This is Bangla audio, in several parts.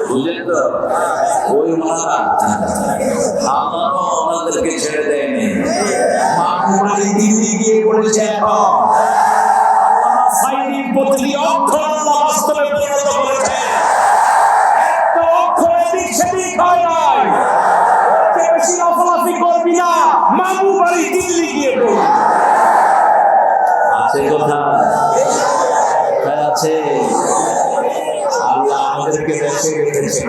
বুঝলেন তো? ওই ওনারা আমারও ওনাদেরকে ছেড়ে দেয়নি। মামুবাড়ি দিল্লি গিয়ে পড়েছে এখন। ফাইলিং প্রতিটি অক্ষর আল্লাহ বাস্তবে পরিণত করেছে। একটা অক্ষরে দিক সেদিক হয় নাই। বেশি লাফালাফি করবি না, মামুবাড়ি দিল্লি গিয়ে পড়বি। আছে কথা আছে। আল্লাহ আমাদেরকে দেশে রেখেছেন,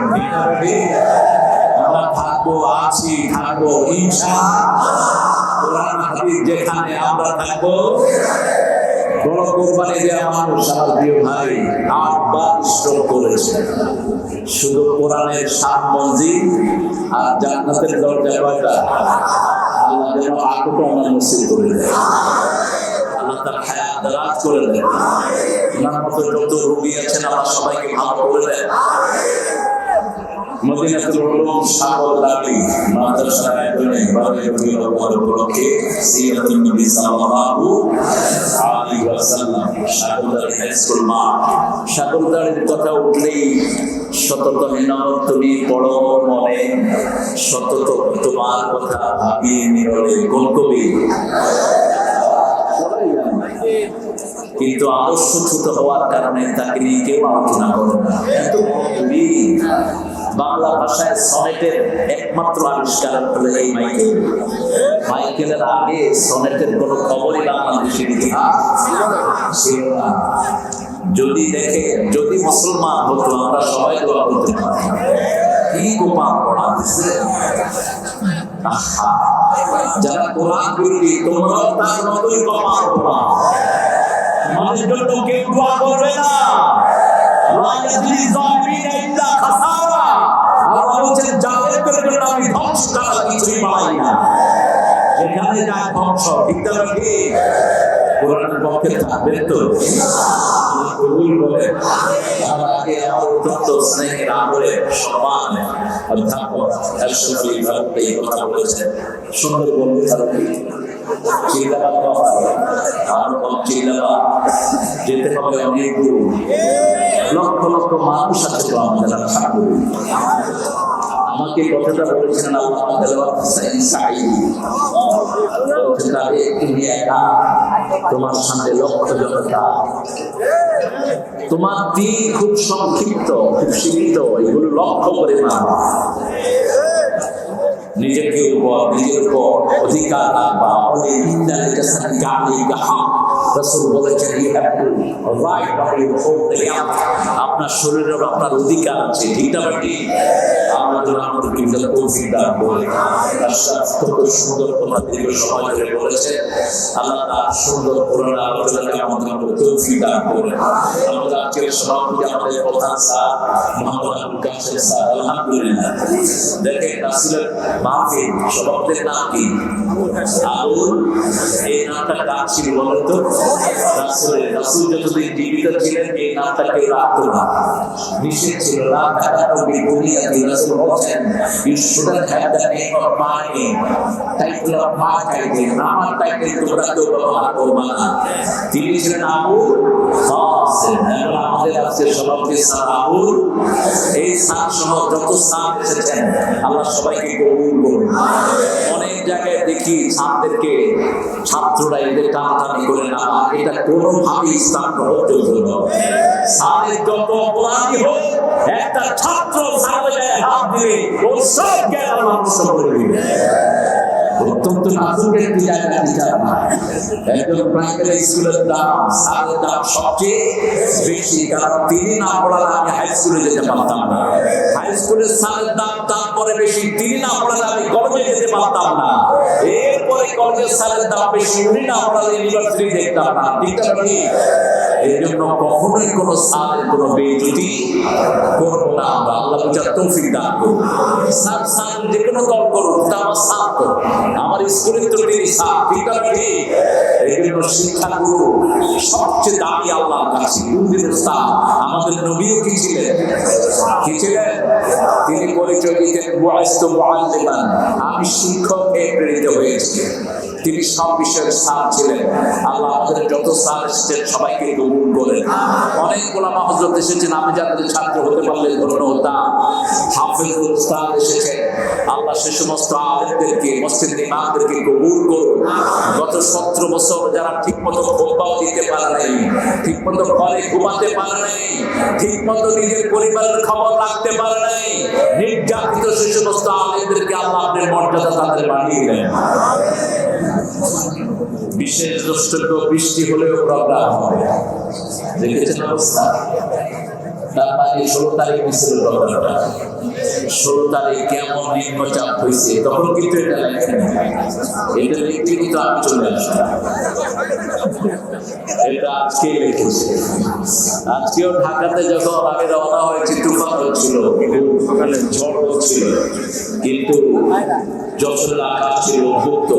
আমরা থাকবো, আছি, থাকবো ইনশাআল্লাহ। কোরআন হাদিস যেখানে আমরা থাকবো। বড় কোরবানি দেওয়া মানুষ আমার প্রিয় ভাই 8 বার স্ট্রোক করেছে। শুধু কোরআনের 7 মঞ্জিল আর জান্নাতের দরজা কয়টা? আল্লাহ যেন আকুটো আমার নসিব করে দেয়। আল্লাহ তার হায়াত দারাজ করে দেয়। ওনার মতো যত রোগী আছেন আল্লাহ সবাইকে ভালো করে দেয়। মদিনাতুল উলুম সাগরদাড়ি মাদ্রাসার আয়োজনে 12 রবিউল আউয়াল উপলক্ষে সিরাতুন নবী সাল্লাল্লাহু আলাইহি ওয়াসাল্লাম সাগরদাড়ি হাই স্কুল মাঠ। সাগরদাড়ির কথা উঠলেই সতত নিনাম তুমি পড়ো মনে, সতত তোমার কথা ভাবিয়ে নিরলে। কোন কবি? কিন্তু আদর্শচ্যুত হওয়ার কারণে তাকে নিয়ে কেউ আলোচনা করে না। কিন্তু বাংলা ভাষায় সনেটের একমাত্র আবিষ্কার হলো এই মাইকেল। মাইকেলের আগে সনেটের কোন খবরই বাংলাদেশের ইতিহাস ছিল না। যদি মুসলমান হতো আমরা সবাই দোয়া করতে পারতাম। কি গোপাল পড়া দিচ্ছে। যারা কোরআন বিরোধী তোমরাও তার মতোই গোপাল পড়া। আমাদের জন্য কেউ দোয়া করবে না। আল্লাহ ইয়াজলি যালিমিনা ইল্লা খাসারা। আল্লাহ বলেন জালেমদের জন্য আমি ধ্বংস ছাড়া কিছুই বাড়াই না। যেখানে যায় ধ্বংস। ঠিক না ঠিক? কোরআনের পক্ষে থাকবেন তো? কবুল করে। আমার আগে আমার অত্যন্ত স্নেহের আমলে সম্মান অধ্যাপক আশরাফ আলী ভারত এই কথা বলেছেন। সুন্দর বলতে থাকি যেতে হবে অনেক দূর। লক্ষ লক্ষ মানুষ আছে তো আমাদের আশা করি। আমাকে কথাটা বলেছেন আল্লাহ তুমি একা, তোমার সামনে লক্ষ জনতা, তোমার দিন খুব সংক্ষিপ্ত, খুব সীমিত, এগুলো লক্ষ্য করে না। নিজের উপর অধিকার রাখবা। রাসূল বলেছেন আপনার শরীরের আপনার অধিকার আছে। ঠিক না ঠিক? আমাদের তৌফিক দান করে। কত সুন্দর তোমরা দীর্ঘ সময় ধরে বলেছে। আল্লাহ তার সুন্দর পুরানো আলোচনাকে আমাদের তৌফিক দান করে। আমাদের আজকের সভাপতি আমাদের প্রধান স্যার মোহাম্মদ আবুল কাশেম স্যার, আলহামদুলিল্লাহ। দেখেন রাসূলের মাহফিল সভাপতির নাম কি? আবুল। এই নামটা কার ছিল বলেন তো? রাসূলের। রাসূল যতদিন জীবিত ছিলেন এই নামটা কেউ রাখতো না, নিষেধ ছিল। রাসূল বলেছেন you shouldn't have the name of my name, title of my title, আমার টাইটেল তোমরা কেউ ব্যবহার করবে না। তিনি ছিলেন আবুল কাসেম। আমাদের আজকে সভাপতি স্যার আবুল। এই স্যার সহ যত স্যার এসেছেন আল্লাহ সবাইকে কবুল করুন। অনেক জায়গায় দেখি ছাত্রদেরকে ছাত্ররা এদের টানাটানি করে না, এটা কোনোভাবেই ইসলাম গ্রহণযোগ্য নয়। স্যারের যত অপরাধী হোক একটা ছাত্র স্যারের গায়ে হাত দিলে ওর সব জ্ঞান আল্লাহ নষ্ট করে দিবে। অত্যন্ত নাজুকের একটি জায়গা বিচার না। একজন প্রাইমারি স্কুলের দাম স্যারের দাম সবচেয়ে বেশি, কারণ তিনি না পড়ালে আমি হাই স্কুলে যেতে পারতাম না। হাই স্কুলের স্যারের দাম তারপরে বেশি, তিনি না পড়ালে আমি কলেজে যেতে পারতাম না। এরপরে কলেজের স্যারের দাম বেশি, উনি না পড়ালে ইউনিভার্সিটি দেখতাম না। ঠিক আছে? এই জন্য কখনোই কোনো স্যারের কোনো বেইজ্জতি করবো না আমরা। আল্লাহ বুঝার তৌফিক দান করুন। স্যার যে কোনো দল করুন, তা আমার স্যার তো, আমার স্কুলের তো তিনি স্যার। ঠিক আছে? এই জন্য শিক্ষাগুরু সবচেয়ে দামি আল্লাহর কাছে। আমাদের নবীও কি ছিলেন? কি ছিলেন? তিনি পরিচয় দিতেন বুআইস্তু মুআল্লিমান, আমি শিক্ষক হয়ে প্রেরিত হয়েছি। তিনি সব বিষয়ের স্যার ছিলেন। আল্লাহ আমাদের যত স্যার এসেছেন সবাইকে কবুল করেন। অনেক ওলামা হযরত এসেছেন, আমি যাদের ছাত্র হতে পারলে ধন্য হতাম। হাফেজুল উস্তাদ এসেছেন, আল্লাহ সে সমস্ত আলেমদেরকে, মসজিদের ইমামদেরকে কবুল করুন। গত 17 বছর যারা ঠিক মতো খুতবাও দিতে পারে নাই, ঠিক মতো ঘরে ঘুমাতে পারে নাই, ঠিক মতো নিজের পরিবারের খবর রাখতে পারে নাই, নির্যাতিত সে সমস্ত আলেমদেরকে আল্লাহ আপনার মর্যাদা তাদের বাড়িয়ে দেন। বিশেষ দ্রষ্টব্য বৃষ্টি হলেও প্রোগ্রাম হবে, দেখেছেন অবস্থা। তার মানে 16 তারিখ ছিল প্রোগ্রামটা, 16 তারিখ কেমন নিম্নচাপ হয়েছে তখন কিন্তু এটা লেখেন, এটা লিখতে কিন্তু আমি চলে আসতাম। এটা আজকে লিখেছে। আজকেও ঢাকাতে যখন আমি রওনা হয়েছি তুফান হচ্ছিল, কিন্তু সকালে ঝড় হচ্ছিল, কিন্তু যশোরের আকাশ ছিল মুক্ত।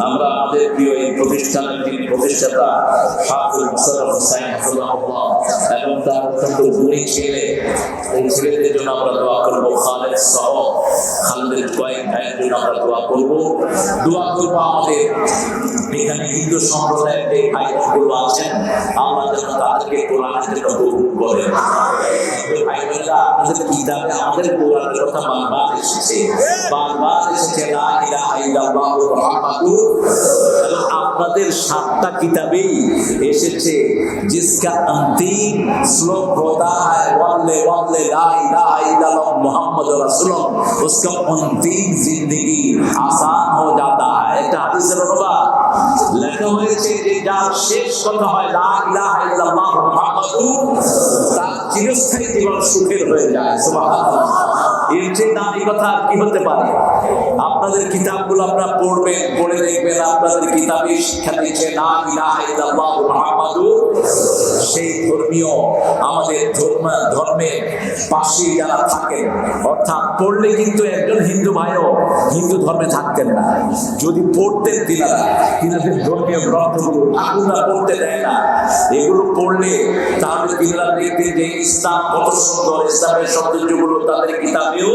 আমরা আমাদের প্রিয় এই প্রতিষ্ঠানের যিনি প্রতিষ্ঠাতা হাফেজ মোশাররফ হোসাইন হাফিজাহুল্লাহ এবং তার অত্যন্ত গুণী ছেলে, এই ছেলেদের জন্য আমরা দোয়া করবো। খালেদ সহ খালেদের কয়েক ভাইয়ের জন্য আমরা দোয়া করবো। দোয়া করবো আমাদের এখানে হিন্দু সম্প্রদায়ের যে ভাইগুলো আছেন, আল্লাহ যেন তাদেরকে কোরআনের জন্য কবুল করেন। ভাই বোনেরা, আমাদের কিতাবে আমাদের কোরআনের কথা বারবার এসেছে, বারবার এসেছে লা ইলাহা ইল্লাল্লাহু মুহাম্মাদুর। এবং আপনাদের 7টা কিতাবেই এসেছে जिसका अंतिम श्लोक होता है वल्ले वल्ले ला इलाहा इल्लल्लाह मुहम्मद रसूलुल्लाह, उसका अंतिम जिंदगी आसान हो जाता है। এটা হাদিসের অনুবাদ লেখা হয়েছে যে যার শেষ কথা হয় লা ইলাহা ইল্লাল্লাহ মুহাম্মাদুর, তার চিরস্থায়ী জীবন সুখের হয়ে যায়। সুবহানাল্লাহ। এর চেয়ে দামি কথা আর কি হতে পারে? আপনাদের কিতাবগুলো আপনারা পড়বেন, পড়ে দেখবেন আপনাদের কিতাবে শিক্ষা দিচ্ছে লা ইলাহা ইল্লাল্লাহ মুহাম্মাদুর। সেই ধর্মীয় আমাদের ধর্মের পাশে যারা থাকেন, অর্থাৎ পড়লে কিন্তু একজন হিন্দু ভাইও হিন্দু ধর্মে থাকতেন না যদি পড়তেন তিনাদের ধর্মীয় গ্রন্থগুলো। ঠাকুররা পড়তে দেয় না, এগুলো পড়লে তাহলে তিনারা দেখতেন যে ইসলাম কত সুন্দর, ইসলামের সৌন্দর্যগুলো তাদের কিতাবেও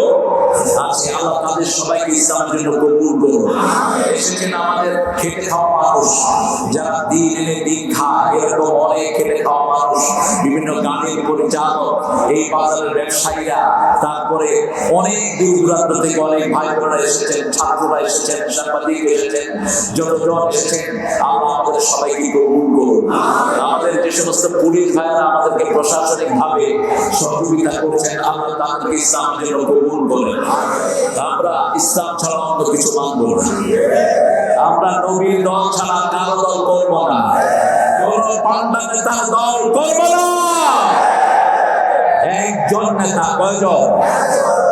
আছে। আল্লাহ তাদের সবাইকে ইসলামের জন্য কবুল করুন। এসেছেন আমাদের খেটে খাওয়া মানুষ, যারা দিন এনে দিন খায়, এরকম অনেক খেটে খাওয়া মানুষ, বিভিন্ন গানের পরিচালক, এই বাজারের ব্যবসায়ীরা, তারপরে অনেক দূর দূরান্ত থেকে অনেক ভাই বোনেরা এসেছেন, ছাত্ররা এসেছেন, সাংবাদিক এসেছেন, যতজন এসেছেন, আল্লাহ আমাদের সবাইকে কবুল করুন। আমাদের যে সমস্ত পুলিশ ভাইয়েরা আমাদেরকে প্রশাসনিক ভাবে সহযোগিতা করছেন, আল্লাহ তাদেরকে ইসলামের জন্য কবুল করেন। আমরা ইসলাম ছাড়া অন্য কিছু মানব না। আমরা নবীর দল ছাড়া কারো দল করবো না, কোন পান্ডা নেতার দল করবো না। একজন নেতা, কয়জন?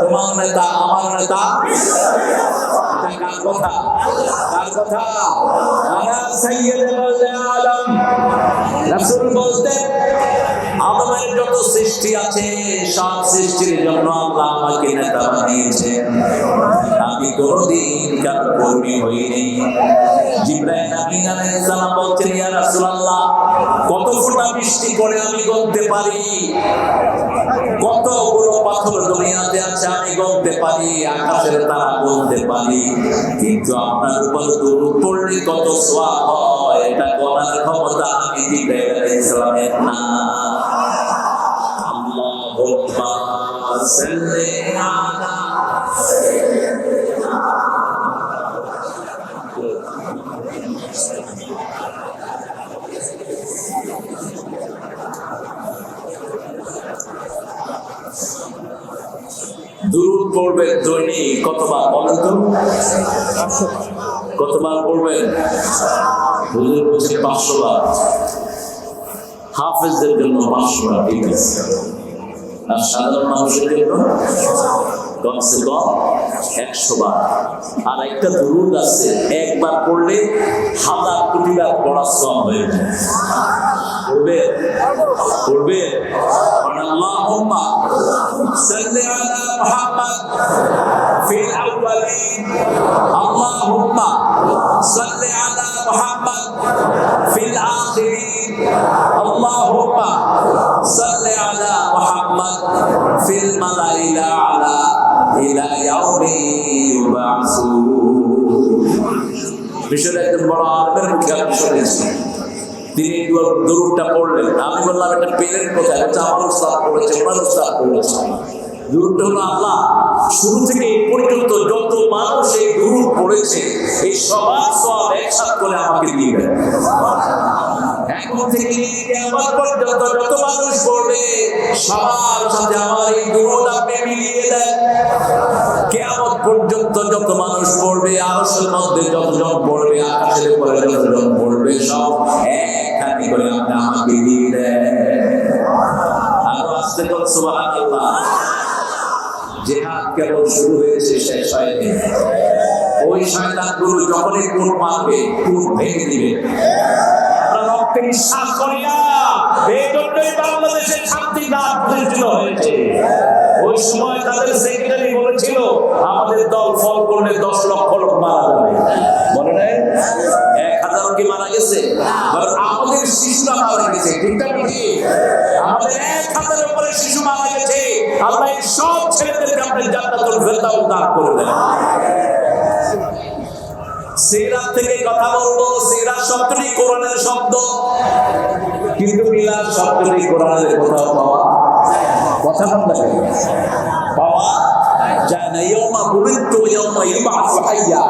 তোমার নেতা, আমার নেতা। কার কথা? কার কথা? আলা সাইয়্যিদুল আলম। রাসূল বলতেন আদমের যত সৃষ্টি আছে সব সৃষ্টির জন্য আল্লাহ আমাকে নেতা বানিয়েছেন, আমি কোনদিন কারো কর্মী হইনি। জিবরাইল আমিন আলাইহিস সালাম বলছেন, ইয়া রাসূলুল্লাহ, কত ফোঁটা বৃষ্টি পড়ে আমি গুনতে পারি, কতগুলো পাথর দুনিয়াতে আছে আমি গুনতে পারি, আকাশের তারা গুনতে পারি, কিন্তু আপনার উপর দরুদ পড়লে কত সওয়াব হয় এটা গোনার ক্ষমতা আমি জিবরাইল আলাইহিস সালামের না। আল্লাহুম্মা সাল্লি আলা দুরূদ পড়বেন দৈনিক কতবার বলেন তো? কতবার পড়বেন? হুজুর বলছেন 500 বার। হাফেজদের জন্য 500 বার, ঠিক আছে। আর সাধারণ মানুষের জন্য কমসে কম 100 বার। আর একটা দুরূদ আছে, একবার পড়লে 1000 কোটি বার পড়া সওয়াব হয়ে যায়। পড়বে পড়বে আল্লাহুম্মা সাল্লি আলা মুহাম্মাদ ফিল আউয়ালিন, আল্লাহুম্মা সাল্লি আলা মুহাম্মাদ ফিল আখিরিন, আল্লাহুম্মা সাল্লি আলা মুহাম্মাদ ফিল মালাইল আলা ইলা ইয়াউমি ইউবাসুন। মিশরের একজন বড় আলেমের মুখে আমি শুনেছি, তিনি দুরূদটা পড়লেন। আমি বললাম এটা পেলেন কোথায়? বলছে আমার উস্তাদ পড়েছে, ওনার উস্তাদ পড়েছে। দুরূদটা হলো আল্লাহ শুরু থেকে এই পর্যন্ত যত মানুষ এই দুরূদ পড়েছে এই সবার সওয়াব একসাথে করে আমাকে দিয়ে দেন। এখন থেকে কিয়ামত পর্যন্ত যত মানুষ পড়বে সবার সাথে আমার এই দুরূদ আপনি মিলিয়ে দেন। কিয়ামত পর্যন্ত যত মানুষ পড়বে, আরশের মধ্যে যতজন পড়বে, আকাশের উপরে যতজন পড়বে, সব একখানি করে আপনি আমাকে দিয়ে দেন। আরো আসতে বল সুবহানাল্লাহ। জিহাদ কেবল শুরু হয়েছে, শেষ হয়নি। ওই শয়তানগুলো যখনই কোট মারবে, কোট ভেঙে দিবে। আমরা রক্তে বিশ্বাস করি না, এই জন্যই বাংলাদেশের শান্তি রাত প্রতিষ্ঠিত হয়েছে। ওই সময় তাদের সেক্রেটারি বলেছিল আমাদের দল ফল করলে 10 লক্ষ লোক মারা যাবে, বলে নাই? 1000 কি মারা গেছে? আমাদের শিশুরা মারা গেছে, ঠিক না? আমাদের 1000 উপরে শিশু মারা গেছে। আল্লাহ এই সব ছেলেদেরকে আপনি জান্নাতুল ফেরদাউস দান করে দেন। সিরাত থেকে কথা বলবো। সিরাত শব্দটি কোরআনের শব্দ, কিন্তু মিলাদ শব্দটি কোরআনের কোথাও পাওয়া কথা বলতে পাওয়া যায় না। ইয়াউমা বুরিতু ইয়াউমা ইবাসু হাইয়া,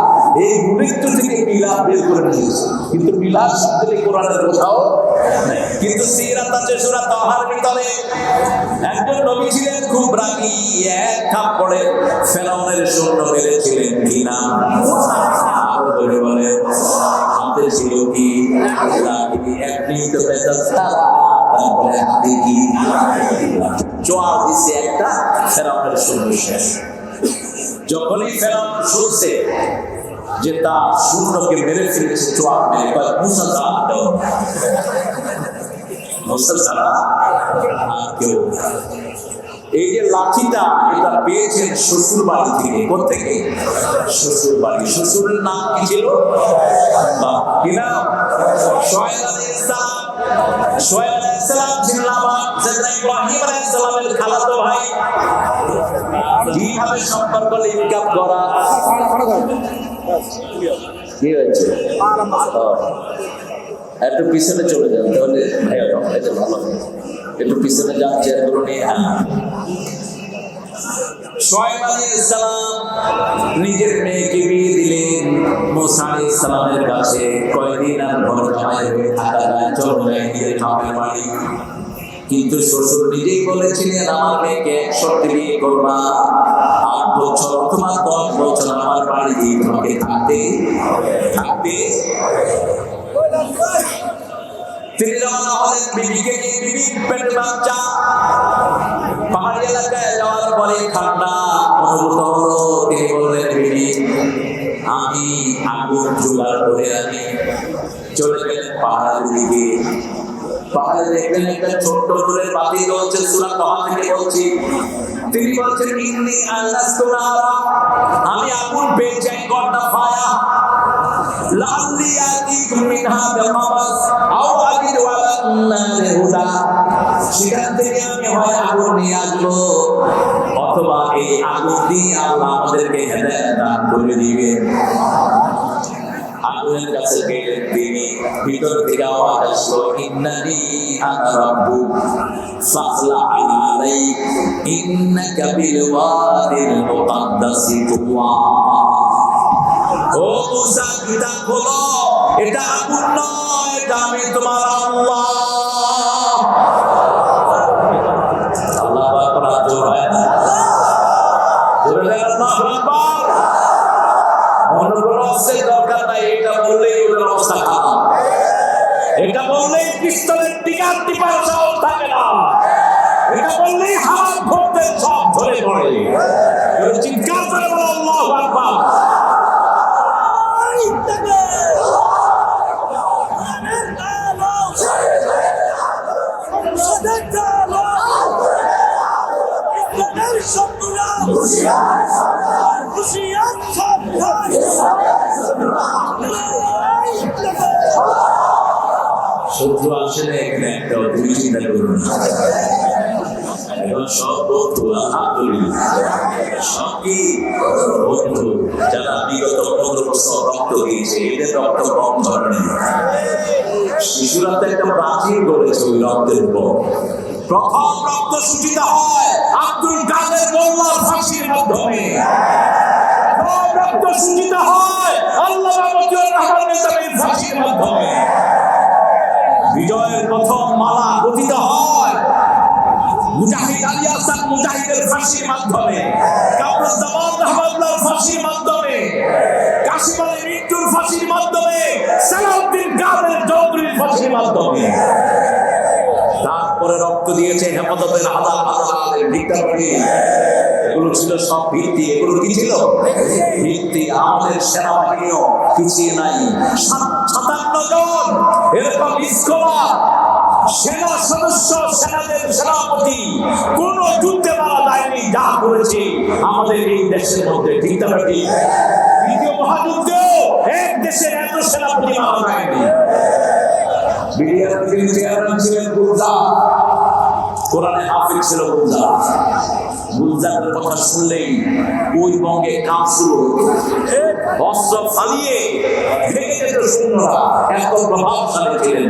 এই বুরিতু থেকে মিলাদ বের করে নিয়েছে, কিন্তু মিলাদ শব্দটি কোরআনের কোথাও নেই। কিন্তু সিরাত আছে সূরা তাহার ভিতরে। একজন নবী ছিলেন খুব রাগী, এক থাপ্পড়ে ফেরাউনের সৈন্য মেরেছিলেন। কি নাম? আরো বলে হাতে ছিল কি? লাঠি। এক মিনিট বেঁচে সারা, তারপরে হাতে কি? জোয়ার দিছে একটা, ফেরাউনের সৈন্য শেষ। যখনই ফেরাউন শুনছে যে তার সৈন্যকে মেরে ফেলেছে, জোয়ার মেরে কয় মুসা দাও, মুসা ছাড়া আর কেউ। এই যে লাঠিটা, এটা পেয়েছেন শ্বশুর বাড়ি থেকে। কোথেকে? শ্বশুর বাড়ি। শ্বশুরের নাম কি ছিল? কি নাম? শুআয়ব আলাইহিস সালাম। শুআয়ব আলাইহিস সালাম ছিলেন আবার সাইয়েদনা ইব্রাহিম আলাইহিস সালামের খালাতো ভাই। কিভাবে সম্পর্ক লিঙ্ক করা? কি হয়েছে? একটু পিছনে চলে যান, তাহলে এটা ভালো। একটু পিছনে যান, চেয়ারগুলো নিয়ে। শুআয়ব আলাইহিস সালাম নিজের মেয়েকে বিয়ে দিলেন মুসা আলাইহিস সালামের কাছে। কয়দিন আর ঘর জামাই হয়ে থাকা যায়, চলো নিজের বাপের বাড়ি। কিন্তু শ্বশুর নিজেই বলেছিলেন আমার মেয়েকে 1 শর্তে বিয়ে করবা, 8 বছর অথবা 10 বছর আমার বাড়ি দিয়ে তোমাকে থাকতে। তিনি রওনা হলেন বিবিকে নিয়ে, বিবি পেটে বাচ্চা। পাহাড়ি এলাকায় যাওয়ার পরে ঠান্ডা অনুভূত হলো। তিনি বললেন বিবি আমি আগুন জোগাড় করে আনি। চলে গেলেন পাহাড়ের দিকে। পাহাড়ে দেখলেন একটা ছোট্ট নূরের বাতি জ্বলছে। সূরা তাহা থেকে বলছি। তিনি বলছেন ইন্নী আনাস্তু নারা, আমি আগুন পেয়েছি। আই গট দ্য ফায়ার লাআল্লি আতিকুম মিনহা বিখাবাস আও আজিদু আলা নারি হুদা। সেখান থেকে আমি হয় আগুন নিয়ে আসবো, অথবা এই আগুন দিয়ে আল্লাহ আমাদেরকে হেদায়েত দান করে দিবেন। আগুনের কাছে গেলেন তিনি। ভিতর থেকে আওয়াজ আসলো ইন্নানি আনা রাব্বুক ফাখলা আলাইক ইন্নাকা বিল ওয়াদিল মুকাদ্দাসি তুওয়া। ও মুসা কিতাব খোলো, এটা আগুন নয়, এটা আমি তোমার আল্লাহ। আল্লাহু আকবার। জোর হয় না? জোরে আল্লাহু আকবার। মনোগ্রাসের দরকার নাই, এটা বললেই ওদের অবস্থা খারাপ। এটা বললেই পিস্তলের টিকার টিপার সাহস থাকে না। এটা বললেই হাত ভরতে সব ধরে পড়ে। চিৎকার করে বলো আল্লাহু আকবার। শত্রু আসলে এখানে একটা, তুমি চিন্তা করুন। এখন সব বন্ধু, আলহামদুলিল্লাহ, সব কি বন্ধু। যারা বিগত 15 বছর রক্ত দিয়েছে, এদের রক্ত কম ধরনের। শিশুরা তো একটা প্রাচীর গড়েছে ওই রক্তের উপর। প্রথম রক্ত সূচিত হয় আব্দুল কাদের মোল্লার ফাঁসির মাধ্যমে। রক্ত সূচিত হয় আল্লামা মতিউর রহমানের ফাঁসির মাধ্যমে। বিজয়ের প্রথম মালা গঠিত হয় মুজাহিদ আলী হাসান মুজাহিদের ফাঁসির মাধ্যমে, কামরুজ্জামান রহমাতুল্লাহর ফাঁসির মাধ্যমে, কাশিম আলী মিন্টুর ফাঁসির মাধ্যমে, সালাউদ্দিন কাদের চৌধুরীর ফাঁসির মাধ্যমে। তারপরে রক্ত দিয়েছে হেফাজতের হাজার হাজার আলেম, ডিক্টাটরি। এগুলো ছিল সব ভিত্তি। এগুলো কি ছিল? ভিত্তি। আমাদের সেনাবাহিনীও পিছিয়ে নাই। 57 জন এরকম স্কলার সেনা সদস্য, সেনাদের সেনাপতি কোন যুদ্ধে মারা যায়নি। যা করেছে আমাদের এই দেশের মধ্যে ডিক্টাটরি। দ্বিতীয় মহাযুদ্ধেও এক দেশের এত সেনাপতি মারা যায়নি। বিডিআর চেয়ারম্যান ছিলেন গুলজার, কোরআনে হাফিজ ছিল গুলজার। গুলজারের কথা শুনলেই ওই বঙ্গে কাজ শুরু হতো। অস্ত্র ফালিয়ে ভেঙে যেত সৈন্যরা, এত প্রভাবশালী ছিলেন।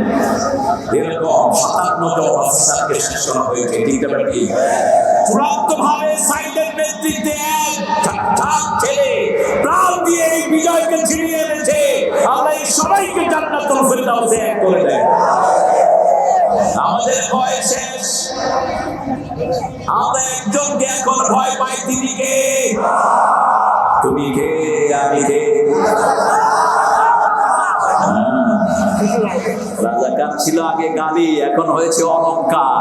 এরকম 57 জন অফিসারকে শেষ করা হয়েছে ডিক্টাটরি। চূড়ান্ত ভাবে সাইদের নেতৃত্বে এক ছেলে প্রাণ দিয়ে এই বিজয়কে ছিনিয়ে এনেছে। আল্লাহ সবাইকে জান্নাতুল ফেরদাউসে এক করে দেয়। আমাদের ভয় শেষ। আমরা একজনকে এখন ভয় পাই, তিনি কে? তুমি কে? আমি কে? রাজাকার ছিল আগে গালি, এখন হয়েছে অলংকার।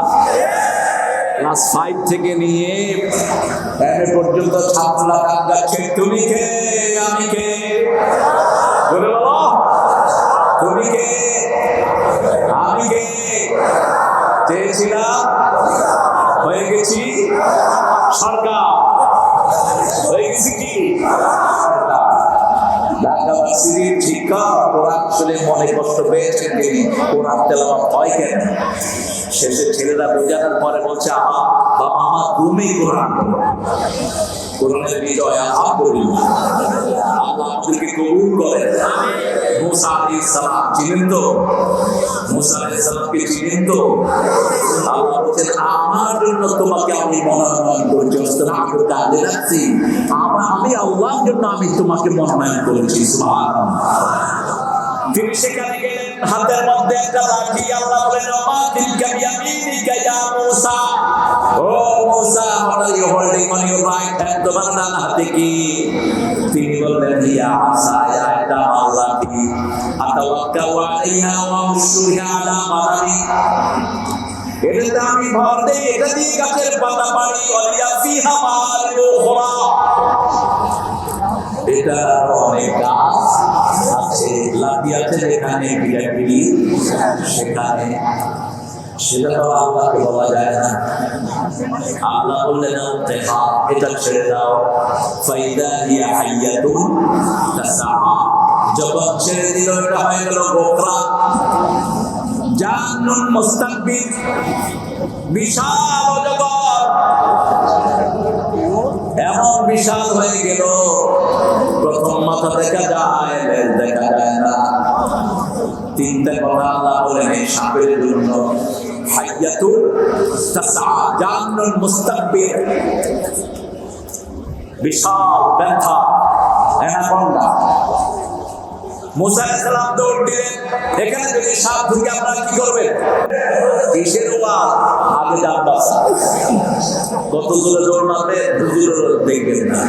ক্লাস 5 থেকে নিয়ে পর্যন্ত ছাত্ররা গান গাচ্ছে, তুমি কে? আমি কে? বলে বলো, তুমি কে? আমি কে? চেয়েছিলাম, হয়ে গেছি সরকার। হয়ে গেছি কি ঢাকা ভার্সিটির শিক্ষক। কোরআন শুনে মনে কষ্ট পেয়েছেন তিনি। কোরআন তেলাওয়াত হয় কেন? শেষে ছেলেরা বোঝানোর পরে বলছে, বাবা আমার রুমেই কোরআন। কোরআনের বিজয় আলহামদুলিল্লাহ। আল্লাহ আমাদেরকে কবুল করেন। মুসা আলাইহিস সালাম চিনেন তো? মুসা আলাইহিস সালামকে চিনেন তো? আল্লাহ বলেন, আমার জন্য তোমাকে আমি মনোনয়ন করেছি। আমি আল্লাহর জন্য আমি তোমাকে মনোনয়ন করেছি। সুবহানাল্লাহ। তিনি সেখানে গেলেন, হাতের মধ্যে একটা লাঠি। আল্লাহ বলেন, ওমা তিলকা বিয়ামিনিকা ইয়া মুসা। ও মুসা, what are you holding on your right hand? তোমার ডান হাতে কি? তিনি বললেন, ইয়া আসায়া, এটা আমার লাঠি। আতাওয়াক্কাউ আলাইহা ওয়া উশরিহা আলা মাদানি। এটাতে আমি ভর দেই, এটা দিয়ে গাছের পাতা পাড়ি। ওয়ালিয়া ফিহা মাআরিবু উখরা। এটা অনেক গাছ আছে, লাঠি আছে যেখানে, বিড়াপিড়ি সেখানে। সেটা তো আল্লাহকে বলা যায় না। আল্লাহ বললেন, এটা ছেড়ে দাও। ফাইদা হিয়া হাইয়াতুন তাসআ। যখন ছেড়ে দিল, এটা হয়ে গেল গোখরা। জান্নুন মুস্তাকবির, বিশাল অজগর। এমন বিশাল হয়ে গেল, প্রথম মাথা দেখা যায়, লেজ দেখা যায় না। তিনটা কথা আল্লাহ বলেন এই সাপের জন্য। হাইয়াতুন তাসআ, জান্নুন মুস্তাকবির, বিশাল ব্যথা, অ্যানাকোন্ডা। মুসা আলাইহিস সালাম দৌড় দিলেন। এখানে যদি সাপ ঢুকে আপনারা কি করবেন? কিসের ওয়াজ? আগে যান বাসা। কত জোরে দৌড় মারবে হুজুর দেখবেন না।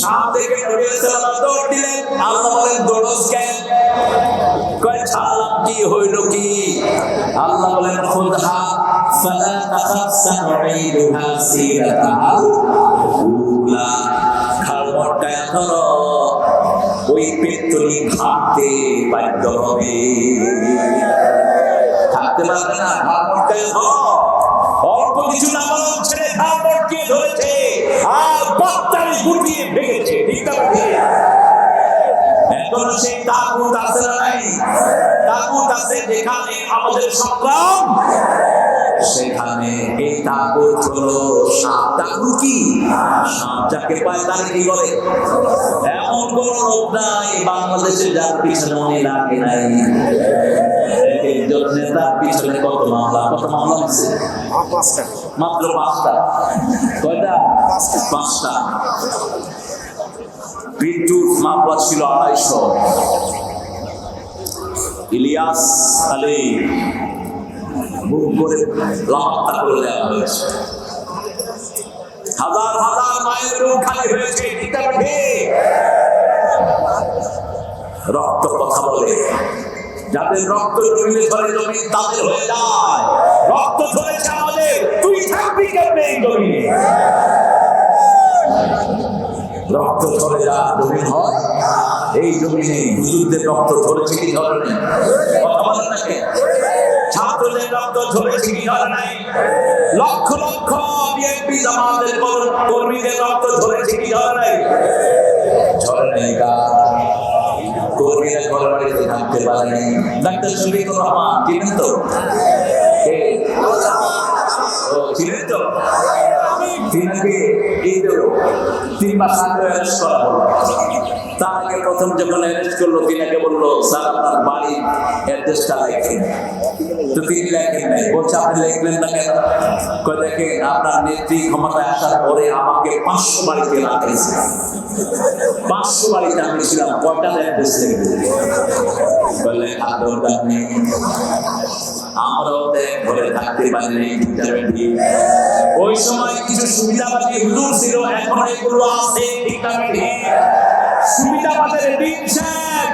সাপ দেখে নবী আলাইহিস সালাম দৌড় দিলেন। আল্লাহ বলেন, দৌড়স কেন? কয় ছাড়লাম, কি হইল কি? আল্লাহ বলেন, খুদহা ফালা তাখাফ সানুঈদুহা সিরাতাহাল উলা। খালমটকায় ধরো, ওই পেট্রোলি ঘাটতে বাধ্য হবে। থাকতে পারবে না, খালমটকায় ধরো। অল্প কিছু না বরং ছেড়ে খালমটকে ধরেছে আর বাত্তারি গুটিয়ে ভেঙেছে। ঠিক আছে? এখনো সেই তাগুত আছে না নাই? তাগুত আছে যেখানে আমাদের সংগ্রাম সেখানে এই তাগুত হলো সাপ। তাগুত কি? সাপ যাকে পায় তার কি বলে? এমন কোন লোক নাই বাংলাদেশে যার পিছনে মনে লাগে নাই। একজন নেতার পিছনে কত মামলা হচ্ছে? মাত্র 5টা। কয়টা? 5টা। পিন্টুর মামলা ছিল 250। ইলিয়াস আলী বুক করে লাপাত্তা করে দেওয়া হয়েছে। হাজার হাজার মায়ের রূপ খালি হয়েছে। রক্ত কথা বলে, যাদের রক্ত জমিনে ধরে জমি তাদের হয়ে যায়। রক্ত ধরেছে আমাদের, তুই থাকবি কেমনে এই জমিনে? রক্ত ধরে যা জমিন হয়, এই জমিনে হুজুরদের রক্ত ধরেছে কি ধরে নাই? কথা বলেন না কেন? ছাত্রদের রক্ত ধরেছে কি ধরে নাই? লক্ষ লক্ষ বিএনপি জামাতের কর্মীদের রক্ত ধরেছে কি ধরে নাই? ধরে নাই। কর্মীরা ঘর বাড়িতে থাকতে পারেনি। ডাক্তার শফিকুর রহমান চিনেন তো? চিনেন তো? তিনাকে এই 3 মাস আগে অ্যারেস্ট করা হলো। তার আগে প্রথম যখন অ্যারেস্ট করলো, তিনাকে বললো, স্যার আপনার বাড়ির অ্যাড্রেসটা লেখেন। তো তিনি লেখেন নাই। বলছে আপনি লিখলেন না কেন? কয় দেখেন, আপনার নেত্রী ক্ষমতায় আসার পরে আমাকে 500 বাড়িতে লাগিয়েছে। 500 বাড়িতে আমি ছিলাম, কয়টা অ্যাড্রেস লিখবে? বলে দরকার নেই, আমরাও ঘরে থাকতে পারিনি। ওই সময় কিছু সুবিধাবাদী হুজুর ছিল, এখন এগুলো আছে। সুবিধাবাদের দিন শেষ,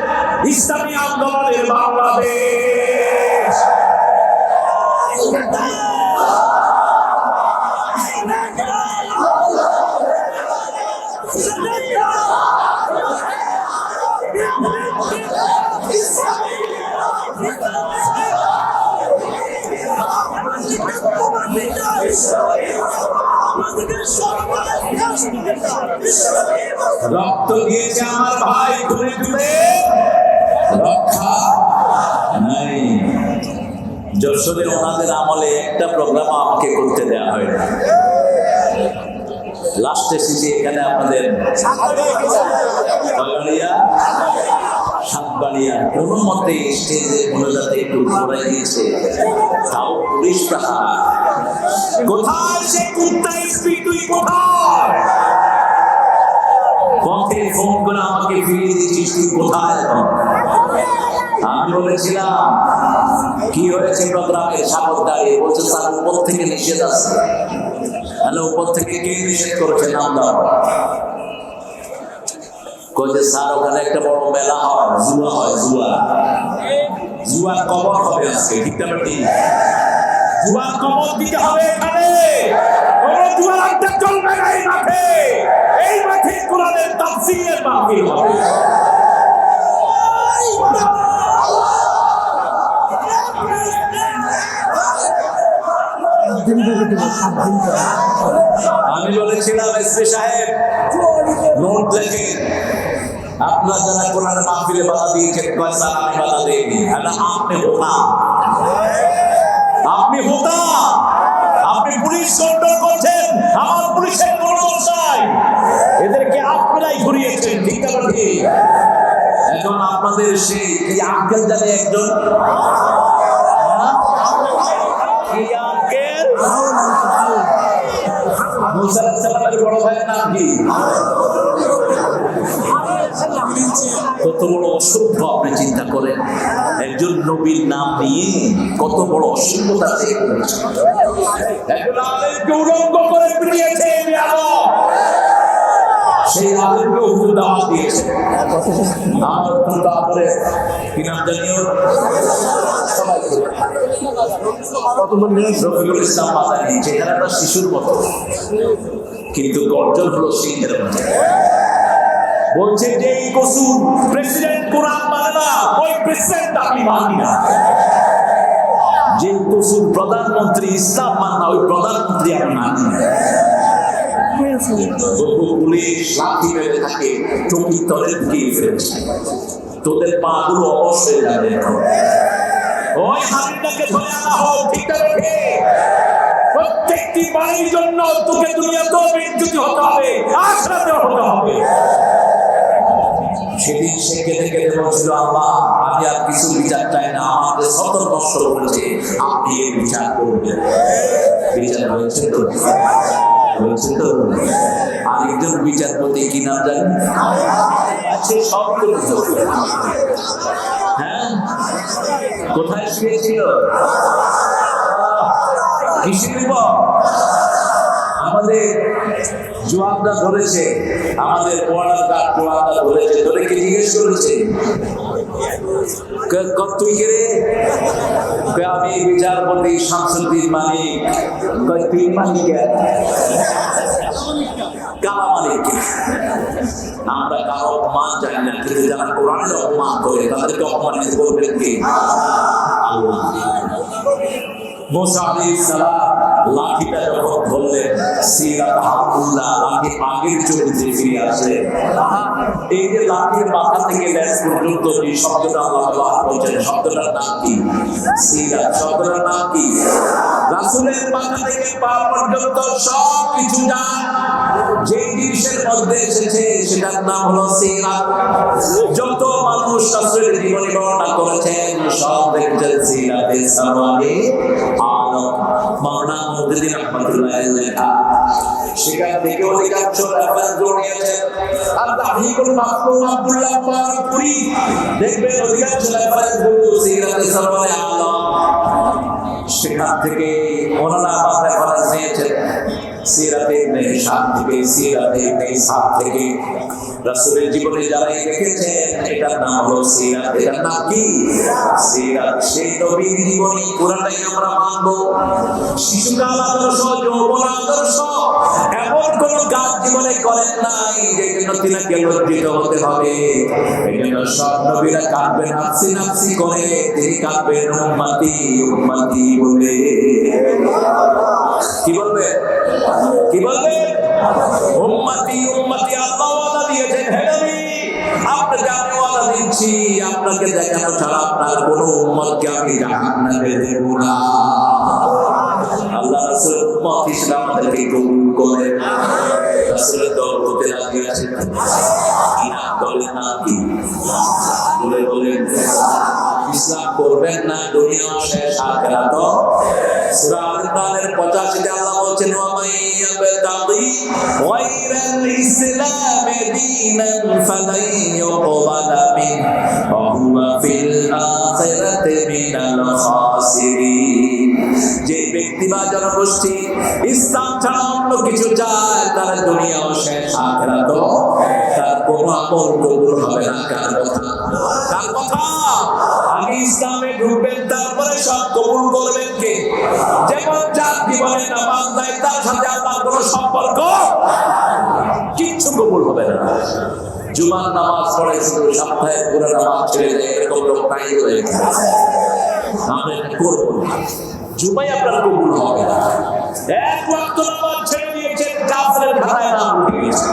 ইসলামী আন্দোলনের বাংলাদেশ। রক্ত দিয়েছে আমার ভাই, ঘুরে ঘুরে রক্ষা নাই। যশোরে ওনাদের আমলে একটা প্রোগ্রাম আমাকে করতে দেওয়া হয় না। লাস্ট এসেছি এখানে আপনাদের সাতবাড়িয়া, কোনো মতে স্টেজে মনোজাতে একটু ঘোরাই দিয়েছে, তাও পুলিশ প্রহার। কোথায় সে কুত্তা এসপি, তুই কোথায়? পথে ফোন করে আমাকে ফিরিয়ে দিয়েছিস, তুই কোথায় এখন? আমি বলেছিলাম কি হয়েছে প্রোগ্রামে? সাগর দাঁড়িয়ে বলছে, স্যার উপর থেকে নিষেধ আছে। তাহলে উপর থেকে কে নিষেধ করেছে? নাম দাও। কয়েছে স্যার ওখানে একটা বড় মেলা হয়, জুয়া হয়, জুয়ার কবর হবে আজকে। ঠিক না ঠিক? জুয়ার কবর দিতে হবে এখানে। কোনো জুয়ার আড্ডা চলবে না এই মাঠে। এই মাঠে কোরআনের তাফসীরের মাহফিল হবে। আমি বলেছিলাম, এসপি সাহেব নোট লেখেন, আপনার যারা কোরআনের মাহফিলে বাধা দিয়েছেন, কয়েকটা আমি বাধা দিইনি। আপনি হোতা, আপনি পুলিশ কন্ট্রোল করছেন, আমার পুলিশের কোনো দোষ নাই। এদেরকে আপনারাই ঘুরিয়েছেন। ঠিক আছে ঠিক? এখন আপনাদের সেই কি আঙ্কেল জানে একজন, বড় ভাইয়ের নাম কি? কত বড় অসভ্য আপনি চিন্তা করেন। একজন নবীর নাম নিয়ে কত বড় অসভ্যতা উলঙ্গ করে পিটিয়েছে। সেই আলেমকে হুজুর দাওয়াত দিয়েছে। আমার তারপরে কি নাম জানিও সবাই রফিকুল ইসলাম মাদানী, চেহারাটা শিশুর মতো কিন্তু গর্জন হলো সিংহের মতো। বলছে যে এই কসুর প্রেসিডেন্ট কোরআন মানে না, ওই প্রেসিডেন্ট আমি মানি না। যে কসুর প্রধানমন্ত্রী ইসলাম মানে না, ওই প্রধানমন্ত্রী আমি মানি না। পুলিশ লাঠি মেরে থাকে, চৌকি তলে ঢুকিয়ে ফেলেছে। তোদের পা গুলো অবশ্যই যাবে। ওই হাবিবটাকে ধরে আনা হোক। ঠিক আছে। প্রত্যেকটি বাড়ির জন্য তোকে দুনিয়াতেও বিচ্যুতি হতে হবে, আখিরাতেও হতে হবে। সেদিন সে কেঁদে কেঁদে বলছিল, আল্লাহ আমি আর কিছু বিচার চাই না, আমাদের সতর নষ্ট করেছে, আপনি এর বিচার করবেন। বিচার হয়েছে তো, হয়েছে তো। আরেকজন বিচারপতি কি নাম জানেন? সে সব করেছে। হ্যাঁ, কোথায় শুয়েছিল? কিসের উপর? আমাদের জোয়ানরা ধরেছে, আমাদের পড়ার গাছ জোয়ানরা ধরেছে, ধরে কি জিজ্ঞেস করেছে, তুই কে রে? আমি বিচারপতি শামসুদ্দিন মালিক। তুই মালিক? কালা মালিক। আমরা কারো অপমান জানি না, কিন্তু যারা কোরআনের অপমান করে তাদেরকে অপমানিত করবেন কে? আল্লাহ। মুসা আলাইহিস সালাম লাঠিটা যখন ধরলেন, সিরাত আব্দুল্লাহ লাঠি আগের চরিত্রে ফিরে আসে। এই যে লাঠির মাথা থেকে লেজ পর্যন্ত যে শব্দটা আল্লাহ ব্যবহার করেছেন, শব্দটার নাম কি? সিরাত। শব্দটার নাম কি? রাসূলের মাথা থেকে পা পর্যন্ত সব কিছু যা যে জিনিসের মধ্যে এসেছে সেটার নাম হলো সিরাত। যত মানুষ রাসূলের জীবনী বর্ণনা করেছেন সব দেখছেন সিরাতে সাওয়ারি আলম মাওলানা মুহাদ্দিস রাহমাতুল্লাহ লেখা। সেখান থেকে অধিকাংশ রেফারেন্স জড়িয়েছেন। আর তাহীকুল মাকতুম আব্দুল্লাহ মুবারকপুরি দেখবেন অধিকাংশ রেফারেন্স গুলো সিরাতে সাওয়ারি আলম। সেখান থেকে ওনারা আবার রেফারেন্স নিয়েছেন সিরাতে ইবনে হিশাম থেকে, সিরাতে ইবনে ইসহাক থেকে। রাসূলের জীবনে যারা দেখেছেন এটার নাম হলো সিরাত। এটার নাম কি? সিরাত। সেই নবীর জীবনী পুরাটাই আমরা মানবো। শিশুকাল আদর্শ, যৌবন আদর্শ, এমন কোন কাজ জীবনে করেন নাই যে জন্য তিনাকে লজ্জিত হতে হবে। এই জন্য সব নবীরা কাঁদবেন নাফসি নাফসি করে, তিনি কাঁদবেন উম্মতি উম্মতি বলে। কি বলবে? কি বলবে? উম্মতি উম্মতি। আল্লাহ ওয়াদা দিয়েছেন, হে নবী আপনাকে আমি ওয়াদা দিচ্ছি, আপনাকে দেখানো ছাড়া আপনার কোনো উম্মতকে আমি জাহান্নামে দেব না। আল্লাহ রাসূল উম্মত হিসেবে আমাদেরকে কবুল করেন। রাসূলের দল হতে রাজি আছেন কিনা? দলের নাম কি? বলে বলেন। ইসলাম করবেন না, দুনিয়া শেষ, আখিরাতও। সূরা আল ইমরানের 85 আল্লাহ বলেন, ওয়া মাইয়াবতাগি গায়রাল ইসলামি দীনান ফালাই ইউকবালা মিনহু ওয়া হুয়া ফিল আখিরাতি মিনাল খাসিরিন। যে ব্যক্তি বা জনগোষ্ঠী ইসলাম ছাড়া অন্য কিছু চায় তার দুনিয়াও শেষ, আখিরাতও তার কোনো আমল কবুল হবে না। কার কথা? কার কথা? আগে ইসলামে ঢুকবেন, তারপরে সব কবুল করবেন কে? যেমন যার জীবনে নামাজ নাই তার সাথে আল্লাহর কোনো সম্পর্ক কিচ্ছু কবুল হবে না। জুমার নামাজ পড়ে শুধু সপ্তাহে পুরো নামাজ ছেড়ে দেয়, এরকম লোক নাই হয়ে গেছে। আমরা এটা করবো না, জুমাই আপনার কবুল হবে না। এক ওয়াক্ত নামাজ ছেড়ে দিয়েছেন, কাফেরের খাতায় নাম উঠে গেছে।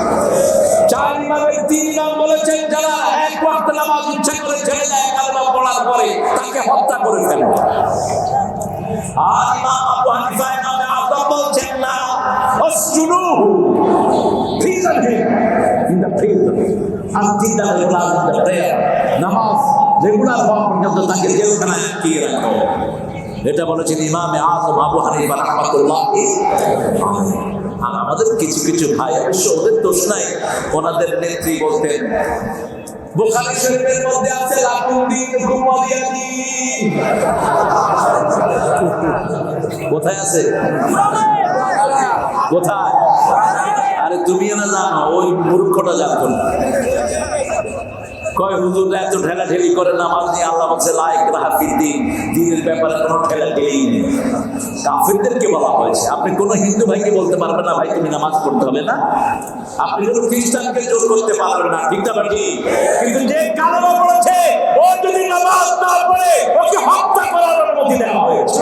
চার ইমামের তিন ইমাম বলেছেন, যারা এক ওয়াক্ত নামাজ ইচ্ছা করে ছেড়ে দেয় কালেমা পড়ার পরে তাকে হত্যা করে ফেলবে। আর ইমাম আবু হানিফা ইমামে আযম বলছেন, না, আসজুনুহু ফিজান in the prayer until the regular in the prayer. নামাজ রেগুলার হওয়া পর্যন্ত তাকে জেলখানায় আটকিয়ে রাখো। এটা বলেছেন ইমামে আযম আবু হানিফা রাহমাতুল্লাহ। আর আমাদের কিছু কিছু ভাই, অবশ্য ওদের দোষ নাই, ওনাদের নেত্রী বলতেন, বুখারী শরীফের মধ্যে আছে লাকুম দীনুকুম ওয়ালিয়া দীন। কোথায় আছে? কোথায়? আরে তুমি না জানো, ওই মূর্খটা জানতো না। কয় হুজুর এত ঠেলাঠেলি করে নামাজ নিয়ে, আল্লাহ বলছে লা ইকরাহা ফিদ্দীন, দ্বীনের ব্যাপারে কোনো ঠেলাঠেলি নেই। কাফিরদেরকে বলা হয়েছে। আপনি কোনো হিন্দু ভাইকে বলতে পারবেন না, ভাই তুমি নামাজ পড়তে হবে না। আপনি কোনো খ্রিস্টানকে জোর করতে পারবেন না, ঠিক না ঠিক? কিন্তু যে কালেমা পড়েছে ও যদি নামাজ না পড়ে ওকে হত্যা করার অনুমতি দেওয়া হয়েছে।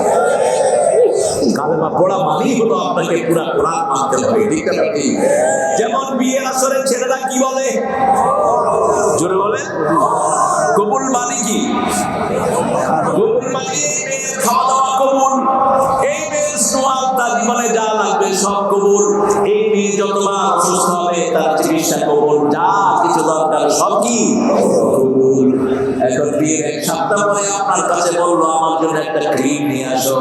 কালেমা পড়া মানেই হলো আপনাকে পুরা কোরআন মানতে হবে, ঠিক না ঠিক? যেমন বিয়ের আসরে ছেলেরা কি বলে? জোরে বলে। কবুল মানে কি? কবুল মানে খাওয়া দাওয়া কবুল, এই মেয়ের সোয়াল তাজি জীবনে যা লাগবে সব কবুল। এই মেয়ে যতবার অসুস্থ হবে তার চিকিৎসা কবুল, যা কিছু দরকার সব কি কবুল। এখন বিয়ের 1 সপ্তাহ পরে আপনার কাছে বললো আমার জন্য একটা ক্রিম নিয়ে আসো,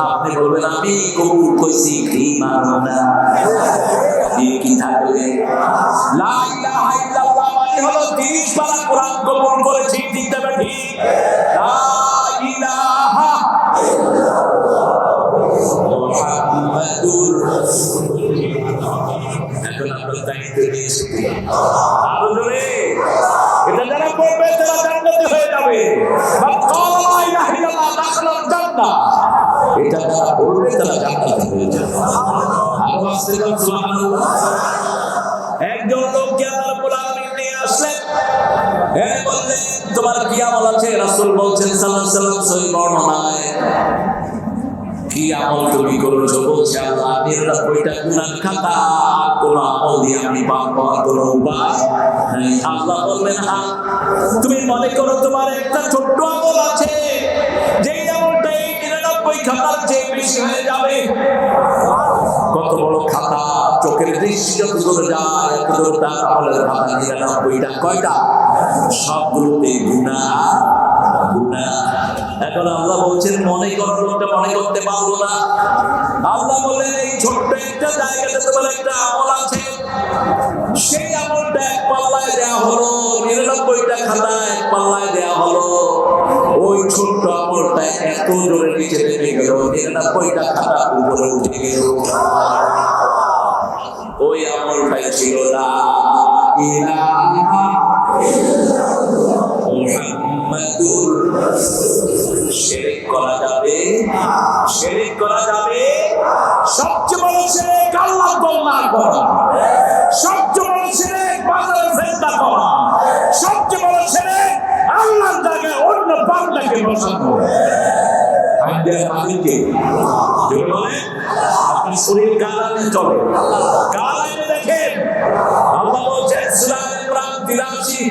আপনি বলবেন আমি কবুল কইছি, ক্রিম আনো না। বিয়ে কি থাকবে? লা ইলাহা ইল্লাল্লাহ মানে হলো 30 পারা কোরআন কবুল করেছি, ঠিক তবে ঠিক। লা ইলাহা মুহাম্মাদুর এখন আপনার দায়িত্ব নিয়েছে আরো জোরে, এটা যারা পড়বে তারা জান্নাতি হয়ে যাবে। মাকালা লা ইলাহা ইল্লাল্লাহ দাখালাল জান্নাহ, এটা যারা পড়বে তারা জান্নাতি হয়ে যাবে। আরো আসতে গেল সুবহানাল্লাহ। একজন লোককে আল্লাহ রাব্বুল আলামিন নিয়ে আসলেন, বললেন তোমার কি আমল আছে? রাসূল বলছেন সাল্লাল্লাহু আলাইহি ওয়াসাল্লাম সহিহ বর্ণনায়, কি আমল তুমি করেছো? বলছে আল্লাহ 99টা গুনাহ খাতা, কোন আমল দিয়ে আমি পাপ করার কোনো উপায় নাই। আল্লাহ বললেন হ্যাঁ, তুমি মনে করো তোমার একটা ছোট্ট আমল আছে, যেই আমলটা এই 99 খাতার চেয়ে বেশি হয়ে যাবে। কত বড় খাতা, চোখের দৃষ্টি যত দূর যায় এত দূর তার আমলের খাতা 99টা। কয়টা? সবগুলোতে গুনাহ গুনাহ। এখন আল্লাহ বলছেন মনে করো, লোকটা মনে করতে পারলো না। আল্লাহ বললেন এই ছোট্ট একটা জায়গাতে তোমার একটা আমল আছে, সেই আমলটা এক পাল্লায় দেওয়া হলো, 99টা খাতা এক পাল্লায় দেওয়া হলো। ওই ছোট্ট আমলটা এত জোরে নিচে নেমে গেল, 99টা খাতা উপরে উঠে গেল। ওই আমলটাই ছিল লা ইলাহা মুহাম্মাদুর। শিরক করা যাবে, শিরক করা যাবে। সবচেয়ে বড় শিরক আল্লাহ গোলাম করা, সবচেয়ে বড় শিরক বান্দার সেজদা করা, সবচেয়ে বড় শিরক আল্লাহর জায়গায় অন্য বান্দাকে বসানো। আইডিয়া মালিককে যদি বলে আপনি শরীর গালানে চলে, গালানে দেখেন। আল্লাহ বলছেন সূরা ইমরান 83,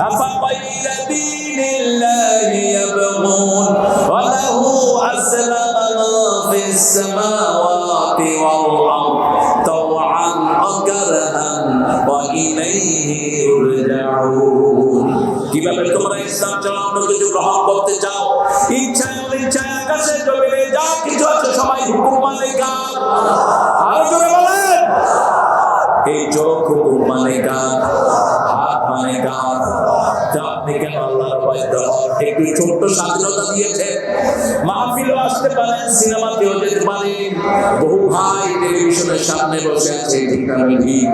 আফাগায়রা দীনিল্লাহি ইয়াবগুন ওয়া লাহু আসলামা মা ফিস সামাওয়াতি ওয়াল আরদ তাওআন ওয়া কারহান ওয়া ইলাইহি ইরজাউন। কিভাবে তোমরা ইসলাম ছাড়া অন্য কিছু গ্রহণ করতে চাও? ইচ্ছায় অনিচ্ছায় আকাশে জমিনে যা কিছু আছে সবাই হুকুম মানে কার? আরো জোরে বলেন। এই চোখ হুকুম মানে কার? হাত মানে কার? আপনি কেন আল্লাহর ভয় করেন? একটু ছোট্ট স্বাধীনতা দিয়েছেন, মাহফিলও আসতে পারেন, সিনেমাতেও যেতে পারেন। বহু ভাই টেলিভিশনের সামনে বসে আছে, ঠিক না ঠিক?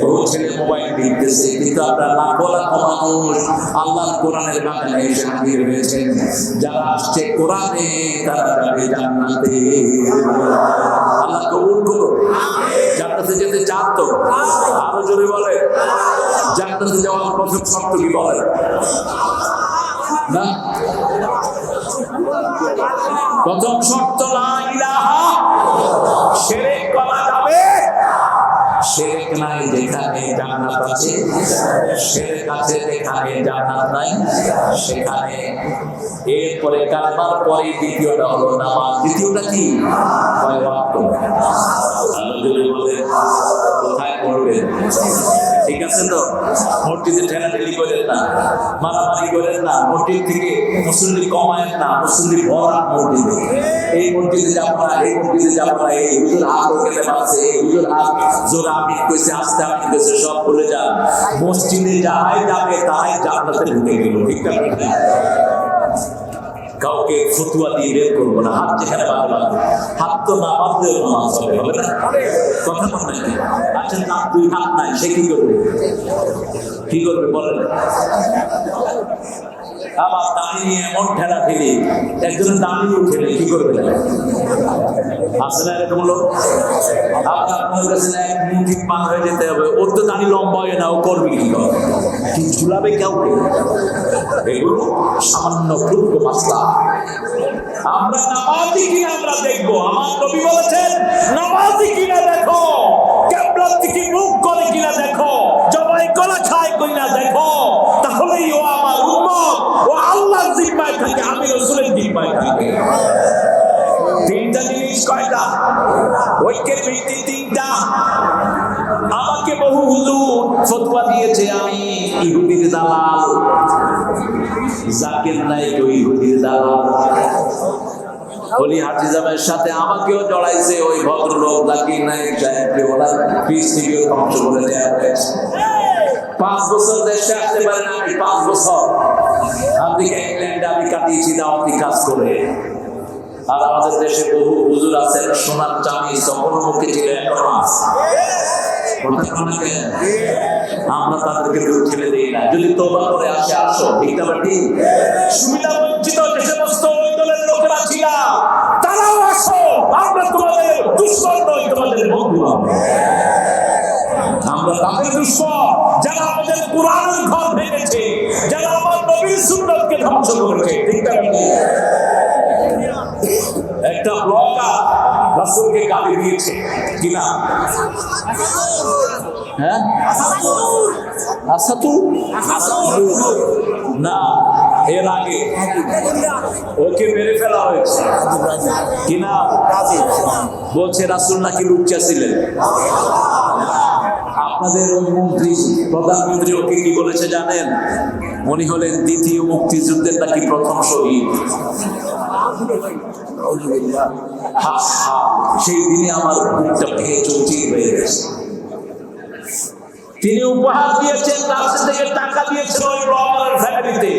বহু ছেলে মোবাইল দেখতেছে, কিন্তু আপনার লাখো লাখো মানুষ আল্লাহর কোরআনের বাগানে এসে হাজির হয়েছেন। যারা আসছে কোরআনে তারা যাবে জান্নাতে। আল্লাহ কবুল করুন। জান্নাতে যেতে চান তো? আরো জোরে বলে। জান্নাতে যাওয়ার প্রথম শর্ত কি বলে? না, প্রথম শর্ত লা ইলাহা। শিরক করা যাবে? শিরক নাই যেখানে জান্নাত আছে, শিরক আছে যেখানে জান্নাত নাই সেখানে। এরপরে কালেমার পরে দ্বিতীয়টা হলো নামাজ। দ্বিতীয়টা কি? কয় ওয়াক্ত? কোথায় পড়বেন? ঠিক আছে তো? মসজিদে ঠেলাঠেলি করেন না, মারামারি করেন না, মসজিদ থেকে মুসল্লি কমায়েন না, মুসল্লি ভরা মসজিদে। এই মসজিদে যাবো না, এই মসজিদে যাবো না, এই হুজুর হাত ওখানে বাঁচে, এই হুজুর হাত জোরে আমিন কইছে, আস্তে আমিন কইছে, সব ভুলে যান। মসজিদে যাই যাবে তাই জান্নাতে ঢুকে গেল। ঠিক না? কাউকে ফতুয়া দিয়ে বের করবো না। হাত যেখানে ভালো লাগবে, হাত তো না বাঁধলেও নামাজ হবে, হবে না? কথা বল নাকি? আচ্ছা, না দুই হাত নাই, সে কি করবে? কি করবে বলেন? আবার দাঁড়ি নিয়ে এমন ঠেলা ঠেলি, একজনের দাঁড়ি উঠেলে কি করবে? আসে না এরকম লোক? আপনার কাছে এক মুঠি পার হয়ে যেতে হবে, ওর তো দাঁড়ি লম্বা হয়ে না, ও করবে কি? কি ঝুলাবে কাউকে? এগুলো সামান্য ক্ষুদ্র মাসলা। আমরা নামাজি কিনা আমরা দেখবো। আমার নবী বলেছেন নামাজি কিনা দেখো, কিবলার দিকে মুখ করে কিনা দেখো, জবাই গলা খায় কিনা দেখো, তাহলেই ও আমার উম্মত, ও আল্লাহর জিম্মায় থাকে, আমি রাসূলের জিম্মায় থাকি। তিনটা জিনিস কয়টা? ফতোয়া দিয়েছে আমি ইহুদির দালাল, জাকির নাইক ওই ইহুদির দালাল। অলি হাফিজামের সাথে আমাকেও জড়াইছে ওই ভদ্রলোক জাকির নাইক সাহেবকে, ওনার পিস থেকে ধ্বংস করে দেওয়া হয়েছে। 5 বছর দেশে আসতে পারেন আমি, 5 বছর আমেরিকা ইংল্যান্ডে আমি কাটিয়েছি দাওয়াতি কাজ করে। আর আমাদের দেশে বহু হুজুর আছেন সোনার চাঁদি চকমকি ছিল এখনো আছে। আমরা তাদেরকে কেউ ছেড়ে দিই না, যদি তওবা করে আসে আসো, ঠিক না ঠিক? সুবিধা বঞ্চিত যে সমস্ত ওই দলের লোকেরা ছিল তারাও আসো, আমরা তোমাদের দুশমন নই, তোমাদের বন্ধু। আমরা তাদের দুশমন যারা আমাদের কোরআনের ঘর ভেঙেছে, যারা আমার নবীর সুন্নতকে ধ্বংস করেছে, ঠিক না ঠিক? একটা ব্লগার রাসূলকে গালি দিয়েছে কিনা? হ্যাঁ, না, এর আগে ওকে মেরে ফেলা হয়েছে কিনা? বলছে রাসূল নাকি লুচ্চা ছিলেন। আপনাদের ওই মন্ত্রী, প্রধানমন্ত্রী ওকে কি বলেছে জানেন? উনি হলেন দ্বিতীয় মুক্তিযুদ্ধের নাকি প্রথম শহীদ। সেই দিনে আমার বুকটা থেকে চৌচির হয়ে গেছে। তিনি উপহার দিয়েছেন, তার থেকে টাকা দিয়েছেন ওই ব্লগারের ফ্যামিলিতে।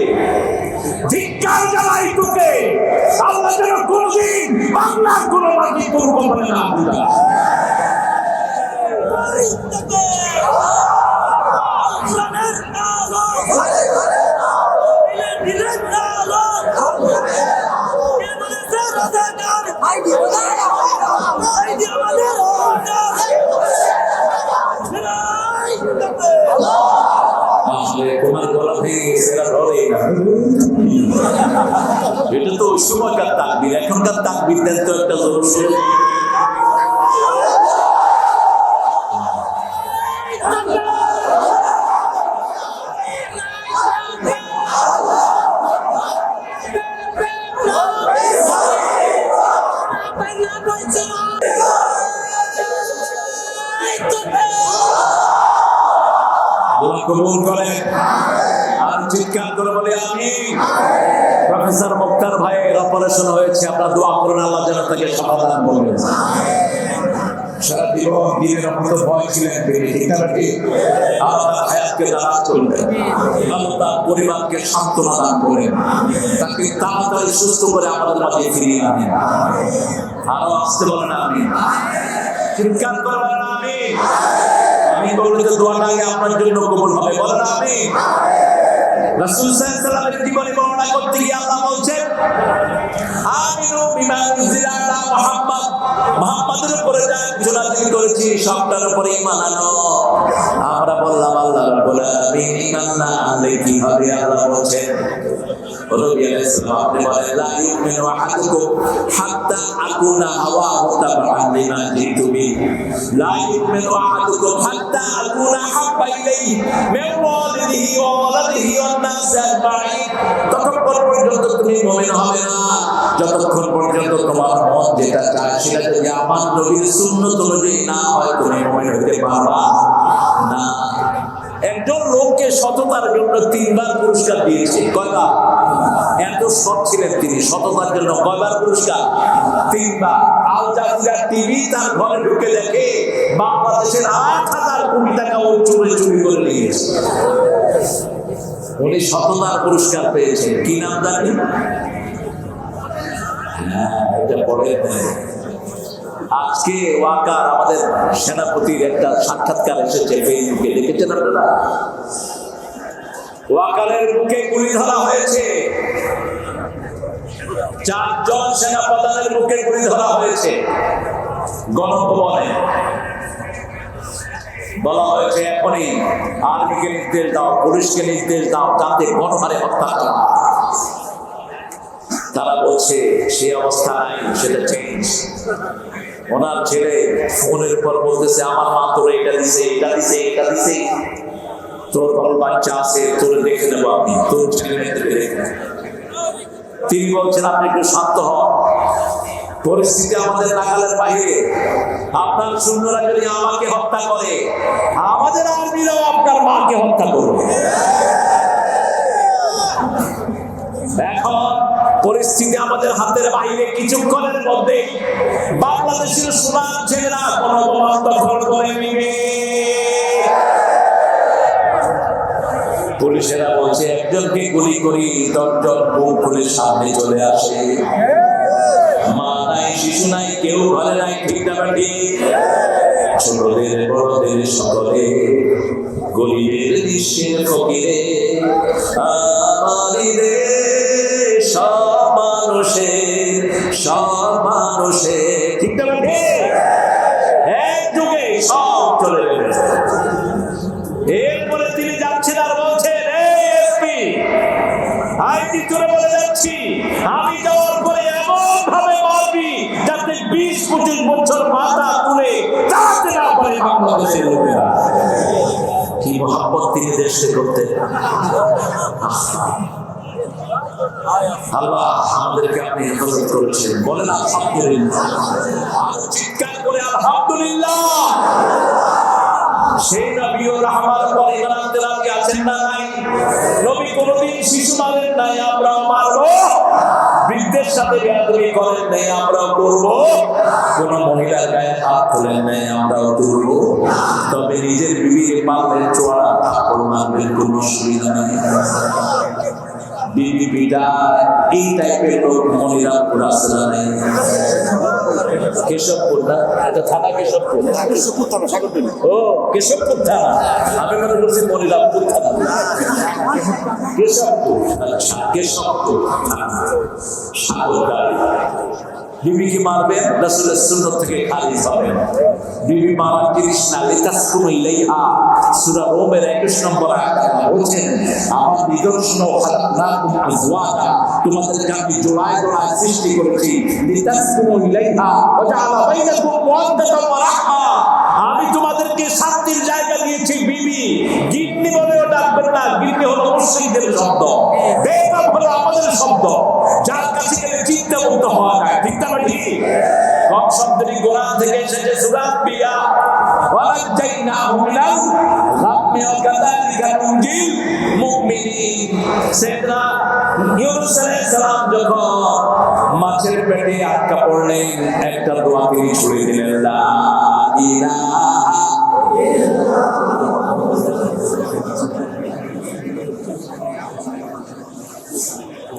ধিক্কার জানাই তোকে, আল্লাহ যেন কোনদিন বাংলার কোনো মাটি তোর কপালে না দিতে। তোমার গলা ভেঙে গেছে, এটা তো ওই সময়কার তাকবীর, এখনকার তাকবীর দেন তো একটা জোর। কবুল করে আর চিৎকার করে বলে আমিন। প্রফেসর মুক্তার ভাইয়ের অপারেশন হয়েছে, আপনারা দোয়া করুন আল্লাহ যেন তাকে সমাধান করবেন। সারা জীবন দিনের মতো ভয় ছিলেন তিনি, ঠিক না ঠিক? আল্লাহ হায়াতকে দারাজ করবেন, আল্লাহ তার পরিবারকে সান্ত্বনা দান করেন, তাকে তাড়াতাড়ি সুস্থ করে আমাদের মাঝে ফিরিয়ে আনেন। আরো আসতে বলেন আমিন, চিৎকার করে বলেন আমিন। আমি বললে তো দোয়াটা আগে আপনার জন্য কবুল হবে, বলেন আমিন। রাসূল সাল্লাল্লাহু আলাইহি ওয়াসাল্লামের জীবনী বর্ণনা করতে গিয়ে আল্লাহ বলছেন আমিনু বিমা উনজিলা আলা মুহাম্মদ, মুহাম্মাদের উপরে যা কিছু নাযিল করেছি সবটার উপরে ঈমান আনো। আমরা বললাম আল্লাহ রাব্বুল আলামিন ইমাননা আনলে কি হবে? আল্লাহ বলছেন নবী আলাইহিস সালাম আপনি বলেন লা ইউমিনু আহাদুকুম হাত্তা আকুনা হাওয়াহু তাবাআন লিমা জিতু বি, লা ইউমিনু আহাদুকুম হাত্তা আকুনা হাব্বা ইলাইহি মিন ওয়ালিদিহি ওয়া ওয়ালাদিহি ওয়ান নাস আজমাইন। ততক্ষণ পর্যন্ত তুমি মুমিন হবে না যতক্ষণ পর্যন্ত তোমার মন যেটা চায় সেটা যদি আমার নবীর সুন্নাত অনুযায়ী না হয়, তুমি মুমিন হতে পারবা না। একজন লোককে সততার জন্য 3 বার পুরস্কার দিয়েছে। কয়বার? এত সৎ ছিলেন তিনি, সততার জন্য কয়বার পুরস্কার? 3 বার। আল জাজিরা টিভি তার ঘরে ঢুকে দেখে বাংলাদেশের 8,000 কোটি টাকা ও চুরি করে নিয়েছে। উনি সততার পুরস্কার পেয়েছেন। কি নাম জানেন? এটা পড়ে আজকে ওয়াকার আমাদের সেনাপতির একটা সাক্ষাৎকার এসেছে ফেসবুকে, দেখেছেন আপনারা? ওয়াকারের বুকে গুলি ধরা হয়েছে, 4 জন সেনাপ্রধানের বুকে গুলি ধরা হয়েছে। গণভবনে বলা হয়েছে এখনই আর্মিকে নির্দেশ দাও, পুলিশকে নির্দেশ দাও যাতে গণহারে হত্যা করা। তারা বলছে সেই অবস্থা নাই, সেটা চেঞ্জ। ওনার ছেলে ফোনের উপর বলতেছে আমার মা তোর এটা দিছে, এটা দিছে, এটা দিছে, তোর বড় বাচ্চা আছে, তোর দেখে নেবো আমি, তোর ছেলে মেয়েদের দেখে। তিনি বলছেন আপনি একটু শান্ত হন, পরিস্থিতি আমাদের নাগালের বাইরে। আপনার সৈন্যরা যদি আমাকে হত্যা করে, আমাদের আর্মিরাও আপনার মাকে হত্যা করবে। এখন পরিস্থিতি আমাদের হাতের বাইরে, কিছুক্ষণের মধ্যে বাংলাদেশের সোনার ছেলেরা কোনো দখল করে নিবে। পুলিশেরা বলছে একজনকে গুলি করি, 10 জন বুক খুলে সামনে চলে আসে। মা নাই, শিশু নাই, কেউ ঘরে নাই, ঠিক না ঠিক? ছোটদের বড়দের সকলে, গরিবের নিঃস্বের ফকিরে, আমারই দেশ সব মানুষের, ঠিক না ঠিক? এক যুগে সব চলে গেছে। এরপরে তিনি যাচ্ছেন আর বলছেন, এসপি আইটি করে বলে যাচ্ছি, আমি যাওয়ার পরে এমন ভাবে মারবি যাতে 20-25 বছর মাথা তুলে চালাতে না পারে বাংলাদেশের লোকেরা। কি মহব্বত তিনি দেশে করতেন। আল্লাহ আমাদেরকে আপনি হেফাজত করেছেন, বলেন আলহামদুলিল্লাহ। চিৎকার করে আলহামদুলিল্লাহ। সেই নবীর রহমান পরিমাণ তেলাওয়াত আছেন না নাই? নবী কোনদিন শিশু মারেন নাই, আমরা মারবো। বৃদ্ধের সাথে বেয়াদবি করেন নাই, আমরাও করব। কোন মহিলার গায়ে হাত তোলেন নাই, আমরাও তুলব। তবে নিজের বিবিকে পালের চোয়ারা থাপ্পড় মারবেন, কোনো অসুবিধা নেই। বিবি পিটা এই টাইপের লোক মনিরামপুর আসলে নেই। কেশবপুর না, এটা থানা কেশবপুর। ও কেশবপুর থানা, আমি মনে করছি মনিরামপুর থানা। কেশবপুর, আচ্ছা কেশবপুর থানা। সাগরদাড়ি বিবিকে মারবেন, রাসূলের সুন্নাত থেকে খালিজ হবেন। বিবি মারা জিনিস না, লিতাসকুনু ইলাইহা। সূরা রুমের 21 নম্বর আয়াতে বলছেন, আমার নিদর্শন খালাকনাকুম আজওয়াজা, তোমাদেরকে আমি জোড়ায় জোড়ায় সৃষ্টি করেছি। লিতাসকুনু ইলাইহা ওয়া জাআলা বাইনাকুম মাওয়াদ্দাতান ওয়া রাহমা। আমি তোমাদেরকে শান্তির জায়গা দিয়েছি। বিবি গিন্নি বলেও ডাকবেন না, গিন্নি হলো মুশরিকদের শব্দ, বেঈমান হলো আমাদের শব্দ, যার কাছে গেলে চিন্তা মুক্ত হওয়া যায়, ঠিক না ঠিক? কম শব্দটি কোরআন থেকে এসেছে, সূরা আম্বিয়া, ওয়ালাজ্জাইনাহু মিনাল গাম্মি ওয়া কাযালিকা নুনজিল মুমিনিন। সাইয়েদনা ইউনূস আলাইহিস সালাম যখন মাছের পেটে আটকা পড়লেন, একটা দোয়া তিনি ছুড়ে দিলেন, লা ইলাহা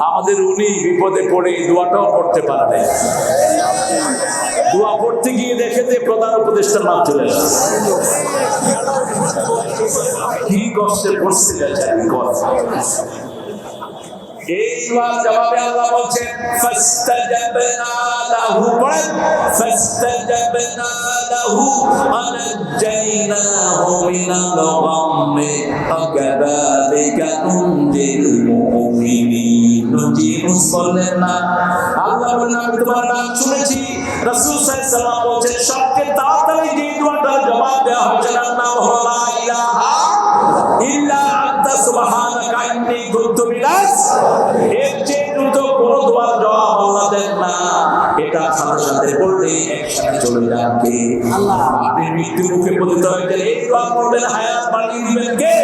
আমাদের উনি বিপদে পড়ে দোয়াটাও পড়তে পারবে। দোয়া পড়তে গিয়ে দেখেতে প্রধান উপদেষ্টার নাম চলে আসছে। কি কষ্টে পড়ছে বেচারি। এই দোয়ার জবাবে আল্লাহ বলছেন, ফাস্তাজাবনা লাহু, পড়েন, ফাস্তাজাবনা লাহু আনাজ্জাইনাহু মিনাল গাম্মি আকাযালিকা নুনজিল মুমিনিন। নজিরুস বললেন না, আল্লাহ বললেন আমি তোমার নাম শুনেছি। রাসূল সাল্লাল্লাহু আলাইহি ওয়াসাল্লাম বলছেন, সবচেয়ে তাড়াতাড়ি যে দোয়াটার জবাব দেওয়া হচ্ছে তার নাম হলো লা ইলাহা ইল্লা আনতা সুবহানাকা ইন্নী কুনতু মিনাজ। এর চেয়ে দ্রুত কোনো দোয়ার জবাব আল্লাহ দেন না। এটা সাথে সাথে পড়লে একসাথে চলে যাবে। আল্লাহ আপনি মৃত্যুর মুখে পতিত হয়েছেন, এই দোয়া পড়লেন, হায়াত বাড়িয়ে দিবেন কে?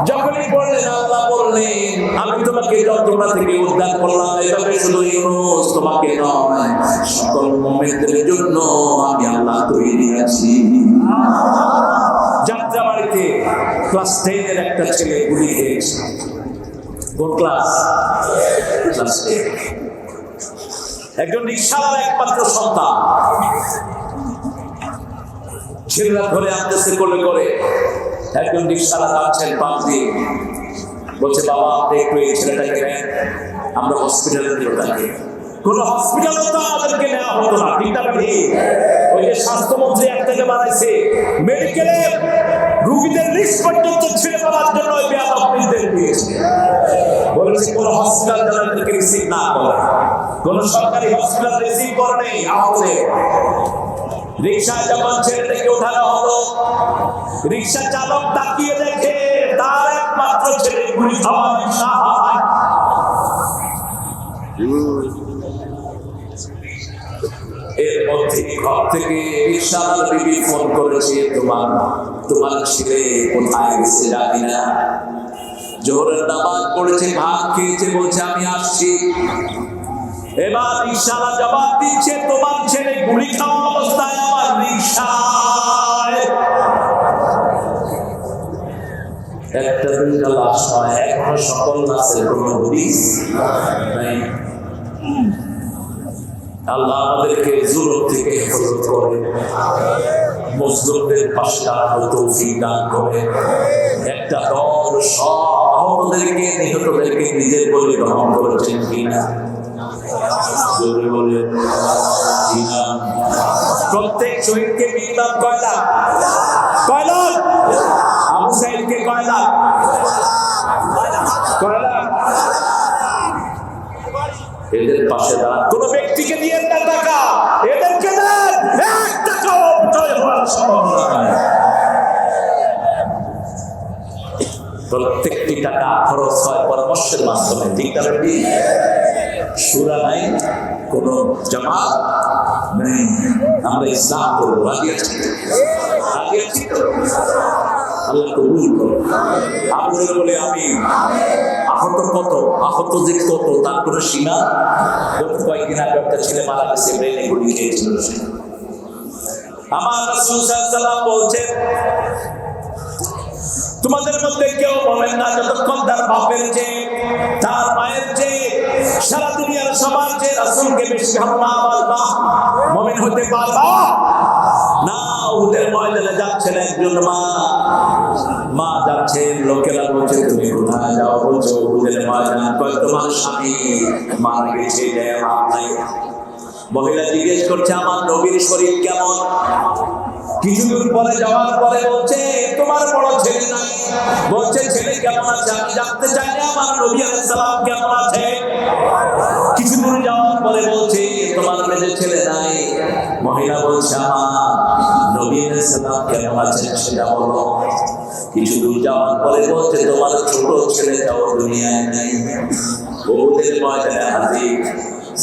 যখনই পড়লেন আল্লাহ বললেন, আমি তোমাকে যন্ত্রণা থেকে উদ্ধার করলাম। এভাবে শুধু ইউনূস তোমাকে নয়, সকল মুমিনদের জন্য আমি আল্লাহ তৈরি আছি। যাত্রাবাড়িতে ক্লাস 10 এর একটা ছেলে গুলি খেয়েছে। কোন ক্লাস? ক্লাস 10। একজন রিকশাওয়ালার একমাত্র সন্তান। ছেলেরা ধরে আনতেছে কোলে করে। একজন রিকশাওয়ালা যাচ্ছেন পাশ দিয়ে, বলছে বাবা আপনি একটু এই ছেলেটাকে নেন, আমরা হসপিটালে নিয়ে থাকি। কোন হসপিটালে তো আমাদেরকে নেওয়া হতো না, ঠিক না? ওই যে স্বাস্থ্যমন্ত্রী এক থেকে বানাইছে, মেডিকেলে রোগীদের লিস্ট পর্যন্ত ছেড়ে দেওয়ার জন্য ওই বেয়াদবদের দিয়েছে। বলেছে কোন হসপিটাল যাদেরকে রিসিভ না করে, কোন সরকারি হসপিটাল রিসিভ করে নেই আমাদের। রিকশায় যখন ছেলেটাকে ওঠানো হলো, রিকশা চালক তাকিয়ে দেখে তার একমাত্র ছেলে গুলি খাওয়ার সাহায্য। এর মধ্যে ঘর থেকে ঈশার বিবি ফোন করেছে, তোমার ছেলে কোথায় গেছে জানি না। জোহরের নামাজ পড়েছে, ভাত খেয়েছে, বলছে আমি আসছি। এবার ঈশারা জবাব দিচ্ছে, তোমার ছেলে গুলি খাওয়া অবস্থায় আমার রিকশায়। একটা দুইটা লাশ নয়, এখনো সকল লাশের কোনো হদিস নাই। আল্লাহ আমাদেরকে জুলুম থেকে হেফাজত করে, মুসলিমদের পাশে দাঁড়ানোর তৌফিক দান করে। একটা দল সব আহতদেরকে, নিহতদেরকে নিজের বলে গ্রহণ করেছেন কিনা? জোরে বলে কিনা? প্রত্যেক শহীদকে মিনিমাম কয় লাখ? কয় লাখ? আবু সাইদকে কয় লাখ? কয় লাখ? এদের পাশে দাঁড়ান। কোন ব্যক্তিকে দিয়ে না টাকা, এদেরকে দেন, এক টাকাও অপচয় হওয়ার সম্ভাবনা নাই। প্রত্যেকটি টাকা খরচ হয় পরামর্শের মাধ্যমে, ঠিক না? সুরা নাই, কোন জামাত নেই, আমরা ইসলাম করবো, রাজি আছি? রাজি আছি তো? আল্লাহ কবুল করো। আপনারা বলে আমি আহত কত, আহত যে কত তার কোনো সীমা। কয়েকদিন আগে একটা ছেলে মারা গেছে, ব্রেনে গুলি খেয়েছিল। আমার রাসূল সাল্লাল্লাহু আলাইহি ওয়াসাল্লাম বলছেন, তোমাদের মধ্যে কেউ বলেন না যতক্ষণ তার বাপের চেয়ে, তার মায়ের চেয়ে, সারা দুনিয়ার সবার চেয়ে রাসূলকে বেশি ভালোবাসবা, মুমিন হতে পারবা না। উহুদের ময়দানে যাচ্ছেন একজন মা যাচ্ছে, লোকেরা বলছে তুমি কোথায় যাও? বলছো উহুদের ময়দানে। কয় তোমার স্বামী মারা গেছে, ভাব নাই। মহিলা জিজ্ঞেস করছে আমার নবীর শরীর কেমন? কিছু দূর পরে যাওয়ার পরে বলছে তোমার বড় ছেলে নাই। বলছে ছেলে কেমন আছে? আমি জানতে চাই না আমার নবী আলাইহিস সালাম কেমন আছে। কিছু দূর যাওয়ার পরে বলছে তোমার মেয়ে ছেলে নাই। মহিলা বলছে আমার নবী আলাইহিস সালাম কেমন আছেন সেটা বলো। কিছু দূর যাওয়ার পরে বলছে তোমার ছোট ছেলেটাও দুনিয়ায় নাই। বহুদের ময়দানে হাজির।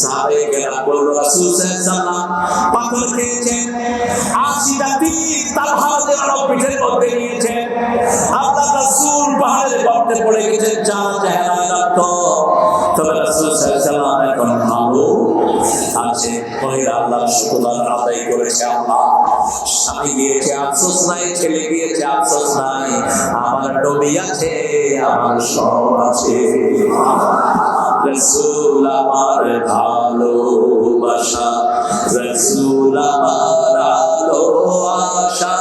সাহাবায়ে কেরাম বলল রাসূল সাল্লাল্লাহু আলাইহি ওয়াসাল্লাম পাথর খেয়েছেন, 80টা তীর তার হাতের পিঠের মধ্যে নিয়েছেন। আল্লাহ রাসূল পাহাড়ের গর্তে পড়ে গেছেন, চার চেহারায় রক্ত। তবে রাসূল সাল্লাল্লাহু আলাইহি ওয়াসাল্লাম এখন ভালো আছে। মহিলা আল্লাহর শুকর আদায় করেছে। আল্লাহ স্বামী গিয়েছে আফসোস নাই, ছেলে গিয়েছে আফসোস নাই, আমার নবী আছে, আমার সব আছে। রাসূল আমার ভালোবাসা, রাসূল আমার আলো আশা।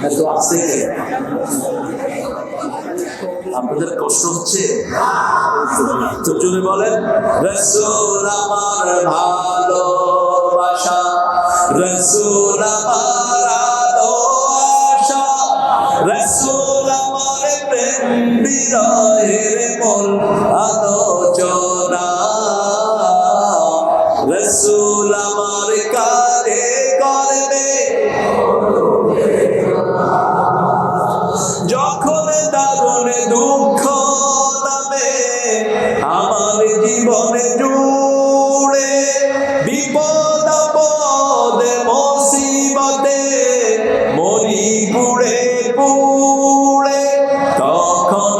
এত আসছে আপনাদের কষ্ট হচ্ছে তো জোরে বলেন রাসূল আমার ভালোবাসা, রাসূল আমার আলো আশা, রাসূল আমার প্রেম বিরহের মূল আলোচনা, রাসূল আমার কারে করবে যখন দারুণ দুঃখ নামে আমার জীবনে জুড়ে, বিপদ আপদে মুসিবতে মরি পুড়ে পুড়ে, তখন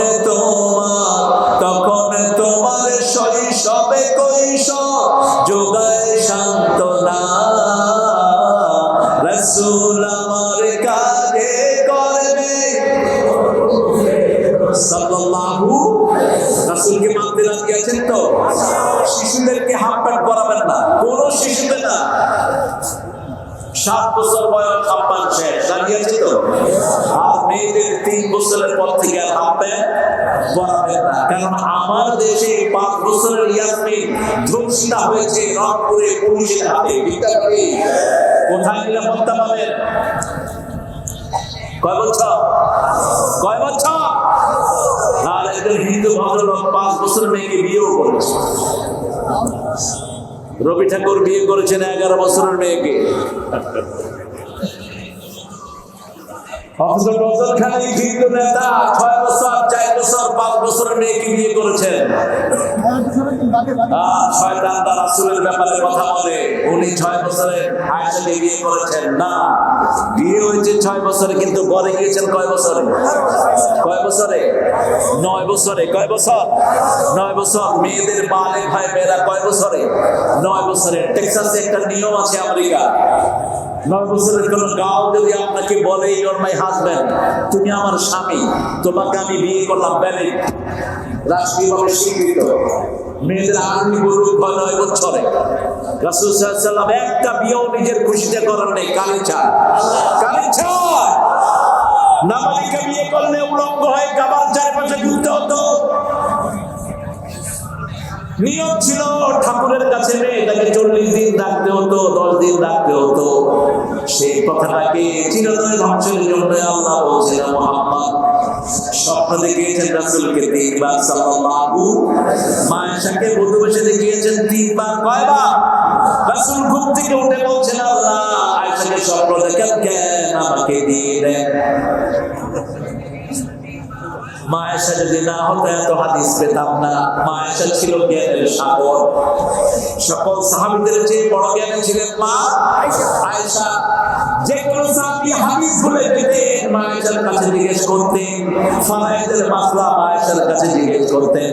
তোমার শৈশবে কৈশোর যোগায় সান্ত্বনা, রাসূল আমার কাজে করবে সাল্লাল্লাহু। রাসূলকে মানতে রাজি আছেন তো? শিশুদেরকে হাফ প্যান্ট পরাবেন না, কোন শিশুদের না। 7 বছর বয়স হাফ প্যান্ট শেষ, রাজি আছে তো? আর মেয়েদের 3 বছরের পর থেকে আর হাফ প্যান্ট পরাবেন না। কারণ আমার দেশে 5 বছরের ইয়াসমিন ধর্ষিত হয়েছে রংপুরে পুলিশের হাতে। কোথায় নিরাপত্তা পাবেন? কয় বছর? কয় বছর? আর একজন হিন্দু ভদ্রলোক 5 বছরের মেয়েকে বিয়েও করেছে। রবি ঠাকুর বিয়ে করেছেন 11 বছরের মেয়েকে। অথচ ডজন খানিক হিন্দু নেতা 6 বছর 4 বছর 5 বছরের মেয়েকে বিয়ে করেছেন। শয়তানরা রাসূলের ব্যাপারে কথা বলে, উনি 6 বছরে আয়েশাকে বিয়ে করেছেন। না, বিয়ে হয়েছে 6 বছরে, কিন্তু ঘরে গিয়েছেন কয় বছরে? কয় বছরে? 9 বছরে। কয় বছর? 9 বছর। মেয়েদের বালে ভাই মেয়েরা কয় বছরে? 9 বছরে। টেক্সাসে একটা নিয়ম আছে, আমেরিকা 9 বছরের কোন গাও যদি আপনাকে বলে ইউর মাই হাজবেন্ড, তুমি আমার স্বামী, তোমাকে আমি বিয়ে করলাম, ভ্যালিড, রাষ্ট্রীয়ভাবে স্বীকৃত। মেয়েদের আর্মি বলুক 9 বছরে। রাসূল সাল্লাল্লাহু আলাইহি ওয়াসাল্লাম একটা বিয়েও নিজের খুশিতে করেন নাই, কালি চায়, কালি চায়। নাবালিকা বিয়ে করলে উলঙ্গ হয়ে কাবার চারপাশে ঘুরতে হতো। নিয়ম ছিল ঠাকুরের কাছে মেয়েটাকে 40 দিন রাখতে হতো, 10 দিন রাখতে হতো। সেই কথাটাকে চিরতরে ধ্বংসের জন্য আল্লাহ বলছেন, মুহাম্মদ স্বপ্ন দেখিয়েছেন রাসূলকে 3 বার সাল্লাল্লাহু, মায়েশাকে বধূ বেশে দেখিয়েছেন 3 বার। কয়বার? রাসূল ঘুম থেকে উঠে বলছেন, আল্লাহ আয়েশাকে স্বপ্ন দেখেন কেন, আমাকে দিয়ে দেন। মা আয়েশা যদি না হতো এত হাদিস পেতাম না। মা আয়েশা ছিল জ্ঞানের সাগর, সকল সাহাবীদের চেয়ে বড় জ্ঞানী ছিলেন মা আয়েশা। যে কোনো সাহাবী হাদিস ভুলে যেতেন, মা আয়েশার কাছে জিজ্ঞেস করতেন। ফারায়েদের মাসলা মা আয়েশার কাছে জিজ্ঞেস করতেন।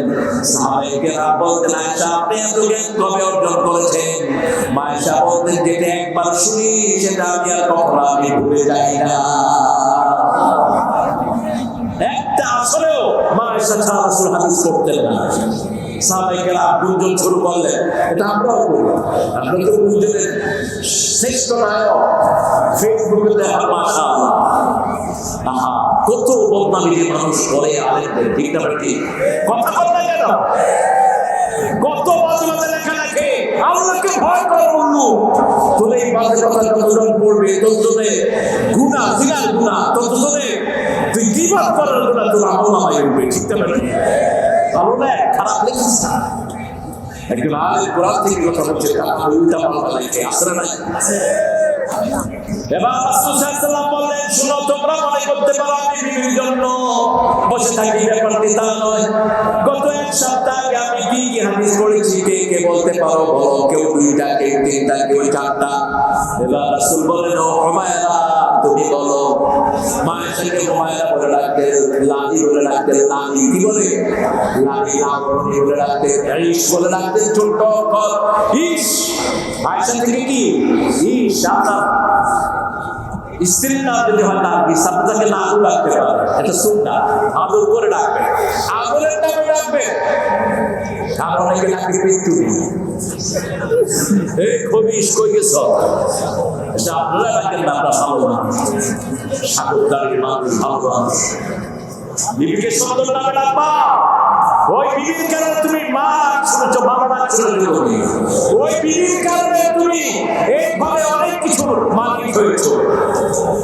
সাহাবায়ে কেরাম বলতেন, আয়েশা আপনি এত জ্ঞান কবে অর্জন করেছেন? মা আয়েশা বলতেন, যেটা একবার শুনি সেটা আমি আর কখনো আমি ভুলে যাই না। একটা আসরেও মা আয়েশা ছাড়া রাসূল হাদিস করতেন না। সাহাবায়ে কেরাম গুঞ্জন শুরু করলেন, এটা আমরাও করি। আমরা তো গুঞ্জনের শ্রেষ্ঠ নায়ক। ফেসবুকে দেখা মাশাআল্লাহ, আহা কত বদনামি যে মানুষ করে আলেমদের, ঠিক না ঠিক? কথা বলে কেন? কত বাজে বাজে লেখা লেখে, আল্লাহকে ভয় করে বললু। তোর এই বাজে কথা যতজন পড়বে ততজনে গুনাহ, জিনার গুনাহ, ততজনে তুই গীবত করার গুনাহ তোর আমলনামায় উঠবে, ঠিক না ঠিক? ভালো না, খারাপ লেখিস না। একজন আলেম কোরআন থেকে কথা বলছে, কারণ উল্টা পাল্টা লেখে, আসরে নাই। এবার রাসূল সাল্লাল্লাহু আলাইহি ওয়াসাল্লাম বললেন, শুনো, তোমরা মনে করতে পারো আমি বিবির জন্য বসে থাকি, ব্যাপারটি তা নয়। গত 1 সপ্তাহ আগে আমি কি কি হাদিস পড়েছি, কে বলতে পারো? বলো। কেউ 2টা, কেউ 3টা, কেউ 4টা। এবার রাসূল বললেন, ও হুমায়রা তুমি বলো। মা আয়েশাকে হুমায়রা বলে ডাকতেন, লালি বলে ডাকতেন। লালি কি বলে? লালি, লাবণী বলে ডাকতেন, ইশ বলে ডাকতেন, ছোট অক্ষর ইশ। আয়েশা থেকে কি ইশ? আপনার স্ত্রীর নাম যদি হয় নার্গিস, আপনাকে নাগু ডাকতে পারে, এটা সুন্নাহ। আদর করে ডাকবে, আদরের নামে ডাকবে। আর অনেকে ডাকবে পেটুনি, এই খবিশ কই গেছ, এটা আপনারা ডাকেন না। আপনার ভালো মানুষ, সাগরদারির মানুষ, ভালো মানুষ। বিবিকে সুন্দর নামে ডাকবা। ওই বিবির কারণে তুমি মা শুনেছো, বাবা ডাক শুনেছো, ওই বিবির কারণে তুমি এইভাবে অনেক কিছু মালিক হয়েছো।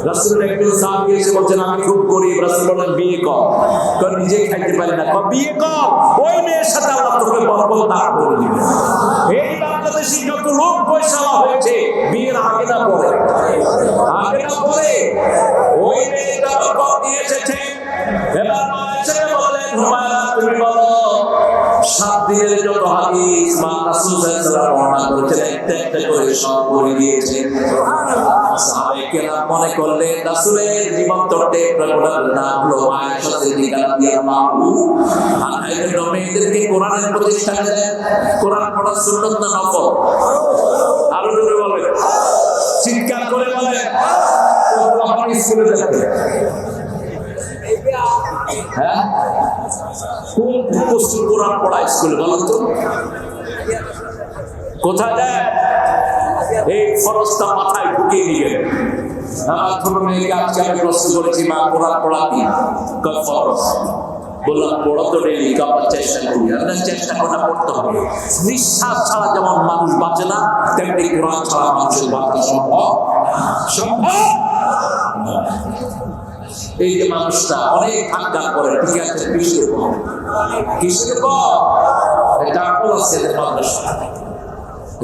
রাসূলের একজন সাহাবী এসে বলছেন, আমি খুব গরিব। রাসূল বলেন, বিয়ে কর। কারণ নিজে খাইতে পারি না। বিয়ে কর, ওই মেয়ের সাথে আল্লাহ তোকে বরকত দান করে দিবে। এই বাংলাদেশে যত লোক পয়সা হয়েছে, বিয়ের আগে না পরে, আগে না পরে ওই মেয়েটা বরকত দিয়ে এসেছে। এবার মা আয়েশাকে বললেন, হুমায়রা তুমি বলো। 7 দিনের যত হাদিস মা রাসূল সাল্লাল্লাহু আলাইহি ওয়াসাল্লাম বর্ণনা করেছেন, একটা একটা করে সব বলে দিয়েছেন। সাহাবায়ে কেরাম মনে করলেন রাসূলের জীবন্ত টেপ রেকর্ডার নাম হলো আয়েশা সিদ্দিকা রাদিয়াল্লাহু আনহা। মেয়েদেরকে কোরআনের প্রতিষ্ঠা দেন। কোরআন পড়া সুন্নাত না নফল? আরো জোরে বলেন, চিৎকার করে বলেন। কোরআন স্কুলে যাচ্ছে, হ্যাঁ? কোন প্রস্তুত কোরআন পড়া স্কুলে বলেন তো? কোথায় দেয়? এই ফরজটা মাথায় ঢুকিয়ে নিয়ে আমার ছোট মেয়েকে আজকে আমি প্রশ্ন করেছি, মা কোরআন পড়া কি? ফরজ। বললাম পড়ো তো ডেলি, আমরা চেষ্টা করি। চেষ্টা করে পড়তে হবে। নিঃশ্বাস ছাড়া যেমন মানুষ বাঁচে না, তেমনি কোরআন ছাড়া মানুষের বাঁচা সম্ভব সম্ভব। এই যে মানুষটা অনেক ঠান্ডা করে, ঠিক আছে, কিসের কম, কিসের কম? একটা আমল আছে এদের মাদ্রাসা,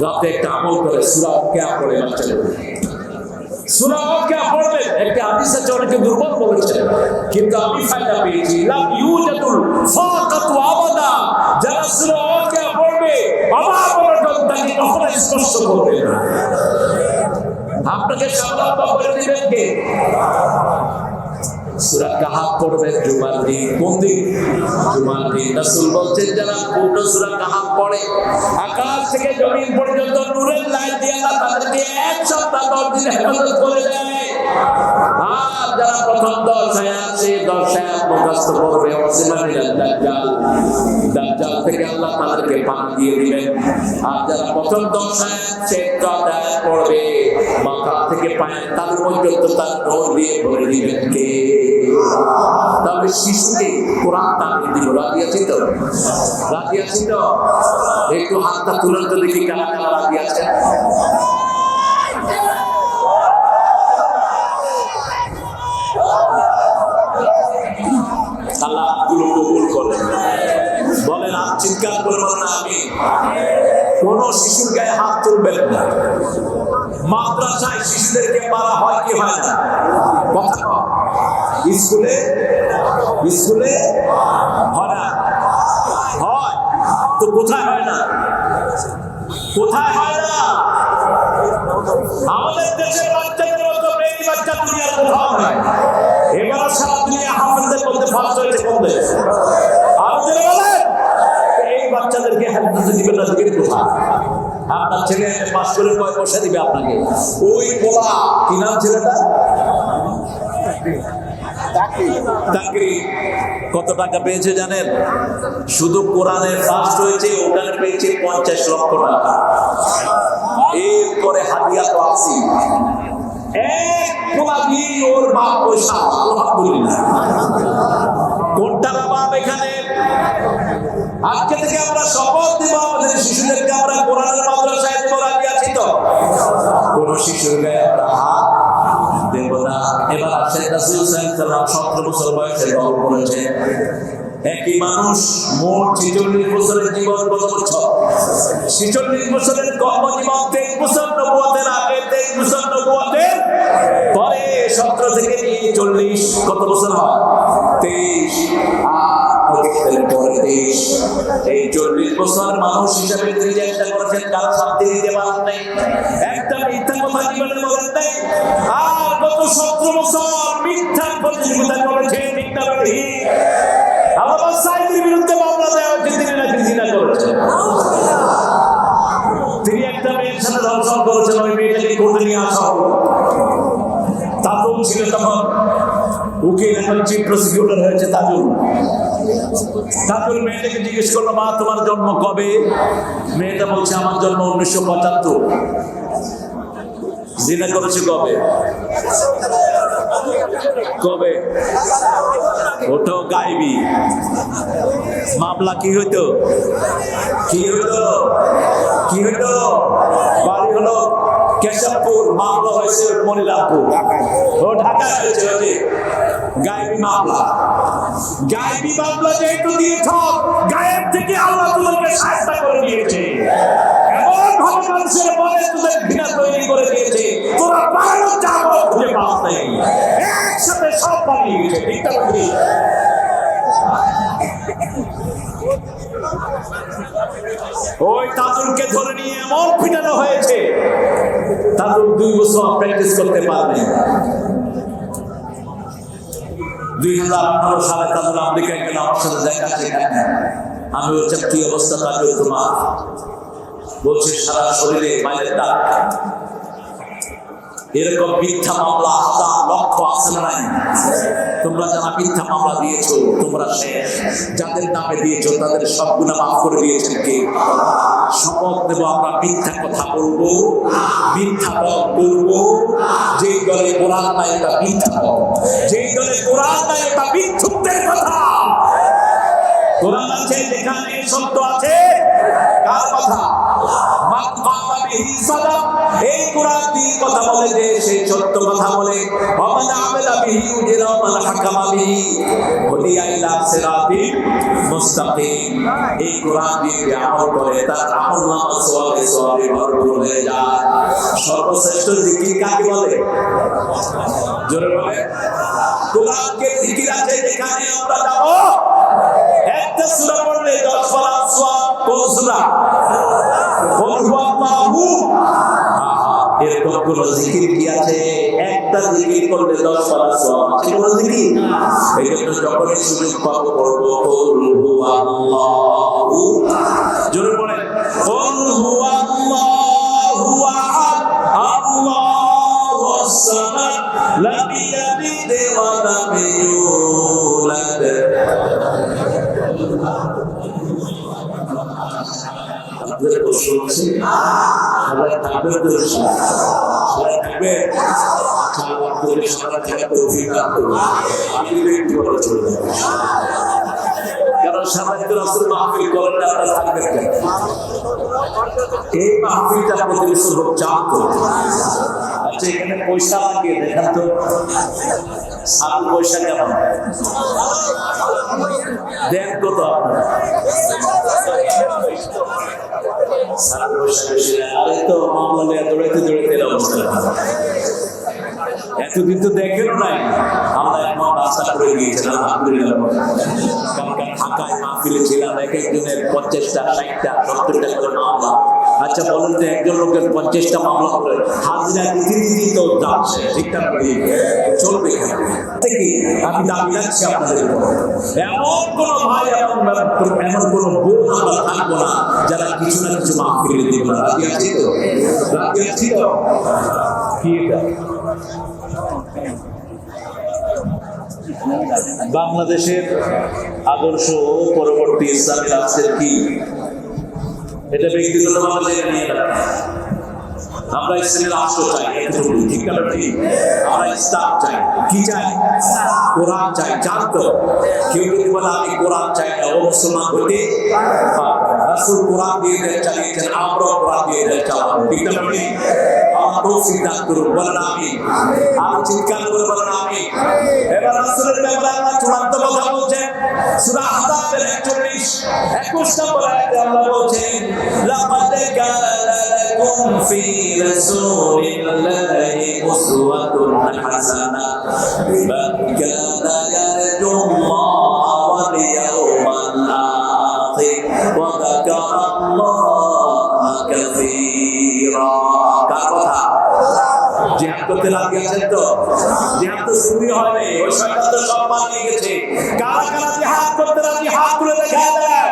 রাতে একটা আমল করে সূরা কিয়াম পড়ে বাচ্চাদের। সূরা ওয়াকিয়া পড়বেন, একটা হাদিস আছে অনেকে দুর্বল বলেছেন, কিন্তু আমি ফায়দা পেয়েছি। লাম ইউজাদুল ফাকাতু আবাদা, যারা সূরা ওয়াকিয়া পড়বে অবাবরত তাকে কখনো স্পর্শ করবে না। আপনাকে সাবধান করে দিবেন কে? সূরা কাহাফ পড়বেন জুমার দিন। কোন দিন? জুমার দিন। রাসূল বলছেন যারা পুরো সূরা কাহাফ পড়ে, আকাশ থেকে জমিন পর্যন্ত নূরের লাইট দিয়ে আল্লাহ তাদেরকে এক সপ্তাহ 10 দিন হেফাজত করে দেয়। আর যারা প্রথম 10 আয়াত সে 10 আয়াত মুখস্থ করবে, ওয়াসিমানিল দাজ্জাল, দাজ্জাল থেকে আল্লাহ তাদেরকে পানা দিয়ে দিবেন। আর যারা প্রথম 10 আয়াত সে 10 আয়াত পড়বে, মাথা থেকে পায়ের তালু পর্যন্ত তার নূর দিয়ে ভরে দিবেন কে? তাহলে শিশুকে কোরআন তালিম দিব। রাজি আছি তো? রাজি আছি তো? একটু হাতটা তুলেন তো দেখি কারা কারা রাজি আছে। আল্লাহ গুলো কবুল করেন। বলেন আর চিৎকার করে বলেন আমি। কোন শিশুর গায়ে হাত তুলবেন না। মাদ্রাসায় শিশুদেরকে মারা হয় কি হয় না? কথা কম। স্কুলে স্কুলে হয় না? হয় তো কোথায় হয় না? কোথায় হয় না? আমাদের দেশের বাচ্চাদের মতো মেয়ে বাচ্চা দুনিয়ার কোথাও নাই। এবার সারা দুনিয়া হাফেজদের মধ্যে ফার্স্ট হয়েছে কোন দেশ? আমাদের বলেন এই বাচ্চাদেরকে হাফেজ দিবেন না, দিবেন কোথায়? আপনার ছেলে পাস করে কয় পয়সা দিবে আপনাকে? ওই পোলা কি নাম ছেলেটা? তাকরি। কত টাকা পেয়েছে জানেন? শুধু কোরআনে ফার্স্ট হয়েছে, ওখানে পেয়েছে 50 লক্ষ টাকা। এরপরে হাদিয়া তো আছে। এক পোলা দিয়ে ওর বাপ পয়সা, আলহামদুলিল্লাহ। কোনটা বাপ এখানে? আজকে থেকে আমরা শপথ দিব আমাদের শিশুদেরকে আমরা কোরআনের মাদ্রাসায় দেব। রাজি আছি তো? কোন শিশুর গায়ে আমরা হাত দেব না। এবার আসেন রাসূল সাল্লাল্লাহু আলাইহি ওয়াসাল্লাম 17 বছর বয়সে দল করেছে। একই মানুষ মোট 46 বছরের জীবন। কত বছর? 46 বছরের কর্মজীবন। 23 বছর নবুয়তের আগে, 23 বছর নবুয়তের পরে, 17 থেকে নিয়ে 40 কত বছর হয়? 23 আর পরে 23। এই 40 বছর মানুষ হিসাবে তিনি চেষ্টা করেছেন, কারো শান্তি দিতে পারেন নাই, একটা মিথ্যা কথা জীবনে বলেন নাই। আর গত 17 বছর মিথ্যা প্রতিযোগিতা করেছে। ঠিক না বেঠিক? আল্লাহ সাইদের বিরুদ্ধে মামলা দেওয়া হয়েছে, তিনি নাকি জিনা করেছেন। তিনি একটা মেয়ের সাথে ধর্ষণ করেছেন, ওই মেয়েটাকে কোর্টে নিয়ে আসা হলো। তাজুল ছিল তখন উকিল, এখন চিফ প্রসিকিউটর হয়েছে তাজুল। তাজুল মেয়েটাকে জিজ্ঞেস করলো, মা তোমার জন্ম কবে? মেয়েটা বলছে আমার জন্ম 1975। জিনা করেছে কবে? কবে? ওটা গাইবি মামলা। কি হইতো? কি হইতো? কি হইতো? বাড়ি হলো কেশবপুর, মামলা হয়েছে মনিরামপুর। ও ঢাকায় হয়েছে গাইবি মামলা। গাইবি মামলা যেহেতু দিয়েছ, গায়েব থেকে আল্লাহ তোমাকে সাহায্য করে দিয়েছে। এমন ভাবে মানুষের মনে তোদের ঘৃণা তৈরি করে দিয়েছে, তোরা পালানোর জায়গা খুঁজে পাস নাই, একসাথে সব পালিয়ে গেছে। ঠিক না? ওই তাজুলকে ধরে নিয়ে এমন পিটানো হয়েছে, তাজুল 2 বছর প্র্যাকটিস করতে পারবে। 2018 সালে তাজুল আমেরিকায় গেল, আমার সাথে দেখা সেখানে। আমি বলছিলাম কি অবস্থা তাজুল তোমার? বলছে সারা শরীরে মাইলের দাগ। এরকম মিথ্যা মামলা হাজার লক্ষ আছে না নাই? তোমরা যারা মিথ্যা মামলা দিয়েছো তোমরা শেষ। যাদের নামে দিয়েছো তাদের সব গুনাহ মাফ করে দিয়েছেন কে? শপথ দেব আমরা মিথ্যা কথা বলবো, মিথ্যা পথ করবো। যেই দলে কোরআন নাই ওটা মিথ্যা পথ, যেই দলে কোরআন নাই ওটা মিথ্যুকদের কথা। কোরআন আছে যেখানে সত্য আছে, কার কথা? মান কামা বিহি সাদাক। এই কোরআন দিয়ে কথা বলে যে সেই সত্য কথা বলে ওমান আমিলা বিহি উজিরা ওমান হাকামা বিহি হুদিয়া ইলা সিরাতিল মুস্তাকিম। এই কোরআন দিয়ে যে আমল করে তার আমলনামা সওয়াবে ভরপুর হয়ে যায়। সর্বশ্রেষ্ঠ জিকির কাকে বলে? জোরে বলে। কোরআনকে জিকির আছে যেখানে আমরা যাব একটা সূরা পড়লে 10 পারা সওয়াব। কোন সূরা? কুল হুয়াল্লাহু। এরকম কোন জিকির কি আছে? একটা জিকির করলে 10 পারা সওয়াব। কোন জিকির? এইজন্য যখনই সুযোগ পাবো পড়বো কুল হুয়াল্লাহু। জোরে বলেন কুল হুয়াল্লাহু আহাদ আল্লাহুস সামাদ লাম ইয়ালিদ ওয়া লাম ইউলাদ। আপনাদের প্রশ্ন আছে? সবাই থাকবে তো? সবাই থাকবে? আপনাদের সবাই থাকবে তৌফিক দান করুন। আমি একটু বলে চলে যাব, কারণ সবাই তো রাসূল মাহফিল করেন না, আপনারা থাকবেন কেন? এই মাহফিলটা প্রতি বছর হোক, চাপ করুন। আচ্ছা, এখানে পয়সা লাগিয়ে দেখেন তো সাল পয়সা কেমন দেন? কত আপনারা? সাল পয়সা বেশি না। আরে তো মামলা নিয়ে দৌড়াইতে দৌড়াইতে অবস্থা। এতদিন তো দেখেনও নাই, আমরা এখন রাস্তা করে গিয়েছিলাম আলহামদুলিল্লাহ। কারণ ঢাকায় মাহফিলে ছিলাম, এক একজনের 50টা 60টা 70টা করে মামলা। আচ্ছা বলেন তো, একজন লোকের 50টা মামলা করে হাজিরা দিতে দিতেই তো যাচ্ছে, ঠিকঠাক চলবে কেন? আমি দাবি রাখছি আপনাদের উপর, এমন কোন ভাই এমন কোন বোন আমরা থাকবো না যারা কিছু না কিছু মাহফিলে দিব না। রাজি আছি তো? রাজি আছি তো? কি এটা বাংলাদেশের আদর্শ পরবর্তী ইসলামী রাষ্ট্রের কি? এটা ব্যক্তিগতভাবে নিয়ে আমরা ইসলামের রাষ্ট্র চাই, ঠিক না? ঠিক। আমরা ইসলাম চাই। কি চাই? কোরআন চাই। জানতো কেউ যদি বলে আমি কোরআন চাই না, ও মুসলমান হইতে রাসূল কোরআন দিয়ে দেশ চালিয়েছেন, আমরাও কোরআন দিয়ে দেশ চালাবো, ঠিক না? ঠিক। আমার তৌফিক দান করুন, বলেন আমিন। আর চিৎকার করে বলেন আমিন। এবার রাসূলের ব্যাপারে আল্লাহ চূড়ান্ত কথা বলছেন সূরা আহজাবের 21 নম্বর আয়াতে আল্লাহ বলছেন লাকাদ কানা লাকুম ফি রাসূলিল্লাহি উসওয়াতুন হাসানাহ লিমান কানা ইয়ারজুল্লাহা ওয়াল ইয়াওমাল আখির ওয়া যাকারাল্লাহা কাসীরা। কার কথা? জিহাদ করতে লাগিয়েছেন তো? জিহাদ তো শুরু হবে, ওই শয়তান তো সব মানিয়ে গেছে। কারা কারা জিহাদ করতে রাজি হাত তুলে দেখা দেয়।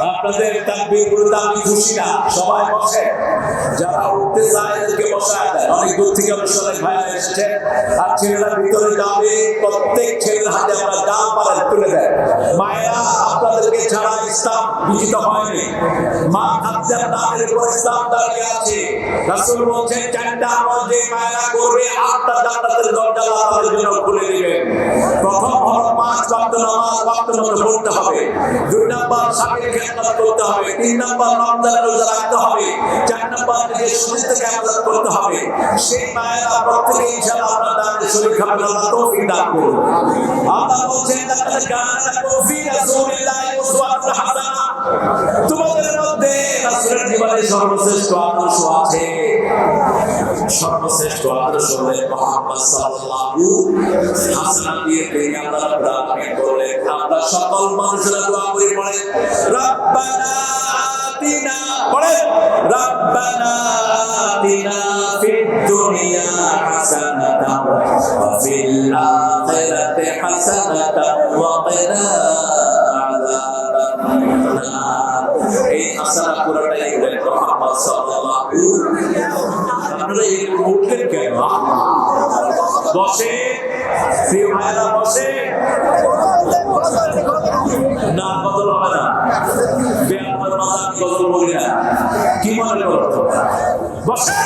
আপনাদের তাকবীর গুলোতে আমি খুশি না, সবাই বসে। যারা উঠতে চায় এদেরকে বসায় দেয়। অনেক দূর থেকে অনেক ভাইরা এসেছে, আর ছেলেরা ভিতরে যাবে, প্রত্যেক ছেলের হাতে আমরা যা পারেন তুলে দেয়। মায়েরা আপনাদেরকে ছাড়া ইসলাম বিজিত হয়নি। মা খাদ্যার নামের উপর ইসলাম দাঁড়িয়ে আছে। রাসূল বলছেন 4টা আমল যে মায়েরা করবে 8টা জান্নাতের দরজা আল্লাহ তাদের জন্য খুলে দিবেন। প্রথম হলো 5 ওয়াক্ত নামাজ ওয়াক্ত মতো পড়তে হবে। 2 নাম্বার স্বামীর খেদমত করতে হবে। 3 নাম্বার রমজানের রোজা রাখতে হবে। 4 নাম্বার নিজের স্বামীর থেকে ইবাদত করতে হবে। সেই মায়েরা প্রত্যেকে ইনশাআল্লাহ আপনার দানের শরীর খাবেন, আল্লাহ তৌফিক দান করুন। আল্লাহ বলছেন লাকাদ কানা লাকুম ফি রাসূলিল্লাহি উসওয়াতুন হাসানাহ। তোমাদের মধ্যে রাসূলের জীবনে সর্বশ্রেষ্ঠ আদর্শ আছে। সর্বশ্রেষ্ঠ আদর্শ হলো মুহাম্মদ সাল্লাল্লাহু হাসানাহ দিয়ে তিনি আল্লাহ রাব্বুল আলামিন বলেন, আমরা সকল মানুষেরা দোয়া করে পড়ে রব্বানা আতিনা, পড়ে রব্বানা আতিনা ফিদ দুনিয়া হাসানাতাও ওয়া ফিল আখিরাতি হাসানাতাও ওয়া কিনা আযাবান নার। এই হাসানা পুরোটাই হলেন মুহাম্মদ সাল্লাল্লাহু। আপনারা এই উঠলেন কেন? বসে প্রিয় ভাইরা বসে না, বদল হবে না। বেয়াদবের মাথা আমি গজল বলি না, কি মনে করো? বসে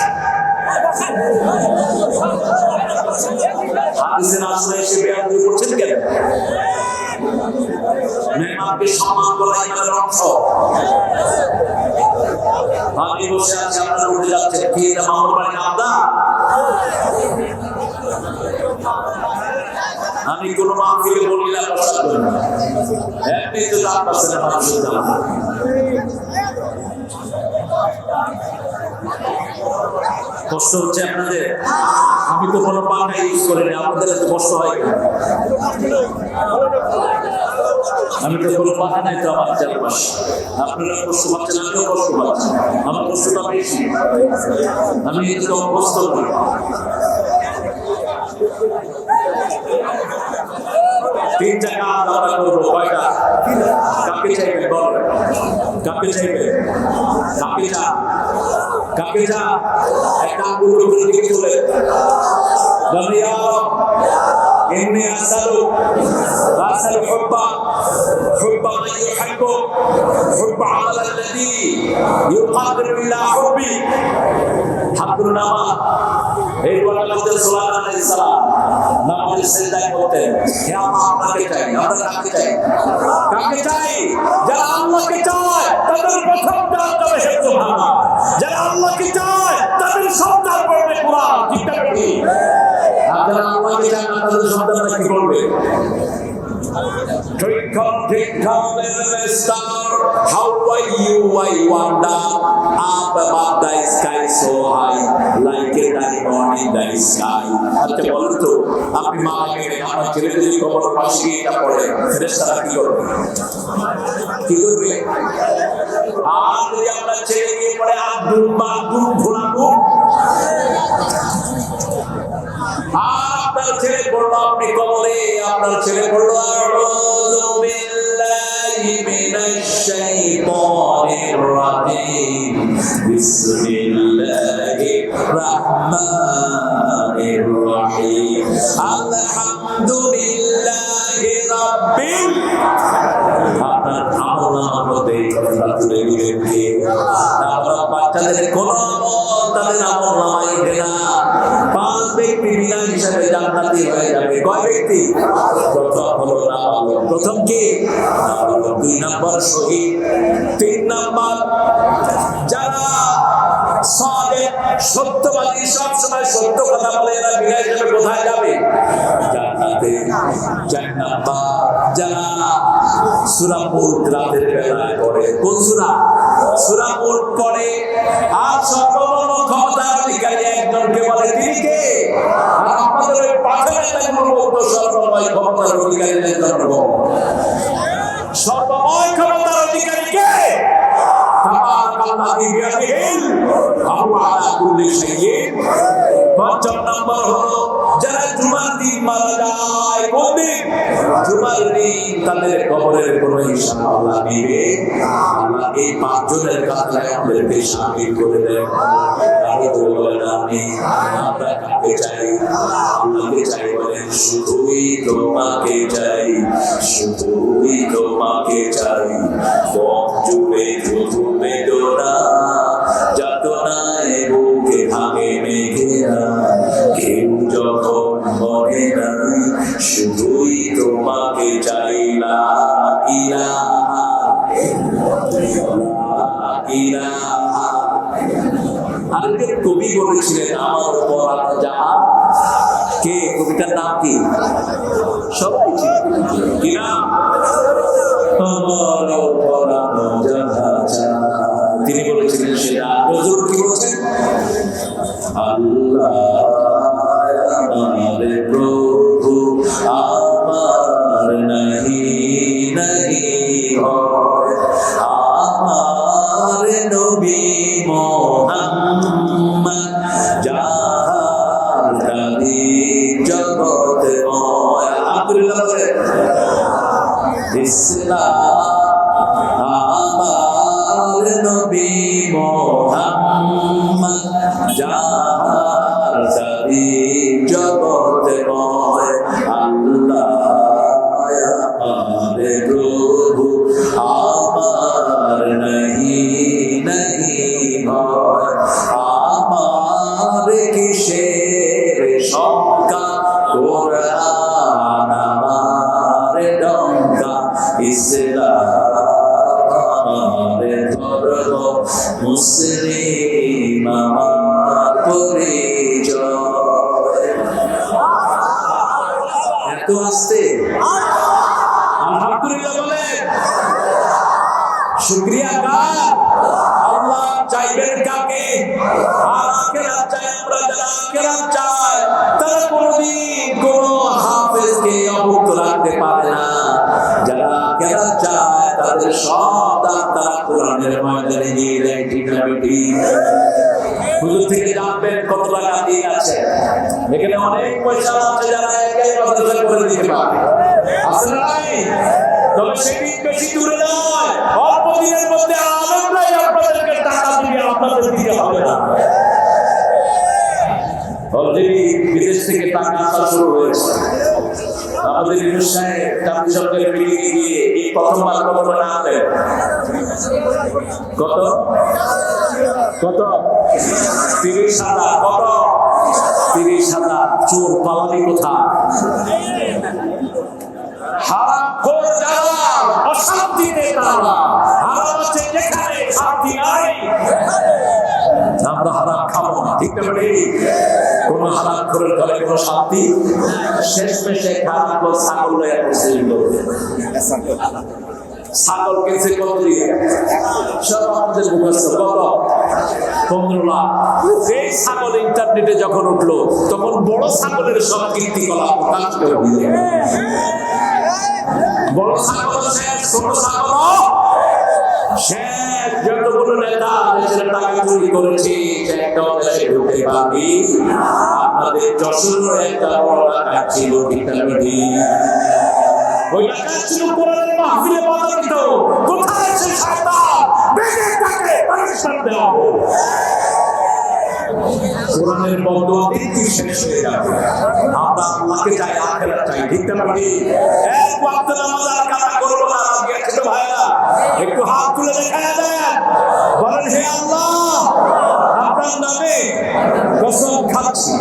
হাদিসের আসলে এসে বেয়াদবি করছেন কেন? মেহমানকে সম্মান করা ইমানের অংশ। আমি বসে আছি, আপনারা উঠে যাচ্ছেন, কি এটা মামুর বাড়ি আপনার? আমি কোন মাহফিলে বলি না বসার জন্য, এমনি তো দাম পাচ্ছে না মানুষের দাম। কষ্ট হচ্ছে আপনাদের? আমি তো কোনো পাখা ইউজ করি না, আপনাদের এত কষ্ট হয়? আমি তো কোনো পাখা নাই তো আমার চারপাশে। আপনারা কষ্ট পাচ্ছেন, আমিও কষ্ট পাচ্ছি, আমার কষ্টটা বেশি, আমি এতে অভ্যস্ত করি। তিনটা কাজ আমরা করবো, কয়টা? কাকে চাইবে বল? কাকে চাইবে? কাকে চা? কাকে চা? একটা আঙ্গুল উপরের দিকে চলে إني أسأل حب من يحب حب على الذي يقدر إلى حبي حق النما এরপর আমাদের সুলাইমান আলাইহিস সালাম নামাজে সিজদায় করতেন, হে আল্লাহ আপনাকে চাই। আমরা কাকে চাই? কাকে চাই? যারা আল্লাহকে চায় তাদের প্রথম ডাক হবে হে সুবহানাল্লাহ। যারা আল্লাহকে চায় তাদের সন্তান পড়বে কোরআন, ঠিক না ঠিক? আর যারা আল্লাহকে চায় না তাদের সন্তানরা কি করবে? Drink on the star, how are you? I wonder, up above the sky so high, like a diamond in the sky. আচ্ছা বলুন তো, আপনি মারা গেলে আমার ছেলে যদি কবর পাশে এটা পড়ে, ফেরেশতারা কি করবে? কি করবে? আর যদি আপনার ছেলে গিয়ে পড়ে আব্দুল মাহদুম ঘোরানো, আপনার ছেলে পড়লো আপনি কবরে, আপনার ছেলে পড়লো আউযু বিল্লাহি মিনাশ শাইতানির রাজিম বিসমিল্লাহির রাহমানির রাহিম আলহামদুলিল্লাহি রাব্বিল আপনার আমলের মধ্যে কথা তুলে দিবেন কে? তারপর বাচ্চাদের কোন আমল তাদের আমল নামাই দেনা। পাঁচ ব্যক্তি বিনা হিসাবে জান্নাতি হয়ে যাবে। কয় ব্যক্তি? প্রথম হলো নাবালক, প্রথম কি? নাবালক। দুই নাম্বার শহীদ, তিন নাম্বার যারা সাদিক সত্যবাদী, সব সময় সত্য কথা বলে, এরা বিনা হিসাবে কোথায় যাবে? জান্নাতে। চার নাম্বার যারা সূরা মুলক রাতের বেলায় পড়ে। কোন সূরা? সূরা মুলক পড়ে। আর সর্বমোট ক্ষমতার অধিকারী একজনকে বলে, তিনি কে? আর আপনাদের ওই পাথরের মতো সর্বময় ক্ষমতার অধিকারী একজন, সর্বময় ক্ষমতার অধিকারী কে? পঞ্চম নম্বর হলো যারা জুমার দিন মারা যায়। কোন দিন? জুমার দিন। তাদের কবরের কোন হিসাব আল্লাহ নিবে। আল্লাহ এই পাঁচজনের কাতারে আমাদেরকে শামিল করে দেন। আমরা কাকে চাই? আল্লাহকে চাই। বলেন শুধুই তোমাকে চাই, শুধুই তোমাকে চাই। বন জুড়ে শুধু বেদনা, যাতনায় বুকে ভাঙে মেঘেরা, কেউ যখন মনে নাই, শুধুই তোমাকে চাই। লা ইলাহা ইল্লাল্লাহ। আরেকজন কবি বলেছিলেন, আমার পরাণ যাহা। কে? কবিতার নাম কি? সবাই কি নাম? আমার পরাণ যাহা। তিনি বলেছিলেন সেটা। নজরুল কি বলছেন? আল্লাহ আমার প্রভু, আমার নাহি নাহি হয়, আমার নবী মুহাম্মদ যাহার কালি জগৎময়। আলহামদুলিল্লাহ। ইসলাম আমার নবী মুহাম্মদ যাহার কালি জগৎময়, আসছে? আলহামদুলিল্লাহ বলে শুকরিয়া কার? আল্লাহ চাইবেন কাকে? আর আখিরাত চাই আমরা, যারা আখিরাত চায় তারা কোনদিন কোন হাফেজকে অবুক্ত রাখতে পারে না। যারা আখিরাত চায় তাদের সব দান তারা কোরআনের ময়দানে নিয়ে দেয়। ঠিক না বেঠিক? হুজুর থেকে জানবেন কত টাকা দিয়ে আছে। এখানে অনেক পয়সা আছে যারা একাই মাদ্রাসা করে দিতে পারে, আছে না নাই? তবে সেদিন বেশি দূরে নয়, অল্প দিনের মধ্যে আলেমরাই আপনাদেরকে টাকা দিবে, আপনাদের দিতে হবে না। অলরেডি বিদেশ থেকে টাকা আসা শুরু হয়েছে। আমাদের ইউনুস সাহেব কামরুল সরকারের মিটিংয়ে গিয়ে এই প্রথমবার কত টাকা আনলেন? কত কত 30,000। কত? 30,000। চোর পালাবি কোথায়? হারামখোর যারা, অশান্তিতে তারা, হারাম আছে যেখানে শান্তি নাই। আমরা হারাম খাবো না। ঠিক না বেঠিক? কোন হারামখোরের ঘরে কোন শান্তি। শেষমেশে খারাপ ছাগল লইয়া বসছিল। ছাগল কিনছে কত দিয়ে? সব আমাদের মুখস্থ। কত? 15 লাখ। এই ছাগল ইন্টারনেটে যখন উঠলো তখন বড় ছাগলের সব কীর্তিকলাপ প্রকাশ করে দিল। বড় ছাগল শেষ, ছোট ছাগল শেষ। যতগুলো নেতা দেশের টাকা চুরি করেছে একটা দেশে ঢুকতে পারবি। আপনাদের যশোর একটা বড় ডাকাত ছিল। ঠিক না বেঠিক? ওই ডাকাত ছিল কোরআনের মাহফিলে বাধা দিত। কোথায় সে শয়তান? বেগে তাকে পানিশমেন্ট দেওয়া হবে। কোরআনের বদদোয়া দিন শেষ হয়ে যাবে। আমরা আল্লাহকে চাই, আখিরাত চাই। ঠিক না বেঠিক? এক ওয়াক্ত নামাজ আর কাজা করব না। আজকে ছোট ভাইরা একটু হাত তুলে দেখায় দেন, বলেন হে আল্লাহ, আপনার নামে কসম খাচ্ছি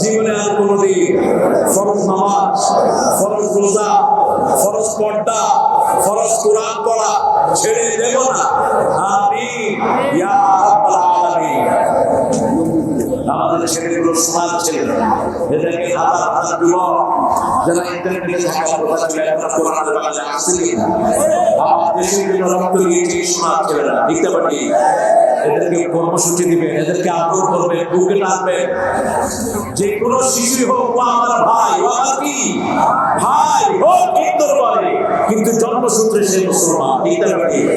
জীবনে আর কোনোদিন ফরজ নামাজ, ফরজ রোজা, ফরজ পর্দা, ফরজ কোরআন পড়া ছেড়ে দেব না। আমিন ইয়া রাব্বাল আলামিন। আমাদের ছেলেগুলো সমাজ ছেলে, এদেরকে হাজার হাজার যুবক যারা ইন্টারনেটে থাকার কথা ছিল এখন কোরআনের বাংলা আসছে না। আমার দেশের জন্য রক্ত দিয়েছে সমাজ ছেলেরা। ঠিক না বেঠিক? এদেরকে কর্মসূচি দিবেন, এদেরকে আদর করবেন, বুকে টানবেন। যে কোনো শিশু হোক, ও আমার ভাই, ও আমার কি ভাই হোক কিন্তু বলে, কিন্তু জন্মসূত্রে সে মুসলমান। ঠিক না বেঠিক?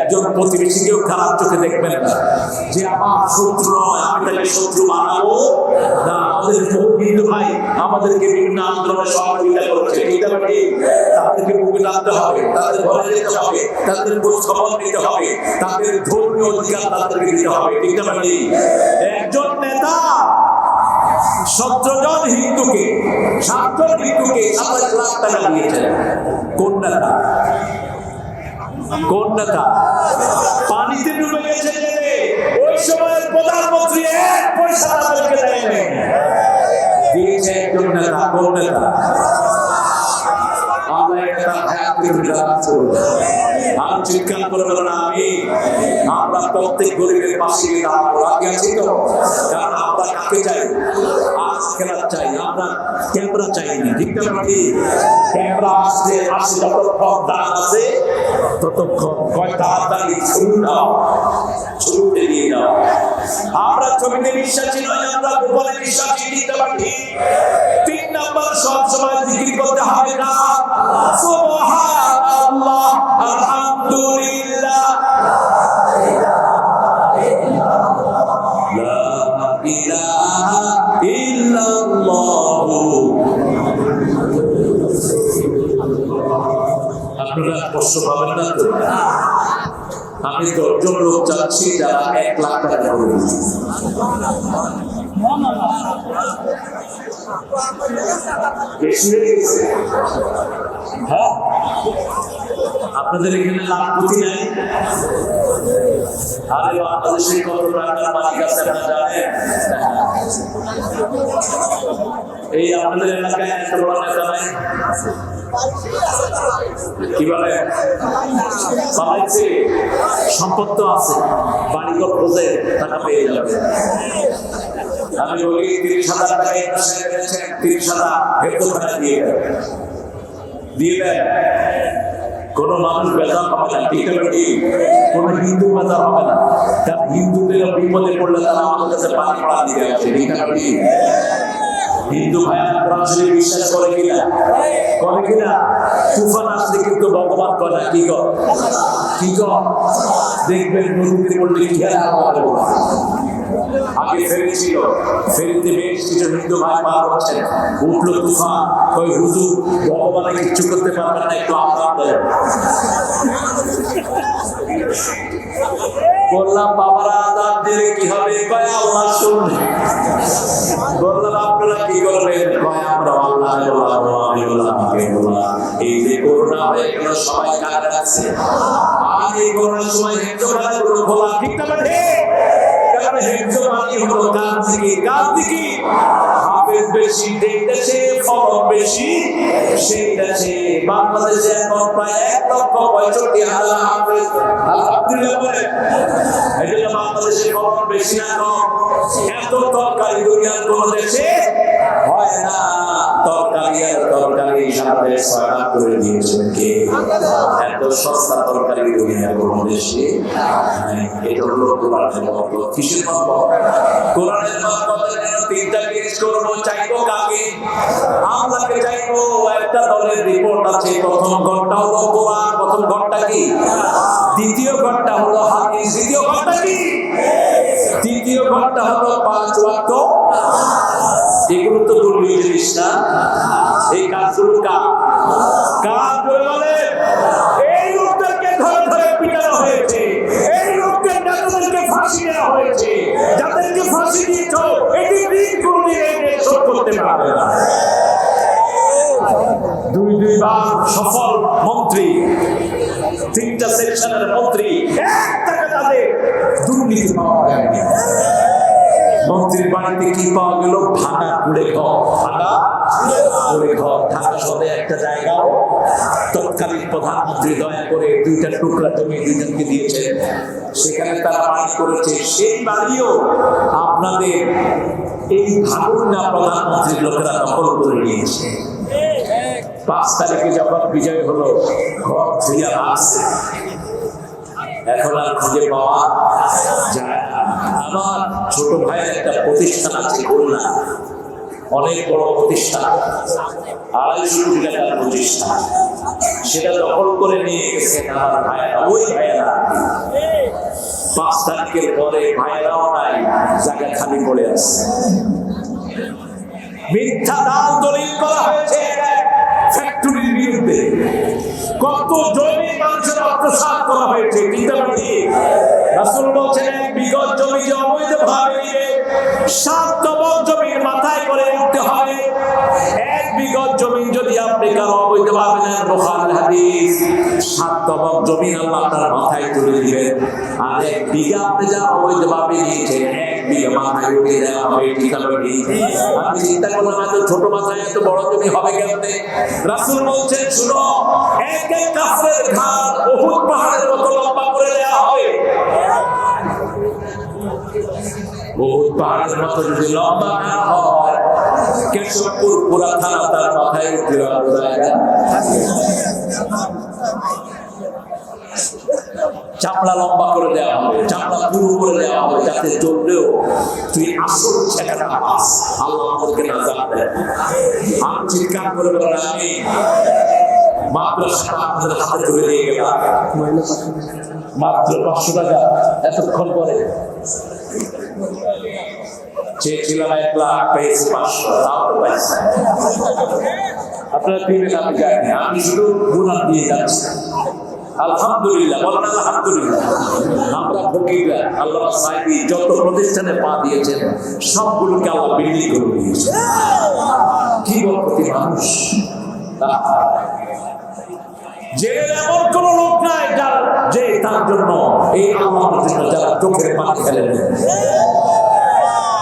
একজন প্রতিবেশীকেও খারাপ চোখে দেখবেন না যে আমার শত্রু নয়, আমি তাকে শত্রু বানাবো না। আমাদের হিন্দু ভাই আমাদেরকে বিভিন্ন আন্দোলনে সহযোগিতা করেছে। ঠিক না বেঠিক? তাদেরকে বুকে টানতে হবে, তাদের ঘরে যেতে হবে, তাদের খোঁজ খবর নিতে হবে, তাদের ধর্মীয় অধিকার তাদেরকে দিতে হবে। ঠিক না বেঠিক? একজন নেতা 17 জন হিন্দুকে, 7 জন হিন্দুকে 27 লাখ টাকা দিয়েছেন। কোন নেতা? কোন নেতা? পানিতে ডুবে গেছে জেলে। ওই সময়ের প্রধানমন্ত্রী 1 পয়সা তাদেরকে দেয়নি। দিয়েছে একজন নেতা। কোন নেতা? আমরা এটা হায়াতের বিধান করব। আর চিৎকার করে বলেন আমিন। আমরা প্রত্যেক গরিবের পাশে দাঁড়াবো। রাজি আছি তো? কারণ আমরা কাকে চাই? আখিরাত চাই। আমরা ক্যামেরা চাই না। ঠিক না বেঠিক? ক্যামেরা আসছে যতক্ষণ দাঁড় আছে ততক্ষণ কয়টা হাত দাঁড়িয়ে ছুটে দাও, ছুটে দিয়ে দাও। আমরা ছবিতে বিশ্বাসী নয়, আমরা গোপনে বিশ্বাসী। ঠিক না বেঠিক? 3 নাম্বার সব সময় জিকির করতে হবে না? সুবহানাল্লাহ, আলহামদুলিল্লাহ, লা ইলাহা ইল্লাল্লাহ। আপনারা কষ্ট পাবেন না তো? আমি 10 জন লোক চাচ্ছি যারা 1 লাখ টাকা করে বেশি হয়ে গেছে। হ্যাঁ, আপনাদের এখানে লাখ কোটি নাই? আরে বাংলাদেশে কত টাকার মালিক আছে আপনারা জানেন? এই আপনাদের এলাকায় একটা বড় নেতা নাই? কি বলে? পালাইছে, সম্পদ তো আছে, বাড়িঘর খোঁজে, টাকা পেয়ে যাবে। আমি বলি 30,000 টাকা ইন্টারেস্ট পেয়েছেন, 30,000 হেফাজত দিয়ে দেন। কোন মানুষ বেজার হবে না, ঠিক আছে? কোন হিন্দু বেজার হবে না, কারণ হিন্দুদের বিপদে পড়লে তারা আমাদের কাছে পানি পড়া দিতে আসে, ঠিক আছে? হিন্দু ভাইয়া কোরআন শরীফ বিশ্বাস করে কিনা? করে কিনা? তুফান আসলে কিন্তু ভগবান করে না, কি কর কি কর দেখবেন নদীতে পড়লে কি হয় আগে ফেরি ছিল, ফেরিতে বেশ কিছু হিন্দু ভাই পার হচ্ছেন, উঠলো তুফান, ওই হুজুর ভগবানের কিচ্ছু করতে পারবেন না, একটু আহ্বান দেন। বললাম বাবারা আজাদ দিলে কি হবে? কয় আল্লাহ শুনবে। বললাম আপনারা কি করবেন? কয় আমরা আল্লাহ এই যে করোনা হয়ে গেল সবাই কাজে আছে, আর এই করোনার সময় হেফাজতগুলো খোলা, ঠিক না? কারণ হেফাজত হলো কাজ থেকে, কাজ থেকে হাফেজ বেশি, যেই দেশে ফলন বেশি সেই দেশে। বাংলাদেশে এখন প্রায় 1,65,000 হাফেজ, আলহামদুলিল্লাহ বলে। এই জন্য বাংলাদেশে ফলন বেশি না কম? এত তরকারি দুনিয়ার কোন দেশে হয় না। তরকারি সাথে সহায়তা করে দিয়েছেন কে? এত সস্তা তরকারি দুনিয়ার কোন দেশে নাই। এটা হলো কোরআনের বরকত। কিসের বরকত? কোরআনের বরকতের জন্য তিনটা জিনিস করবো। চাইবো কাকে? আল্লাহকে চাইবো। একটা দলের রিপোর্ট আছে, প্রথম ঘরটা হলো কোরআন, প্রথম ঘরটা কি? দ্বিতীয় ঘরটা হলো হাদিস, দ্বিতীয় ঘরটা কি? তৃতীয় ঘরটা হলো 5 ওয়াক্ত। এগুলো তো দুর্নীতি জিনিস না। এই কাজগুলো কাজ বলে এই লোকদেরকে ধরে ধরে পিটানো হয়েছে, এই লোকদের নেতাদেরকে ফাঁসি দেওয়া হয়েছে, যাদেরকে ফাঁসি দিয়েছ এটি ঋণ কোনদিন শোধ করতে পারবে না। 2 বার সফল মন্ত্রী, 3টা সেকশনের মন্ত্রী, এক টাকা তাদের দুর্নীতি পাওয়া যায়নি। মন্ত্রীর বাড়িতে কি পাওয়া গেল? ভাঙা কুড়ে ঘর, ভাঙা কুড়ে ঘর। ঢাকা শহরে একটা জায়গাও তৎকালীন প্রধানমন্ত্রী দয়া করে 2টা টুকরা জমি 2জনকে দিয়েছেন, সেখানে তারা বাড়ি করেছে। সেই বাড়িও আপনাদের এই ভাগুনা প্রধানমন্ত্রীর লোকেরা দখল করে নিয়েছে। 5 তারিখে যখন বিজয় হলো, ঘর ফিরিয়ে আসছে, এখন আর খুঁজে পাওয়া যায় না। আমার ছোট ভাইয়ের একটা প্রতিষ্ঠান আছে খুলনা, অনেক বড় প্রতিষ্ঠান, 250 কোটি টাকার প্রতিষ্ঠান, সেটা দখল করে নিয়ে গেছেন আমার ভাইয়েরা। ওই ভাইয়েরা 5 তারিখের পরে ভাইয়েরাও নাই, জায়গা খালি পড়ে আছে। মিথ্যা দাল দলিল করা হয়েছে ফ্যাক্টরির বিরুদ্ধে, কত জমি মানুষের আত্মসাৎ করা হয়েছে। রাসূল বলছেন বিগত জমি যে অবৈধভাবে নিয়ে 7 তবক জমির মাথায় করে উঠতে হবে। 1 বিগত জমি যদি আপনি কারো অবৈধভাবে নেন, বুখারীর হাদিস, 7 তবক জমি আল্লাহ তার মাথায় তুলে দিবেন। আর 1 বিঘা আপনি যা অবৈধভাবে নিয়েছেন, 1 বিঘা মাথায় উঠিয়ে দেওয়া হবে। ঠিক আছে? আপনি চিন্তা করলাম এত ছোট মাথায় এত বড় জমি হবে কেমনে? রাসূল বলছেন শুনো, এক কাফের ঘাড় উহুদ পাহাড়ের মতো লম্বা করে দেওয়া হবে। উহুদ পাহাড়ের মতো যদি লম্বা না হয়, কেশবপুর পুরা থানা তার মাথায় উঠে জায়গা। চাপড়া লম্বা করে দেওয়া হবে, চাপড়া পুরো করে দেওয়া হবে, যাতে চললেও তুই আসল ছেলেটা পাস। আল্লাহ আমাদেরকে নাজাত দেন। আমি চিৎকার করে বললাম আমি মাদ্রাসাটা আপনাদের হাতে তুলে দিয়ে গেলাম, মাত্র 500 টাকা। এতক্ষণ পরে চেয়েছিলাম 1 লাখ, পেয়েছি 500, তাও তো পাইছি। আপনারা দিবেন, আমি জানি, আমি শুধু গুনাহ দিয়ে যাচ্ছি। আলহামদুলিল্লাহ, বলেন আলহামদুলিল্লাহ। আমরা ফকিররা আল্লাহ সাইদি যত প্রতিষ্ঠানে পা দিয়েছেন সবগুলোকে আল্লাহ বিল্ডিং করে দিয়েছেন। কি বলতে মানুষ, যে এমন কোন লোক নাই যার যে তার জন্য এই আল্লাহর জন্য যারা চোখের পানি ফেলে দেন।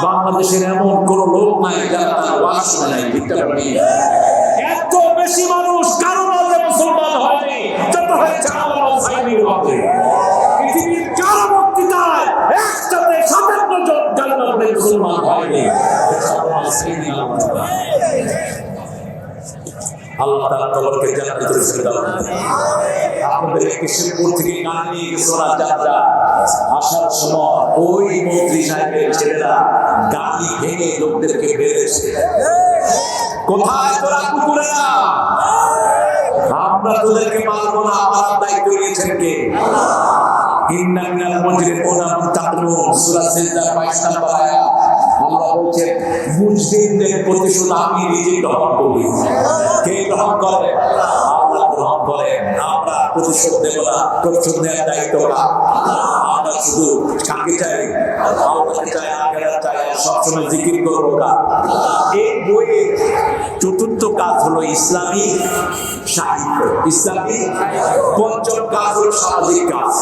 বাংলাদেশের এমন কোন লোক নাই যারা তার ওয়াজ নাই। এত বেশি মানুষ কারো মাঝে মুসলমান হয়নি যত হয়েছে আল্লাহ সাইদির মাঝে। পৃথিবীর কারো বক্তৃতায় একসাথে 57 জন জান্নাতে মুসলমান হয়নি। আল্লাহ তাআলা কবরকে জান্নাতুল ফিরদাউস। আপনাদের কিশোরপুর থেকে গান নিয়ে গেছে ওরা যারা আসার সময় ওই মন্ত্রী সাহেবের ছেলেরা গাড়ি ভেঙে লোকদেরকে বেঁধেছে। কোথায় তোরা কুকুরেরা? আমরা তোদেরকে মারবো না, আমার দায়িত্ব নিয়েছেন কে? ইন্না মিনাল মুজরিমিনা মুনতাকিমুন, সূরা সিজদা 22 নম্বর আয়াত। আল্লাহ বলেন মুজরিমদের প্রতিশোধ আমি নিজে গ্রহণ করি। কে গ্রহণ করে? আল্লাহ গ্রহণ করেন। আমরা প্রতিশোধ দেব না, প্রতিশোধ নেওয়ার দায়িত্ব কার? আমরা শুধু কাকে চাই? আল্লাহকে চাই, আখিরাত চাই, সবসময় জিকির করবো কার? এই বইয়ের চতুর্থ কাজ হলো ইসলামী সাহিত্য, ইসলামী। পঞ্চম কাজ হলো সামাজিক কাজ।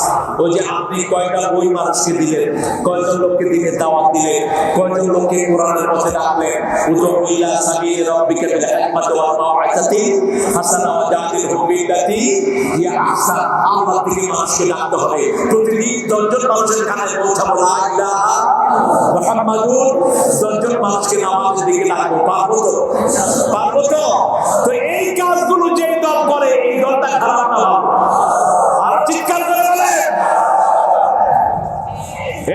ওই যে আপনি কয়টা বই মানুষকে দিলেন, কয়জন লোককে দিনে দাওয়াত দিলেন, কয়জন লোককে কোরআনের পথে ডাকলেন। উদউ ইলা সাবিলি রাব্বিকা বিল হিকমাতি ওয়াল মাউইযাতি হাসানা ওয়া জাদিলহুম বিল্লাতী হিয়া আহসান। আল্লাহর দিকে মানুষকে ডাকতে হবে। প্রতিদিন 10 জন মানুষের কানে পৌঁছাবো লা ইলাহা মুহাম্মাদুর। 10 জন মানুষকে নামাজের দিকে ডাকবো। পারবো তো? পারবো তো? তো এই কাজগুলো যে দল করে, এই দলটা খারাপ না ভালো? আর চিৎকার করে বলে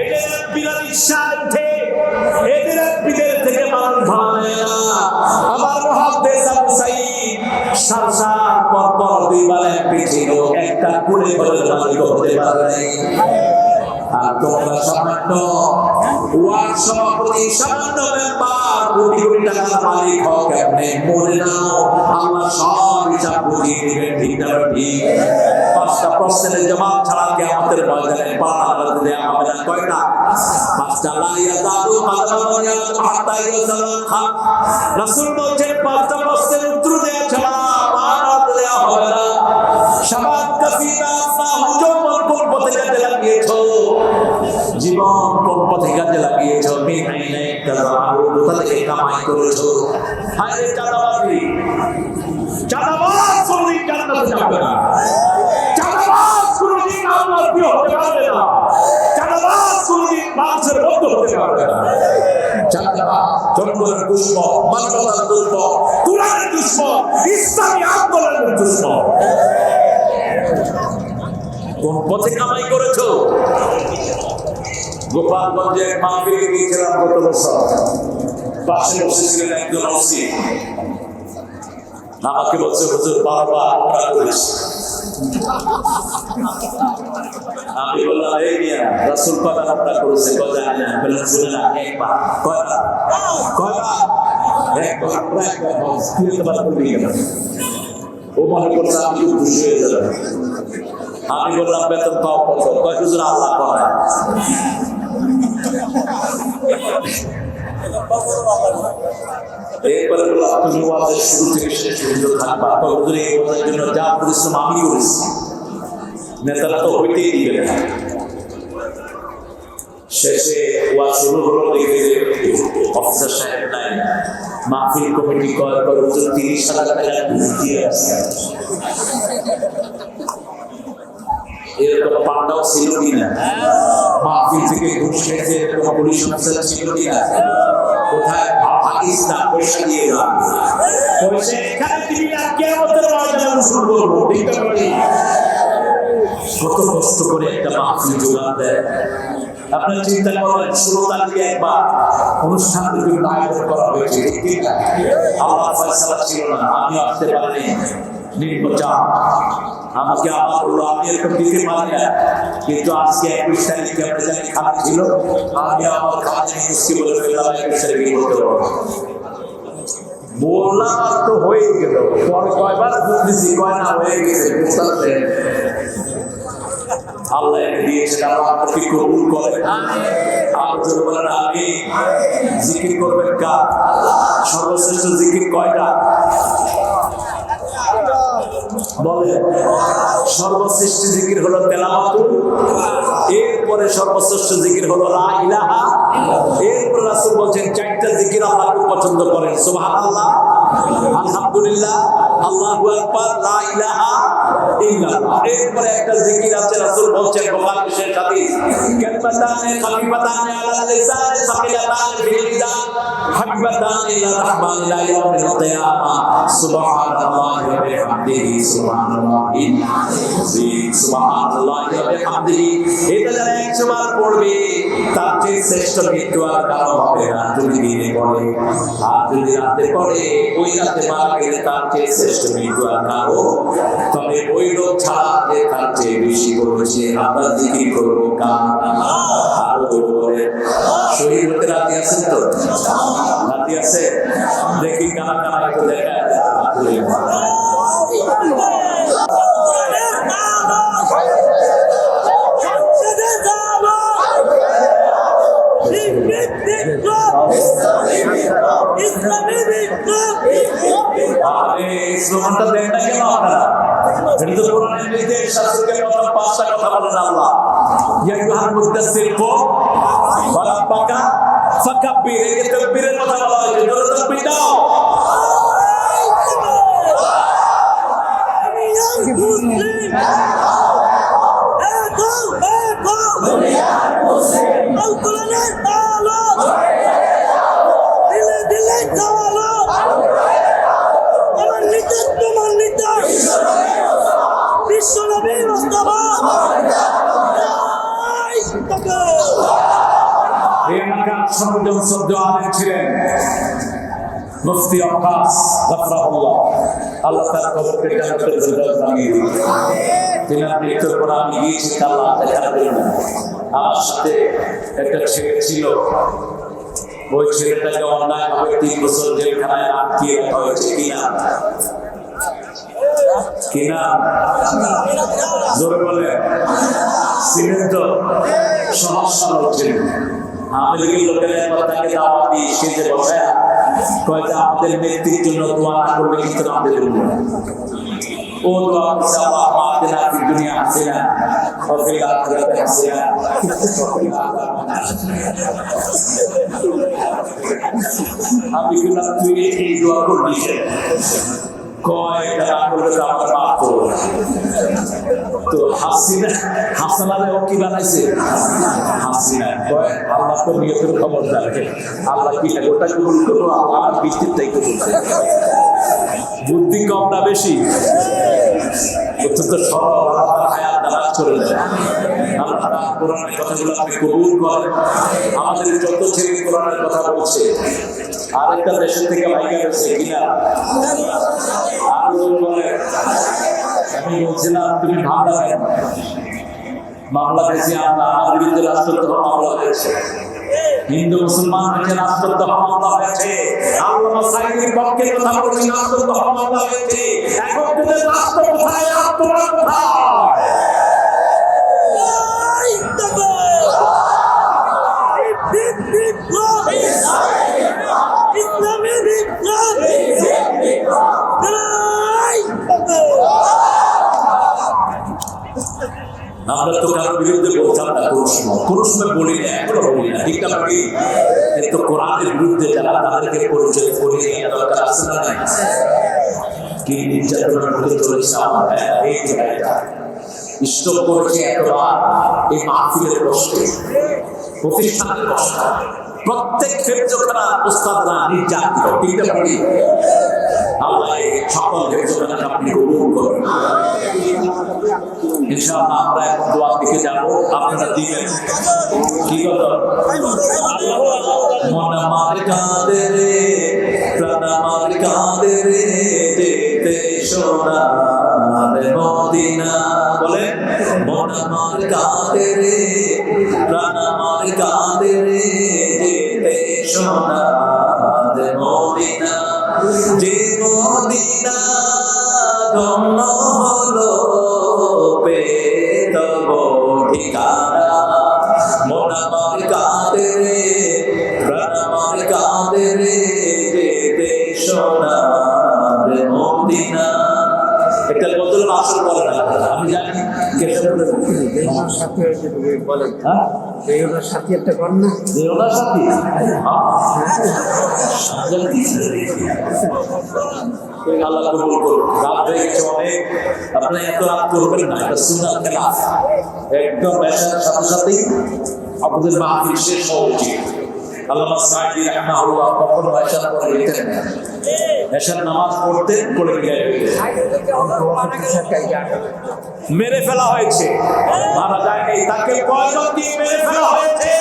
এদের বিরাট শান্তি, এদের বিদের থেকে মানুষ ভালো না। আমার মুহাদ্দিস আবু সাঈদ সারসার পর দুইবার পেছিল, একটা কুলে বলে মালিক হতে পারে নাই। আর তোমরা সামান্য ওয়ার্ড সভাপতি, সামান্য মেম্বার, কোটি কোটি টাকার মালিক হও কেমনে? মনে নাও আল্লাহ সব হিসাব বুঝিয়ে দিবেন। ঠিক না ঠিক? 5টা প্রশ্নের জবাব ছাড়া কিয়ামতের ময়দানে পার হতে দেয়া হবে না। কয়টা? 5টা। লা ইয়াদালু কাদামান ইয়াদু হাত্তা ইয়াসালাম খান। রাসূল বলেন 5টা প্রশ্নের উত্তর দেয়া ছাড়া পার হতে দেয়া হবে না। শাবাব কাসিরা হুজুর কোন পথে কাজে লাগিয়েছো? জীবন কোন পথে কাজে লাগিয়েছো? বিআইনে কাযাবু, কোথা থেকে কামাই করেছো? হায় চাঁদাবাজি, চাঁদাবাজ কোনদিন জান্নাতে যাবে না। চাঁদাবাজ কোনদিন আল্লাহর প্রিয় হতে পারবে না। চাঁদাবাজ কোনদিন মানুষের বন্ধু হতে পারবে না। চাঁদাবাজ জনগণের দুশমন, মানবতার দুশমন, কুরআনের দুশমন, ইসলামী আন্দোলনের দুশমন। কোন পথে কামাই করেছো? গোপালগঞ্জে মাহফিলে গিয়েছিলাম গত বছর। পাশে বসেছিলেন একজন ওসি। আমাকে বলছে হুজুর বারবার আমরা করেছি। আমি বললাম এই মিয়া রাসূল কয়বার আমরা করেছে? কয় জানি না। বললেন শুনে না, একবার। কয়বার? একবার। একবার কি তোমার করবি কেন? ও মনে করছে আমি খুশি হয়ে যাবে। আমি বললাম বেতন পাও কত? কয় হুজুর আল্লাহ করায়। এরপরে বললাম তুমি ওয়াজের শুরু থেকে শেষ পর্যন্ত থাকবা। কয় হুজুর এই ওয়াজের জন্য যা পরিশ্রম আমি করেছি, নেতারা তো হইতেই দিবে না। শেষে ওয়াজ শুরু হলো, দেখে যে অফিসার সাহেব নাই, মাহফিল কমিটি কয় হুজুর 30,000 টাকা ঘুষ দিয়ে আসছে। এরকম পান্ডাও ছিল কিনা? মাহফিল থেকে ঘুষ খেয়েছে এরকম পুলিশ অফিসার ছিল কিনা? কোথায়? পাকিস্তান। পয়সা দিয়ে দেওয়া, পয়সা এখানে দিবি না, কিয়ামতের ময়দানে উসুল করবো। ঠিক না? কত কষ্ট করে একটা মাহফিল জোগাড় দেয়। আপনারা চিন্তা করেন 16 তারিখে একবার অনুষ্ঠানের জন্য আয়োজন করা হয়েছে। ঠিক না? আমার ফয়সালা ছিল না, আমি আসতে পারিনি। নির্বাচন আমাকে আবার বললো আমি এরকম দিতে পারি না, কিন্তু আজকে 21 তারিখে আমরা জানি খারাপ ছিল, আমি আমার কাজে মুশকিল বলে ফেললাম 21 তারিখে করতে পারবো। বললাম তো হয়ে গেল। পরে কয়বার বুঝতেছি, কয় না হয়ে গেছে। আল্লাহ এনে দিয়েছেন, আল্লাহ আপনাকে কবুল করেন। আর যদি বলেন আমি জিকির করবেন কার? সর্বশ্রেষ্ঠ জিকির কয়টা বলে? সর্বশ্রেষ্ঠ জিকির হলো তেলাওয়াতুল, এরপরে সর্বশ্রেষ্ঠ জিকির হলো লা ইলাহা, এরপর রাসূল বলেন 4টা জিকির আল্লাহ খুব পছন্দ করেন। সুবহানাল্লাহ, আলহামদুলিল্লাহ, আল্লাহু আকবার, লা ইলাহা ইল্লাল্লাহ। এরপরে একটা জিকির আছে, রাসূল বলছেন বুখারী শরীফ হাদিস, কালিমাতানে খাফিফাতানে আলাল লিসান সাকিলাতানে ফিল মিজান হাবিবাতানে ইলা রাহমান ইলা ইয়াউমিল কিয়ামাহ সুবহানাল্লাহি ওয়া বিহামদিহি সুবহানাল্লাহি সুবহানাল্লাহি ওয়া বিহামদিহি। এটা যারা 100 বার পড়বে তার চেয়ে শ্রেষ্ঠ মৃত্যু আর কারো হবে না যদি দিনে পড়ে। আর যদি রাতে পড়ে, ওই রাতে মারা গেলে তার চেয়ে শ্রেষ্ঠ মৃত্যু আর কারো। তবে ওই লোক ছাড়া যে তার চেয়ে বেশি করেছে, আমরা জিকির করবো কার? আরো করে শহীদ হতে রাজি আছেন তো? রাজি আছে? দেখি কারা কারা একটু দেখা স্লোগানটা দেন না কেন আপনারা? এটা তো কোরআনের নির্দেশ, শাস্ত্রকে প্রথম 5টা কথা বলেন আল্লাহ, ইয়া আইয়ুহাল মুদাসসির কুম ওয়া রাব্বাকা ফাকাব্বির। এই তাকবীরের কথা বলা হয়েছে, জোরে তাকবীর দাও। মুফতি আব্বাস গফরাহুল্লাহ, আল্লাহ তার কবরকে জান্নাতুল ফিরদাউস বানিয়ে দিন। তিনি মৃত্যুর পর আমি গিয়েছি আল্লাহ দেখার জন্য। আমার সাথে একটা ছেলে ছিল, ওই ছেলেটাকে অন্যায়ভাবে 3 বছর জেলখানায় আটকিয়ে রাখা হয়েছে। কিনা জোরে বলে ছিলেন তো? সমস্যা হচ্ছে আমাদের লোকের তাকে দাওয়াত দিয়ে স্টেজে বসায় কয়েকটা আমাদের ব্যক্তির জন্য দোয়া না করবে, কিন্তু আমাদের জন্য ও দোয়া করছে, আল্লাহ আতিনা ফিদ দুনিয়া হাসানা ওয়া ফিল আখিরাতি হাসানা। আমি বললাম তুই এই দোয়া করবি কয়টা না করলে তো আমার মাফ করবো। তো হাসানারে ও কি বানাইছে? হাসিনা কয় আল্লাহ তো নিয়তের খবর রাখে, আল্লাহ কি ওটা কবুল করবো, আমার বৃত্তির তাই কবুল। বুদ্ধি কম না বেশি? অত্যন্ত সরল, আল্লাহ হায়াত দারাজ করে দেয়। আল্লাহ কোরআনের কথাগুলো আপনি কবুল করেন। আমাদের যত ছেলে কোরআনের কথা বলছে, আরেকটা দেশের থেকে ভাইয়া গেছে কিনা? আমি বলছিলাম তুমি ভাবনা মামলা পেয়েছি, আমার বিরুদ্ধে রাষ্ট্রদ্রোহ মামলা হয়েছে, হিন্দু মুসলমান হয়েছে, রাষ্ট্রদ্রোহ মামলা হয়েছে। আল্লামা সাঈদীর পক্ষে কথা বলছি, রাষ্ট্রদ্রোহ মামলা হয়েছে। এখন তুমি রাষ্ট্র কোথায় আর তোমার কোথায়? আমরা তো কারোর বিরুদ্ধে বলতাম না, কোনো সময় বলি না, এখনো বলি না, ঠিক না? কিন্তু কোরআনের বিরুদ্ধে যারা, তাদেরকে পরিচয় করিয়ে নেওয়া দরকার আছে না? কি নির্যাতনের মধ্যে চলেছে আমার এই জায়গাটা স্টপ করেছে একবার এই মাহফিলের কষ্টে, প্রতিষ্ঠানের কষ্ট। প্রত্যেক হেফজখানা উস্তাদরা নির্যাতিত, ঠিক না? আল্লাহ সকল হেফজখানাকে আপনি কবুল করুন ইনশাআল্লাহ। আমরা এখন দোয়া দিকে যাবো, আপনারা দিবেন। কি কথা? মন আমার কাঁদে রে, প্রাণ আমার কাঁদে রে, যেতে সোনার মদিনা। বলে মন আমার কাঁদে রে, প্রাণ আমার কাঁদে রে, যেতে সোনার মদিনা। যে মদিনা ধন্য হলো পেতব ঠিকানা। মন আমার কাঁদে রে, প্রাণ আমার কাঁদে রে, যেতে সোনার মদিনা। একটা বদল আসর করে না, আমি জানি সাথী একটা কর না, সাথী আল্লাহ কবুল করুন। রাত হয়ে গেছে অনেক, আপনারা এত রাত করবেন না, এটা সুন্নাত খেলা। একদম এসার সাথে সাথেই আপনাদের মাহফিল শেষ হওয়া উচিত। আল্লামা সাঈদী রাহিমাহুল্লাহ কখনো এশার পরে যেতেন না, এশার নামাজ পড়তে পড়ে গিয়ে মেরে ফেলা হয়েছে, মারা যায়নি, তাকে কয়জন দিয়ে মেরে ফেলা হয়েছে।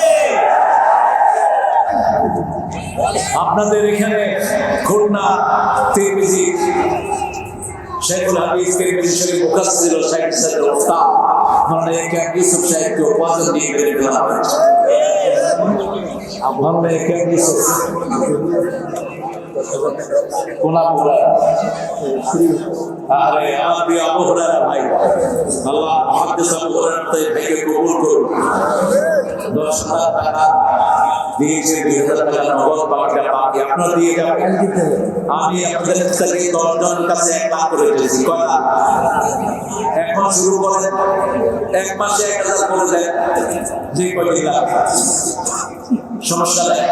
আপনাদের এখানে খুলনা তিরমিজি শেখুল হাদিস তিরমিজি শরীফ মুফাসসির ও শাইখ সাহেব ওস্তাদ মাওলানা কেম ইউসুফ সাহেবকে কয়জন দিয়ে মেরে ফেলা হয়েছে। মাওলানা কেম ইউসুফ কোনা বলা আরে আমার প্রিয় আবু হুরায়রা ভাই, আল্লাহ মুহাদ্দিস আবু হুরায়রা ভাইকে কবুল করুন। 10,000 টাকা দিয়েছে, 2,000 টাকা নগদ বাকিটা বাকি আপনারা দিয়ে যাবেন। আমি আপনাদের থেকে 10 জনের কাছে 1 লাখ করে দিয়েছি। কয় লাখ? এখন শুরু করেন, 1 মাসে 1,000 করে দেন, যে কয়টি লাখ সমস্যা নাই,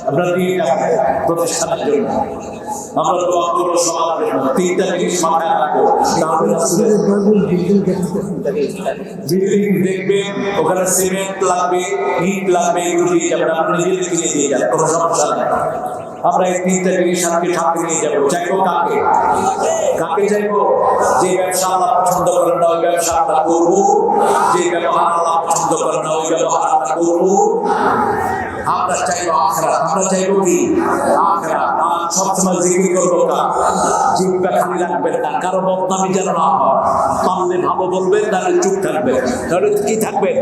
আপনারা দিয়ে যাবেন প্রতিষ্ঠানের জন্য। আমরা দোয়া করব সবার জন্য। 3টা জিনিস মাথায় রাখবো, তাহলে বিল্ডিং দেখবেন ওখানে সিমেন্ট লাগবে, ইট লাগবে, এগুলো দিয়ে যাবেন, আপনি নিজে কিনে দিয়ে যাবেন, কোনো সমস্যা নেই। আমরা এই 3টা জিনিস সাথে সাথে নিয়ে যাবো। চাইবো কাকে? কাকে চাইবো? যে ব্যবসা আল্লাহ পছন্দ করেন না ওই ব্যবসা আমরা করবো, যে ব্যবহার আল্লাহ পছন্দ করেন না ওই ব্যবহার আমরা করবো। আমরা চাইবো আখিরাত, আমরা চাইবো কি? আখিরাত। আর সবসময় জিকির করবো কার? জিহ্বা খালি রাখবেন না, কারো বদনামি যেন না হয়। পারলে ভালো বলবেন, তাহলে চুপ থাকবেন। তাহলে কি থাকবেন?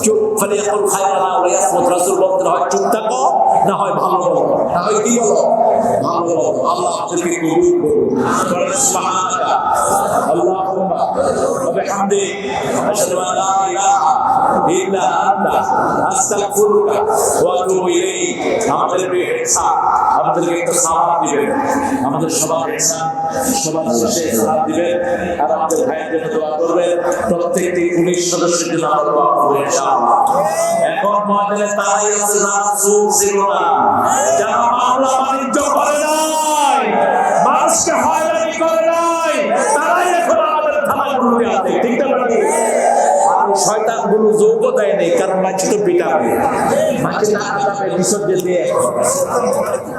চুপ। ফালিয়াকুল খায়রান আও লিয়াসমুত। রাসূল বলতেন, হয় চুপ থাকো, না হয় ভালো বলো, না হয় কি বলো? ভালো বলো। আল্লাহ আপনাদেরকে কবুল করুন। সুবহানাকা আল্লাহুম্মা ওয়া বিহামদিক আশহাদু আন লা ইলাহা ইল্লা আনতা আস্তাগফিরুকা ওয়া আতুবু ইলাইক। আমাদের প্রিয় ইনসান, আমাদেরকে একটা সালাত দিবেন, আমাদের সবার ইনসান সবার শেষে সালাত দিবেন, আর আমাদের ভাইয়ের জন্য দোয়া করবেন। প্রত্যেকটি পুলিশ সদস্যের জন্য আমরা দোয়া করব ইনশাআল্লাহ। এখন ময়দানে তারাই আছে যারা চোর ছিল না, যারা মামলা বাণিজ্য করে নাই, মানুষকে হয়রানি করে নাই, তারাই এখন আমাদের থানাগুলোতে আছে। ঠিক না? শয়তান গুলো যোগ্য দেয় নেই, কারণ মাঝে তো পিটাবে, মাঝে টাকা দামে বিসর্জন দিয়ে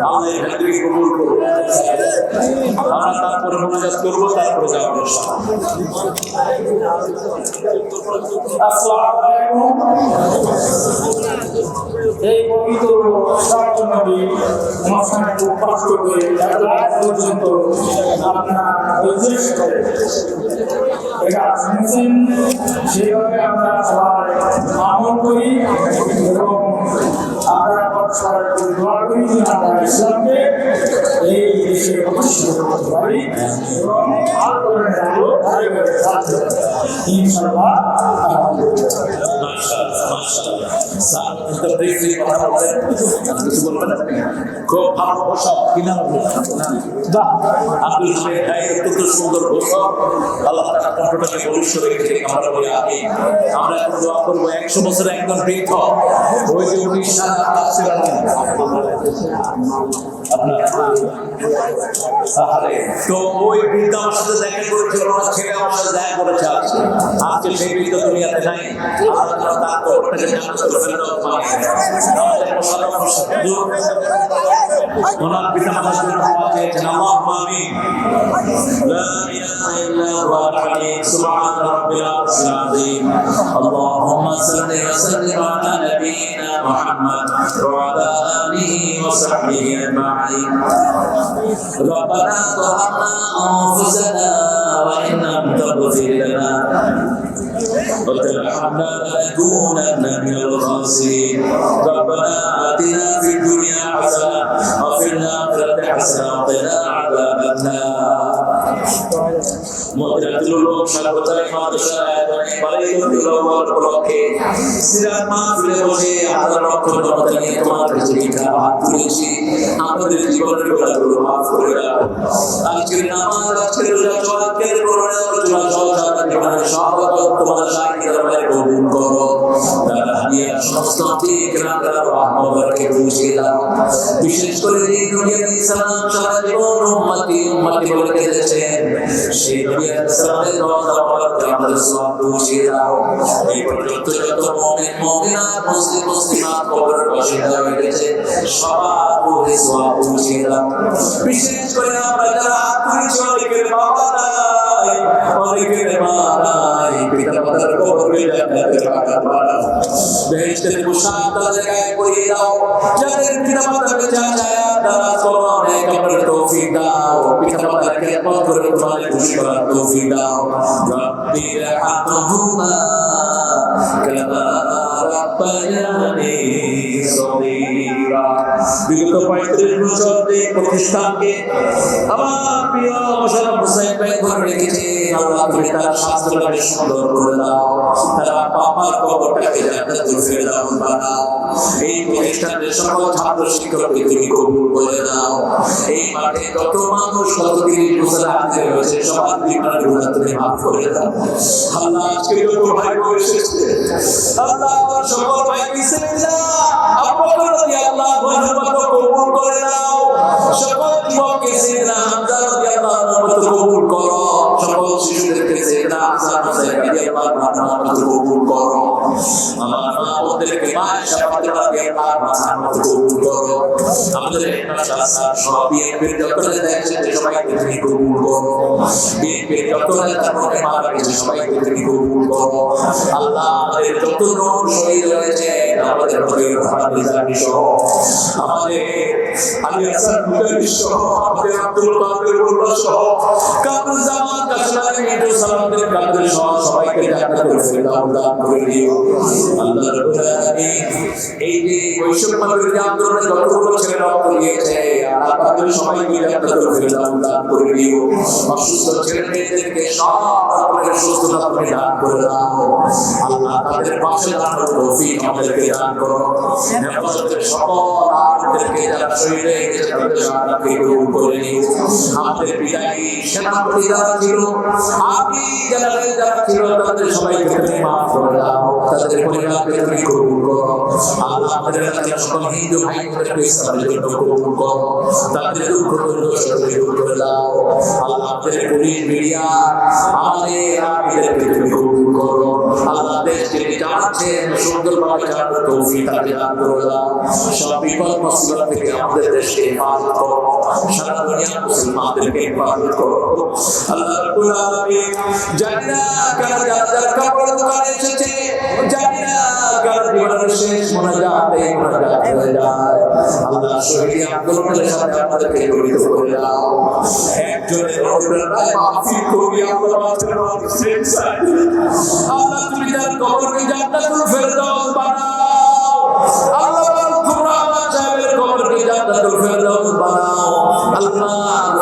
আল্লাহ এখানে কবুল করুন। আমরা তারপরে মোনাজাত করবো, তারপরে যাবো। আসসালামু আলাইকুম। এই পবিত্র নবী অনুষ্ঠানে উপস্থিত করে আজ পর্যন্ত আপনার উদ্দেশ্য করে এটা শুনছেন, সেভাবে আমরা সবাই আমল করি এবং আমরা সবাই দোয়া করি যে আমরা ইসলামকে এই দেশে প্রতিষ্ঠিত করতে পারি এবং আল কোরআনের আলো ধারে ধারে থাকতে পারি ইনশাআল্লাহ। খুব ভালো পোশাক, কি নাম আব্দুল হামিদ ভাই, অত্যন্ত সুন্দর পোশাক। আল্লাহ তাআলা কণ্ঠটাকে পবিত্র রেখেছে। আমরা বলি আমিন। আমরা এখন দোয়া করবো 100 বছর একজন বৃদ্ধ, ওই যে 19 সাল ছিলেন তো ওই বৃদ্ধ আমার সাথে দেখা করেছিল, আমার ছেলে আমার সাথে দেখা করেছে। আজকে সেই বৃদ্ধ দুনিয়াতে নাই। আল্লাহ তাআলা তার কবরটাকে জান্নাতুল ফেরদাউস বানিয়ে দেন। আমাদের ওনার পিতামাতার জন্য দোয়া চেয়েছেন। আল্লাহুম্মা আমিন। লা ইলাহা ইল্লা হুয়াল হালিম সুবহান রাব্বিল আরশিল আযীম। আল্লাহুম্মা সাল্লি ওয়া সাল্লিম আলা নাবিয়িনা মুহাম্মদ ওয়া আলা আলিহি ওয়া সাহবিহি আজমাইন। রব্বানা যালামনা আনফুসানা ওয়া ইন লাম তাগফির লানা وترحمنا لنكونن من الخاسرين. ربنا آتنا في الدنيا حسنة وفي الآخرة حسنة وقنا عذاب النار. মুদ্রাতুল লোক সার্বজনীন মাদ্রাসা আয়োজনে বাড়িগুলো উপলক্ষে সিরাত মাহফিলে বসে আল্লাহর লক্ষ জনতা নিয়ে তোমার কাছে ভিক্ষা হাত তুলেছি। আমাদের জীবনের গুনাহগুলো মাফ করে দাও। আজকের নামাজ, আজকের রোজা, আজকের কোরআন আলোচনা সহকারে জীবনের সফলতা তোমার সাথে দরবারে কবুল করো। তারা হাদিয়া সমস্ত ঠিক রাখা রহমতকে বুঝিয়ে দাও। বিশেষ করে যে নবী আলাইহিস সালাম সারা জীবন উম্মতি উম্মতি বলে কেঁদেছেন, সেই নবী আলাইহিস সালামের রওজা মুবারকে আমাদের সওয়াব পৌঁছে দাও। এই পর্যন্ত যত মুমিন মুমিনাত মুসলিম মুসলিমাত কবরের পাশে দাঁড়িয়ে গেছে, সবার রূহে সওয়াব পৌঁছে দাও। বিশেষ করে আমরা যারা তুলেছি, অনেকের বাবা নাই, অনেকের মা নাই, পিতা মাতার কবরে জান্নাতের বাগান বানাও, বেহেশতের পোশাক তাদের গায়ে পরিয়ে দাও। যাদের পিতা মাতা বেঁচে আছে তারা সমানে কবরের তৌফিক দাও। পিতা মাতার খেদমত করে তোমাদের খুশি করার তৌফিক দাও। রব্বি রহমহুমা কামা রাব্বায়ানি সগীরা। বিগত 35 বছর এই প্রতিষ্ঠানকে আমার প্রিয় মোশাররফ হোসেন ভাই ধরে রেখেছে। আল্লাহ তুমি তার স্বাস্থ্যটাকে সুন্দর করে দাও, তার বাবার কবরটাকে জান্নাতুল ফেরদাউস বানাও। এই প্রতিষ্ঠানের সকল ছাত্র শিক্ষককে তুমি কবুল করে দাও। এই মাঠে যত মানুষ কত 30 বছর আগে হয়েছে সবার জীবনের গুনাহ তুমি মাফ করে দাও। আল্লাহ আজকে যত ভাই বোন এসেছে, আল্লাহ আমার সকল ভাই বিসমিল্লাহ আবু বকর রাদিয়াল্লাহু আনহু মত কবুল করে দাও। সকল যুবককে সাইয়েদনা হামজা রাদিয়াল্লাহু আনহু মত কবুল করো। সকল শিশুদেরকে সাইয়েদনা হাসান হুসাইন রাদিয়াল্লাহু আনহু মত কবুল করো। আমার মা বোনদেরকে মায়েশা ফাতেমা রাদিয়াল্লাহু আনহা মত কবুল করো। আমাদের মাদ্রাসা সব বিএনপির যত নেতা আছে সবাইকে তুমি কবুল করো। বিএনপির যত নেতা মনে মারা গেছে সবাইকে তুমি কবুল করো। আল্লাহ আমাদের যত নূর শহীদ হয়েছে, আমাদের নবীর হাদিস সহ, আমাদের আলী হাসান মুকাদ্দিস সহ, আমাদের আব্দুল কাদের মোল্লা সহ, কামরুল জামান কাশমানি মিঠু সালামদের কাদের সহ সবাইকে জান্নাতুল ফেরদাউস দান করে দিও। আল্লাহ রাব্বুল আলামিন এই যে বৈষম্য বিরোধী আন্দোলনে যতগুলো ছেলে রক্ত দিয়েছে, আল্লাহ তাদের সবাইকে জান্নাতুল ফেরদাউস দান করে দিও। অসুস্থ ছেলে মেয়েদেরকে সব রকমের সুস্থতা তুমি দান করে দাও। আল্লাহ তাদের পাশে দাঁড়ানোর তৌফিক আমাদেরকে দান করো। হেফাজতের সকল আলেমদেরকে যারা শহীদ হয়ে গেছে তাদের শাহাদাতকে কবুল করে নিও। আমাদের বিদায়ী সেনাপতি যারা ছিল, আর্মি জেনারেল যারা ছিল, তাদের সবাইকে তুমি মাফ করে দাও। তাদের পরিবারকে তুমি কবুল করো। আল্লাহ আমাদের এলাকার সকল হিন্দু ভাই বোনদেরকে ইসলামের জন্য কবুল করো। তাদের দুঃখ দুর্দশা দূর করে দাও। আল্লাহ আমাদের পুলিশ মিডিয়া আমাদের আর্মিদেরকে তুমি কবুল করো। আল্লাহ দেশকে চালাচ্ছেন সুন্দরভাবে চালানোর তৌফিক তাদের দান করে দাও। সব বিপদ মুসিবত থেকে আমাদের দেশকে হেফাজত করো। সারা দুনিয়ার মুসলমানদেরকে হেফাজত করো। আল্লাহ রাব্বুল আলামিন জানি না কারা যারা কবর দোকানে এসেছে, জানি না কারা জীবনের শেষ মোনাজাতে হয়ে যায়। আল্লাহ শহীদ আন্দোলনের সাথে আমাদেরকে জড়িত করে দাও। একজনের অনুপ্রেরণায় মাহফিল করি আল্লাহ আল্লাহ তুমি তার কবরকে জান্নাতুল ফেরদাউস বানাও। আল্লাহ কুরআন সাহেবের কবরকে জান্নাতুল ফেরদাউস বানাও। আল্লাহ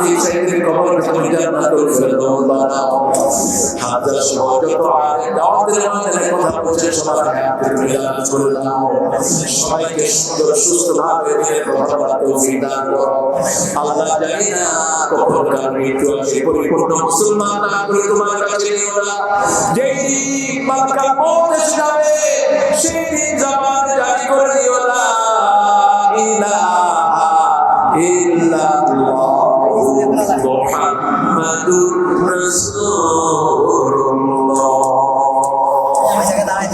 এই সাহেবের কবরকে তুমি জান্নাতুল ফেরদাউস বানাও। হাজার সহজত আলে দাওয়াতের মাধ্যমে কথা বলছে সবার হায়াতে তুমি দান করে দাও। সবাইকে সুন্দর সুস্থভাবে দিনের কথা বলার তৌফিক দান করো। আল্লাহ জানি না কখন কার মৃত্যু আসে, পরিপূর্ণ মুসলমান না করে তোমার কাছে নিও না। যেই দিন মালাকুল মউত এসে যাবে সেই দিন জামান জারি করে দিও না। ইলাহা ইল্লাল্লাহ মুহাম্মাদুর রাসূল